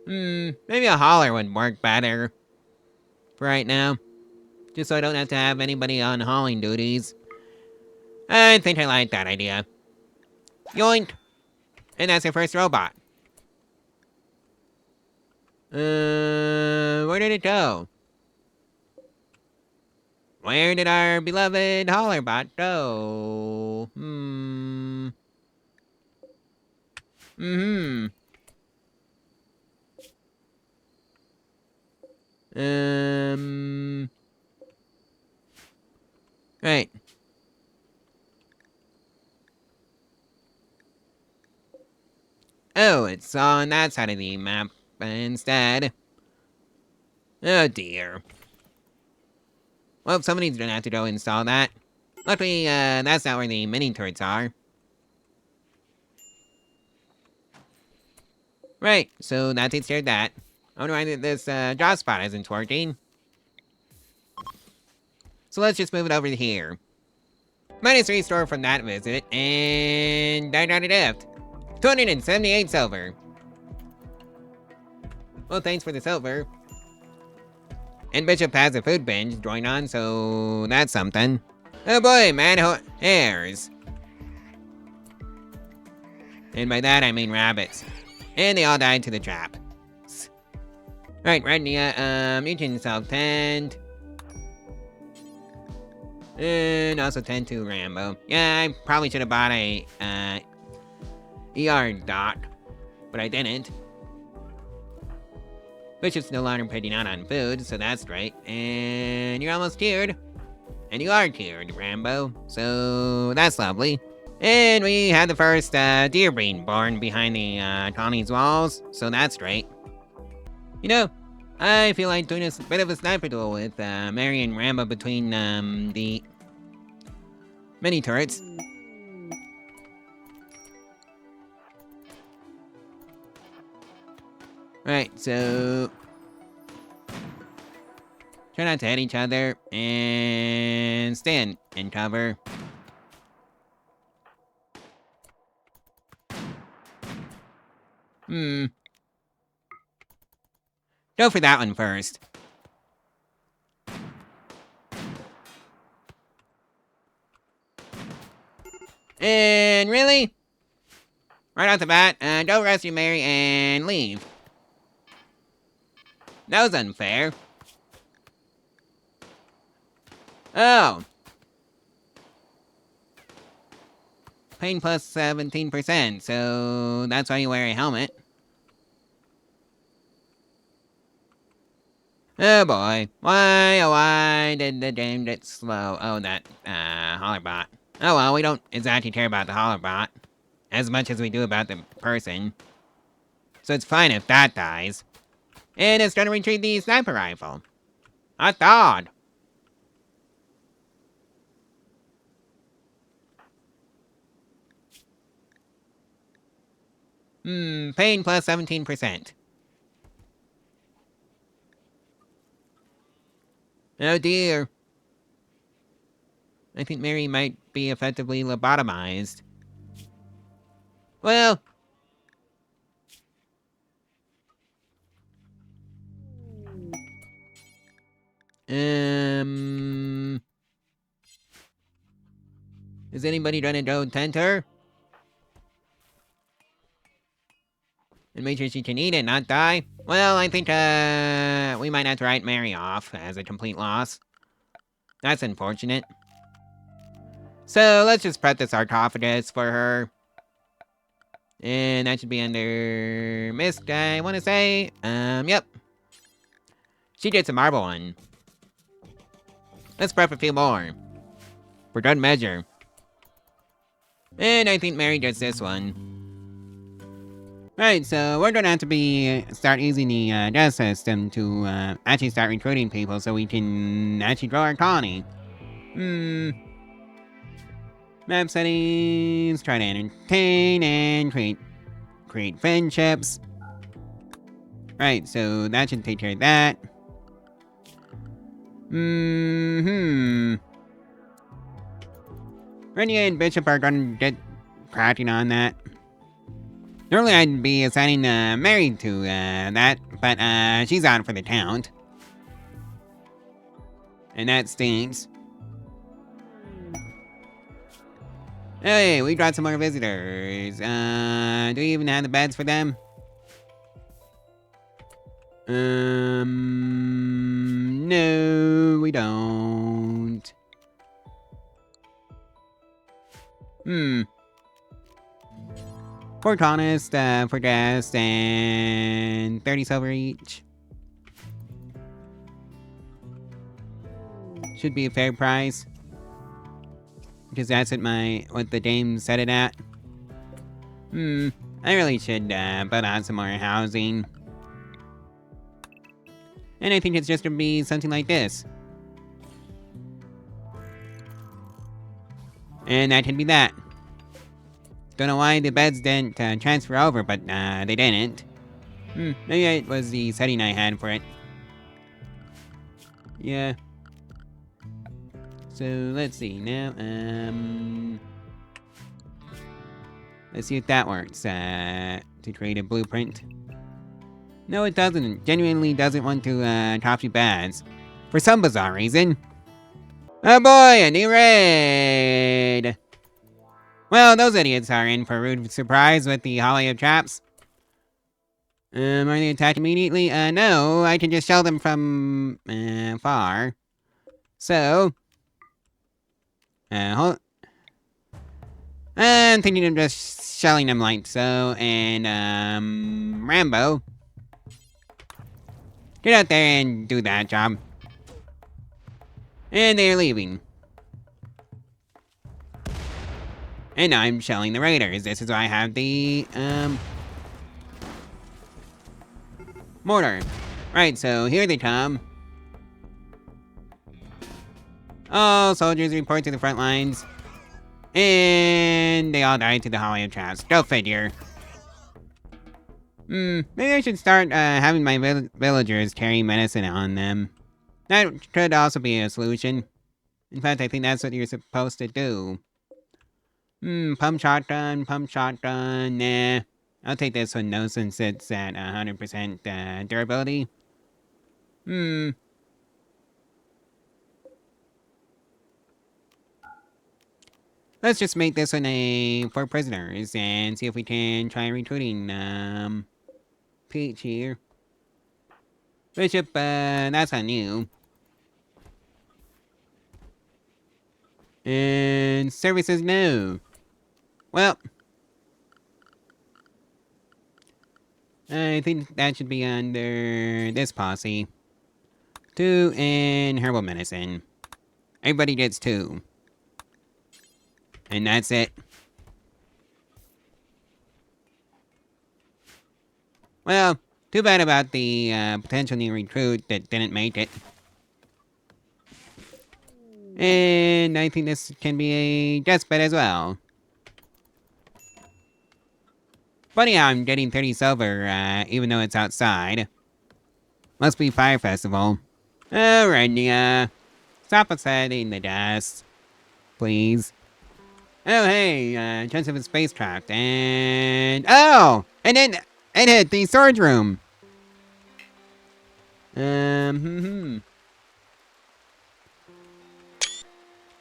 Speaker 1: Maybe a hauler would work better. For right now. Just so I don't have to have anybody on hauling duties. I think I like that idea. Yoink! And that's your first robot. Where did it go? Where did our beloved Hollerbot go? Mm-hmm. Right. Oh, it's on that side of the map instead. Oh dear. Well, somebody's gonna have to go install that. Luckily, that's not where the mini turrets are. Right, so that takes care of that. I wonder why this job spot isn't working. So let's just move it over to here. Minus restore from that visit, and I got it left. 278 silver. Well, thanks for the silver. And Bishop has a food binge going on, so that's something. Oh boy, mad hares. And by that I mean rabbits. And they all died to the trap. Right, Rednia, you can self-tend. And also tend to Rambo. Yeah, I probably should have bought a, ER dock. But I didn't. Bishop's no longer putting out on food, so that's great. And you're almost cured. And you are cured, Rambo. So that's lovely. And we had the first deer breed born behind the colony's walls, so that's great. You know, I feel like doing a bit of a sniper duel with Mary and Rambo between the mini turrets. Right, so try not to hit each other and stand in cover. Go for that one first. And really? Right off the bat, go rescue Mary and leave. That was unfair. Oh. Pain plus 17%, so that's why you wear a helmet. Oh boy. Why, oh why did the game get slow? Oh, that, Hollerbot. Oh well, we don't exactly care about the Hollerbot. As much as we do about the person. So it's fine if that dies. And it's gonna retrieve the sniper rifle. I thought. Pain plus 17%. Oh dear. I think Mary might be effectively lobotomized. Well. Is anybody gonna go tend her? And make sure she can eat it, not die? Well, I think, we might have to write Mary off as a complete loss. That's unfortunate. So, let's just prep the sarcophagus for her. And that should be under Misc, I want to say. Yep. She gets a marble one. Let's prep a few more. For good measure. And I think Mary gets this one. Right, so we're gonna have to start using the death system to actually start recruiting people so we can actually grow our colony. Map settings, try to entertain and create friendships. Right, so that should take care of that. Renia and Bishop are gonna get cracking on that. Normally I'd be assigning Mary to that, but she's out for the count. And that stinks. Hey, we got some more visitors. Do we even have the beds for them? No, we don't. For honest, for gas, and 30 silver each. Should be a fair price. Because that's what the game set it at. I really should, put on some more housing. And I think it's just gonna be something like this. And that can be that. Don't know why the beds didn't transfer over, but they didn't. Maybe it was the setting I had for it. Yeah. So let's see now. Let's see if that works. To create a blueprint. No, it doesn't. It genuinely doesn't want to copy beds. For some bizarre reason. Oh boy, a new raid! Well, those idiots are in for a rude surprise with the Hollow traps. Are they attacked immediately? No, I can just shell them from, far. So... I'm thinking of just shelling them like so, and, Rambo. Get out there and do that job. And they're leaving. And I'm shelling the raiders. This is why I have the, mortar. Right, so here they come. All soldiers report to the front lines. And they all died to the Hollow traps. Go figure. Maybe I should start having my villagers carry medicine on them. That could also be a solution. In fact, I think that's what you're supposed to do. Pump shotgun, nah. I'll take this one though since it's at 100% durability. Let's just make this one for prisoners and see if we can try recruiting, Peach here. Bishop, that's on you. And services, no. Well, I think that should be under this posse. 2 in herbal medicine. Everybody gets 2. And that's it. Well, too bad about the potential new recruit that didn't make it. And I think this can be a guest bed as well. Funny how I'm getting 30 silver, even though it's outside. Must be Fire Festival. Alright, stop upsetting the dust. Please. Oh, hey, chance of a spacecraft, and... Oh! And then it hit the storage room!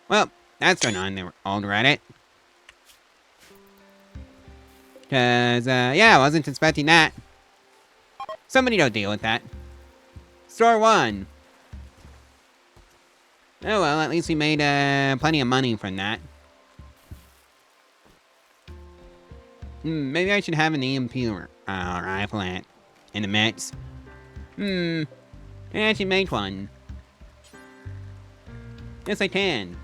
Speaker 1: Well, that's going on the old Reddit. Cause, yeah, I wasn't expecting that. Somebody don't deal with that. Store 1. Oh well, at least we made, plenty of money from that. Maybe I should have an EMP rifle in the mix. Can I actually make one? Yes, I can.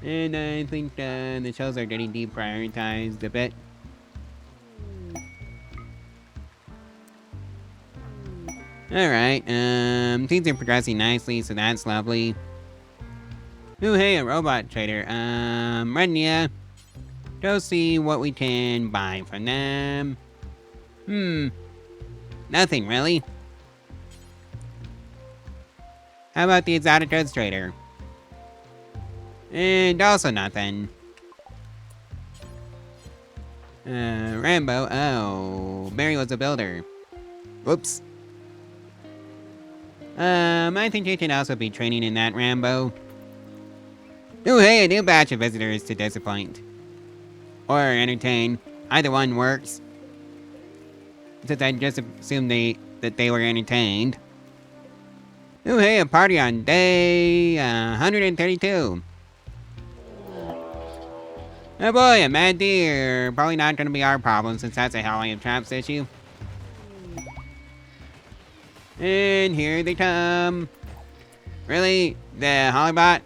Speaker 1: And I think the shells are getting deprioritized a bit. Alright, things are progressing nicely, so that's lovely. Ooh, hey, a robot trader. Rednia. Go see what we can buy from them. Nothing, really. How about the exotic goods trader? And also nothing. Rambo. Oh, Barry was a builder. Whoops. I think you can also be training in that, Rambo. Ooh, hey, a new batch of visitors to disappoint. Or entertain. either one works. Since I just assumed that they were entertained. Ooh, hey, a party on day 132. Oh boy, a mad deer. Probably not gonna be our problem since that's a Holly of Traps issue. And here they come. Really? The Hollybot?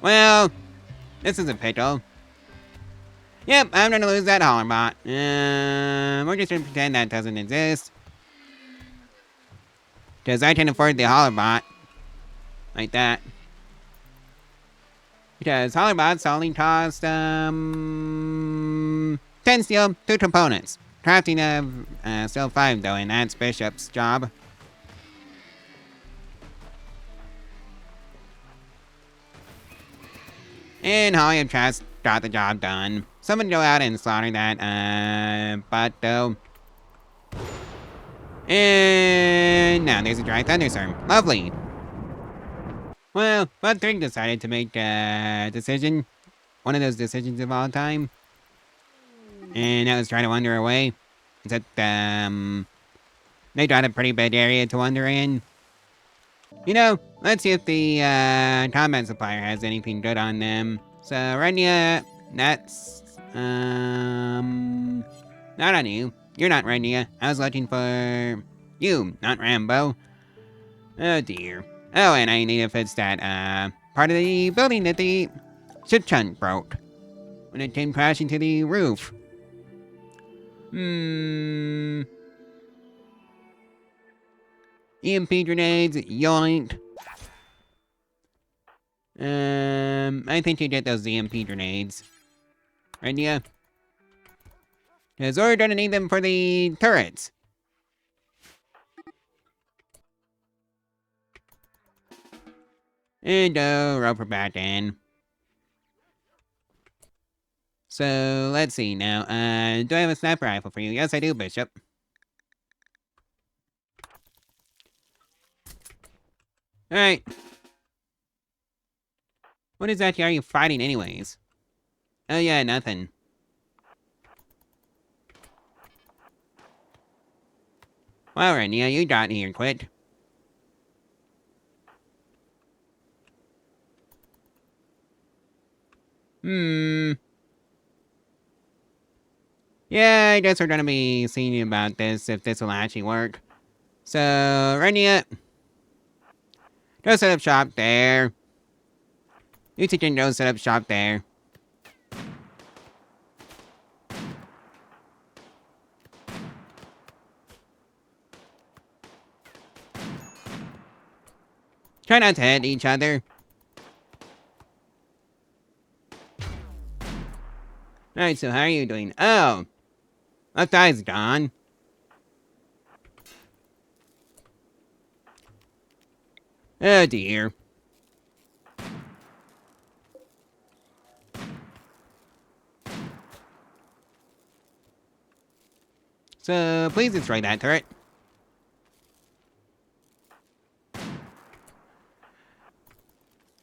Speaker 1: Well, this is a pickle. Yep, I'm gonna lose that Hollybot. We're just gonna pretend that doesn't exist. Because I can afford the Hollybot. Like that. Because Hollybots only cost, 10 steel, 2 components. Crafting of, still 5 though, and that's Bishop's job. And Holly of Traps got the job done. Someone go out and slaughter that, butt though. And now there's a dry thunderstorm. Lovely. Well, Bud 3 decided to make a decision. One of those decisions of all time. And that was trying to wander away. Except, they got a pretty big area to wander in. You know, let's see if the, combat supplier has anything good on them. So, Renia, that's, not on you. You're not Renia. I was looking for you, not Rambo. Oh dear. Oh, and I need to fix that, part of the building that the ship chunk broke when it came crashing to the roof. EMP grenades, yoink. I think you get those EMP grenades. Right, yeah? Because we're gonna need them for the turrets. And rope her back in. So, let's see now. Do I have a sniper rifle for you? Yes, I do, Bishop. Alright. What exactly are you fighting anyways? Oh yeah, nothing. Well, Renia, you got here quick. Yeah, I guess we're gonna be seeing about this, if this will actually work. So, Renia, go set up shop there. You two can go set up shop there. Try not to hit each other. Alright, so how are you doing? Oh! Left eye's gone. Oh dear. So, please destroy that turret.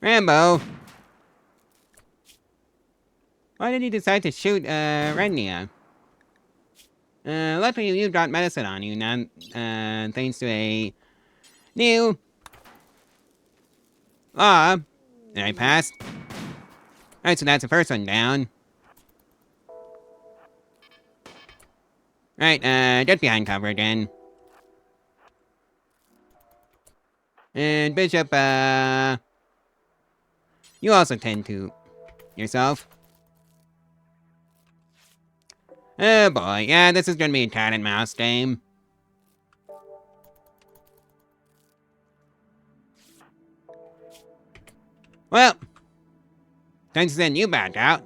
Speaker 1: Rambo! Why did you decide to shoot, Renia? Luckily you've got medicine on you now, thanks to a new law. Did I pass? Alright, so that's the first one down. Right, get behind cover again. And Bishop, you also tend to yourself. Oh boy, yeah, this is gonna be a cat and mouse game. Well, time to send you back out.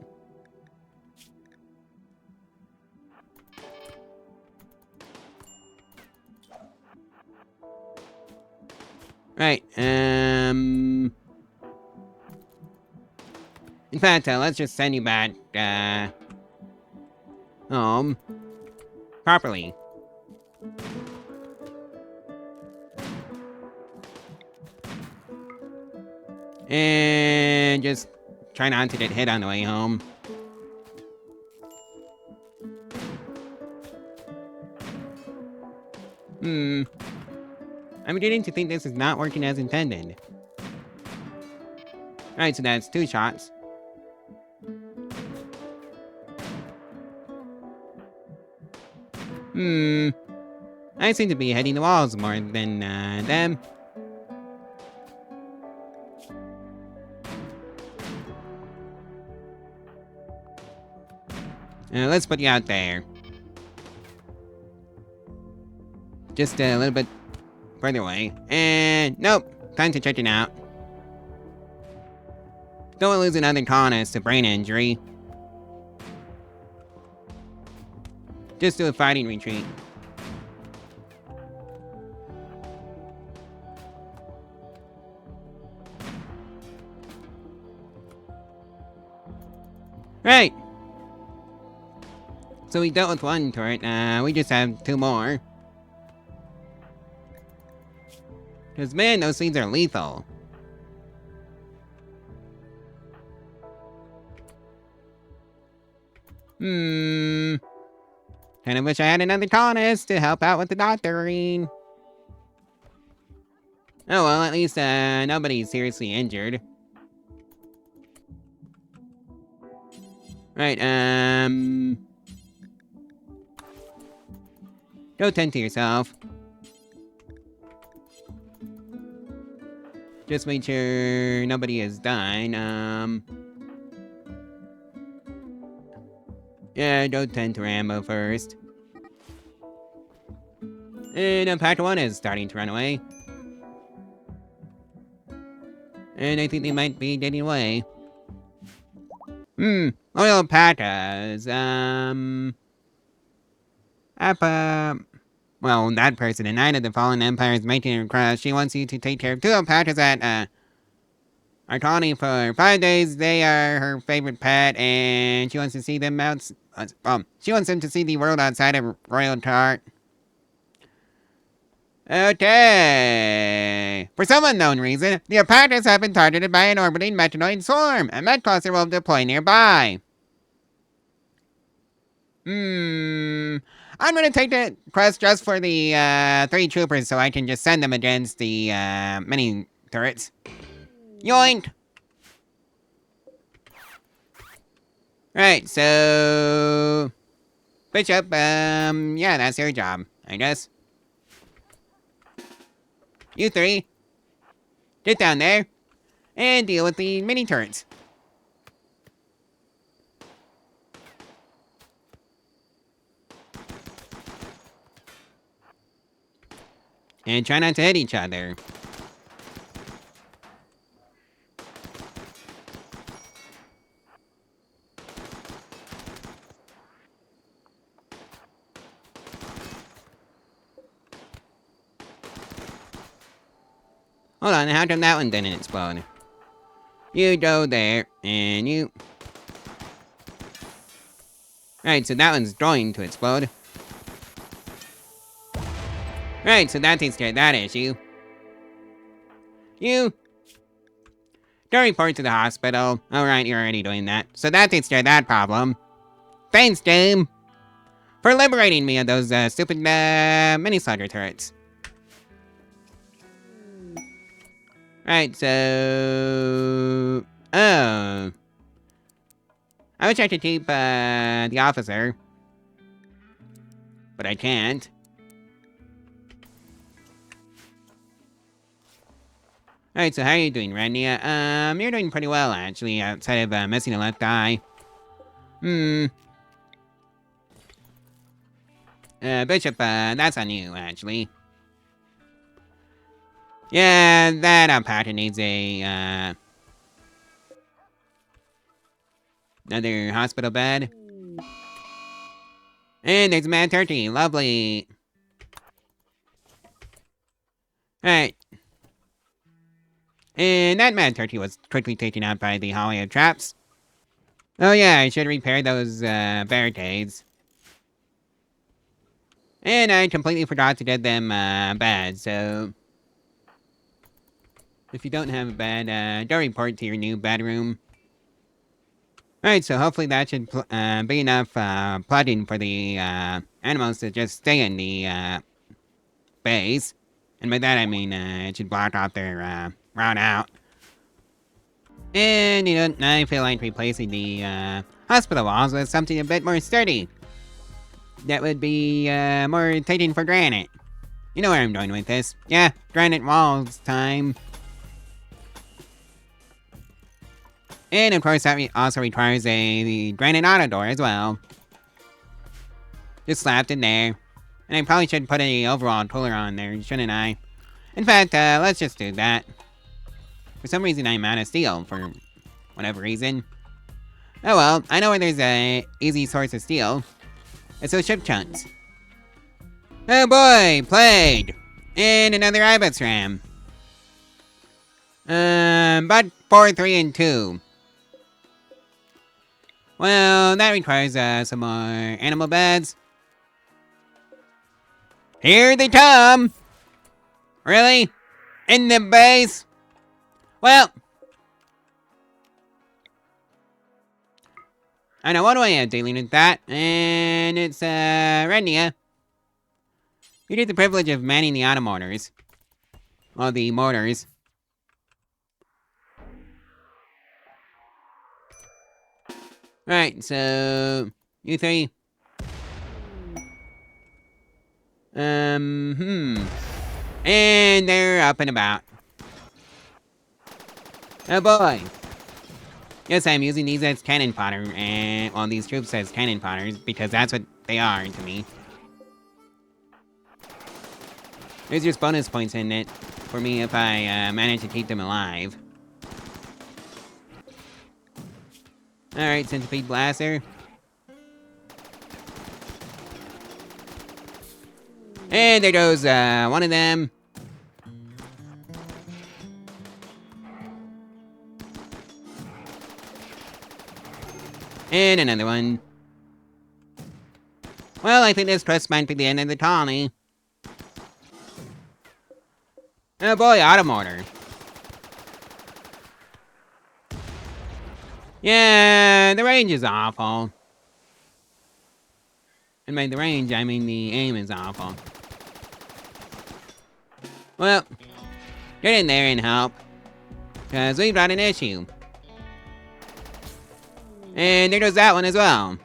Speaker 1: Right, in fact, let's just send you back, home. Properly. And just try not to get hit on the way home. I'm beginning to think this is not working as intended. Alright, so that's 2 shots. I seem to be hitting the walls more than, them. Let's put you out there. Just a little bit further away. And, nope. Time to check it out. Don't want to lose another colonist to brain injury. Just do a fighting retreat. Right. So we dealt with 1 turret, we just have 2 more. Cause man, those seeds are lethal. Kinda wish I had another colonist to help out with the doctoring. Oh well, at least, nobody's seriously injured. Right, go tend to yourself. Just make sure nobody is dying, yeah, go tend to Rambo first. And Pack 1 is starting to run away. And I think they might be getting away. Loyal alpacas, well, that person, a knight of the fallen empire, is making a request. She wants you to take care of 2 alpacas at, our colony for 5 days. They are her favorite pet, and she wants to see them she wants them to see the world outside of Royal Tart. Okay. For some unknown reason, the alpacas have been targeted by an orbiting Mechanoid swarm. A mech cluster will deploy nearby. I'm gonna take the quest just for the 3 troopers so I can just send them against the mini turrets. Yoink! Right, so Bishop, yeah, that's your job, I guess. You 3, get down there and deal with the mini turrets. And try not to hit each other. Hold on, how come that one didn't explode? You go there, and you... Right, so that one's going to explode. Right, so that takes care of that issue. You... Go report to the hospital. Alright, you're already doing that. So that takes care of that problem. Thanks, game! For liberating me of those, stupid, mini-slugger turrets. Right, so... Oh... I wish I could keep, the officer. But I can't. Alright, so how are you doing, Rania? You're doing pretty well, actually, outside of, missing a left eye. Bishop, that's on you, actually. Yeah, that alpaca needs a, another hospital bed. And there's a mad turkey, lovely. Alright. And that mad turkey was quickly taken out by the Holly of Traps. Oh yeah, I should repair those, barricades. And I completely forgot to get them, beds, so... If you don't have a bed, go report to your new bedroom. Alright, so hopefully that should be enough, plugging for the, animals to just stay in the, base. And by that I mean it should block off their route out. And, you know, I feel like replacing the hospital walls with something a bit more sturdy. That would be more taken for granite. You know where I'm going with this. Yeah, granite walls time. And of course that also requires a granite auto door as well. Just slapped in there. And I probably should put a overall cooler on there, shouldn't I? In fact, let's just do that. For some reason I'm out of steel, for whatever reason. Oh well, I know where there's a easy source of steel. It's those ship chunks. Oh boy, plague! And another Ibex ram. About 4, 3, and 2. Well, that requires some more animal beds. Here they come! Really? In the base? Well, I know one way of dealing with that, and it's, Renia. You get the privilege of manning the auto mortars. Well, the mortars. Right, so... you three. And they're up and about. Oh boy. Yes, I'm using these as cannon fodder, and, well, these troops as cannon fodders, because that's what they are to me. There's just bonus points in it for me if I manage to keep them alive. Alright, Centipede Blaster. And there goes one of them. And another one. Well, I think this quest might be the end of the colony. Oh boy, auto mortar. Yeah, the range is awful. And by the range, I mean the aim is awful. Well, get in there and help. Because we've got an issue. And there goes that one as well.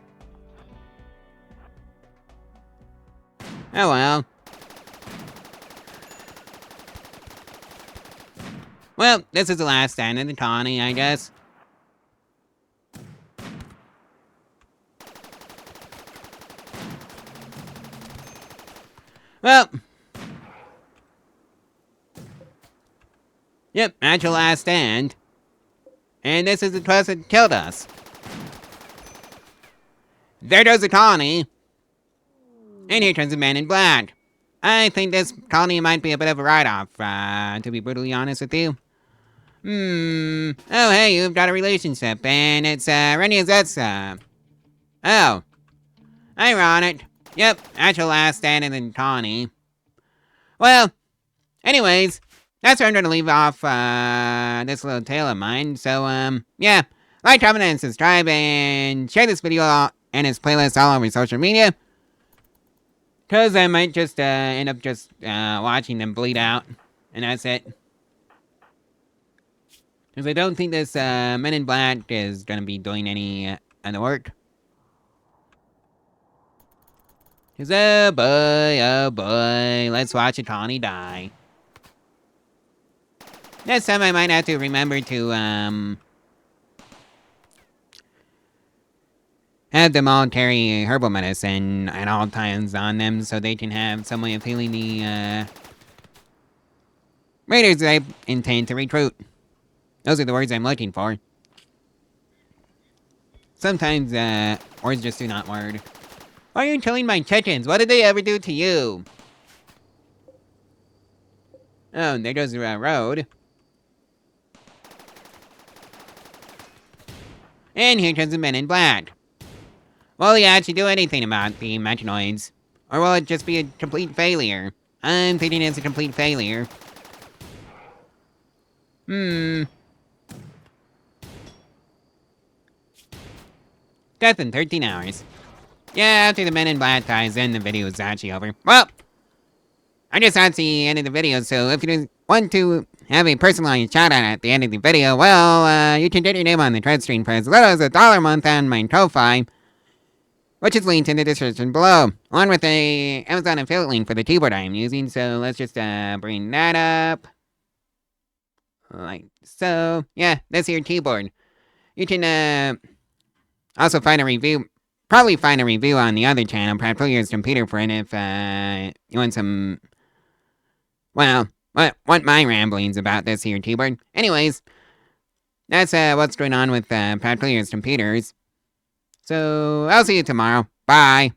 Speaker 1: Oh well. Well, this is the last stand in the colony, I guess. Well. Yep, that's your last stand. And this is the quest that killed us. There goes the colony. And here turns the man in black. I think this colony might be a bit of a write-off, to be brutally honest with you. Oh, hey, you've got a relationship, and it's, Renny Zetsa. Oh. Ironic. Yep, that's your last stand in the colony. Well, anyways, that's where I'm gonna leave off, this little tale of mine. So, yeah. Like, comment, and subscribe, and share this video and its playlist all over social media. Because I might just, end up just, watching them bleed out. And that's it. Because I don't think this, Men in Black is gonna be doing any, of the work. Because, oh boy, let's watch a colony die. Next time I might have to remember to, have them all carry herbal medicine at all times on them so they can have some way of healing the, raiders I intend to recruit. Those are the words I'm looking for. Sometimes, words just do not word. Why are you killing my chickens? What did they ever do to you? Oh, and there goes the road. And here comes the Men in Black. Will he actually do anything about the Mechanoids? Or will it just be a complete failure? I'm thinking it's a complete failure. Death in 13 hours. Yeah, after the Men in Black dies, then the video is actually over. Well, I'm just at the end of the video, so if you want to have a personalized shout out at the end of the video, well, you can get your name on the thread stream for as little as $1 a month on my Ko-Fi, which is linked in the description below, along with a Amazon affiliate link for the keyboard I am using. So let's just bring that up, like so. Yeah, that's your keyboard. You can also find a review, probably find a review on the other channel, Pravculear's computer, for it if you want some, well, what my ramblings about this here keyboard. Anyways, that's what's going on with Pravculear's computers. So I'll see you tomorrow. Bye.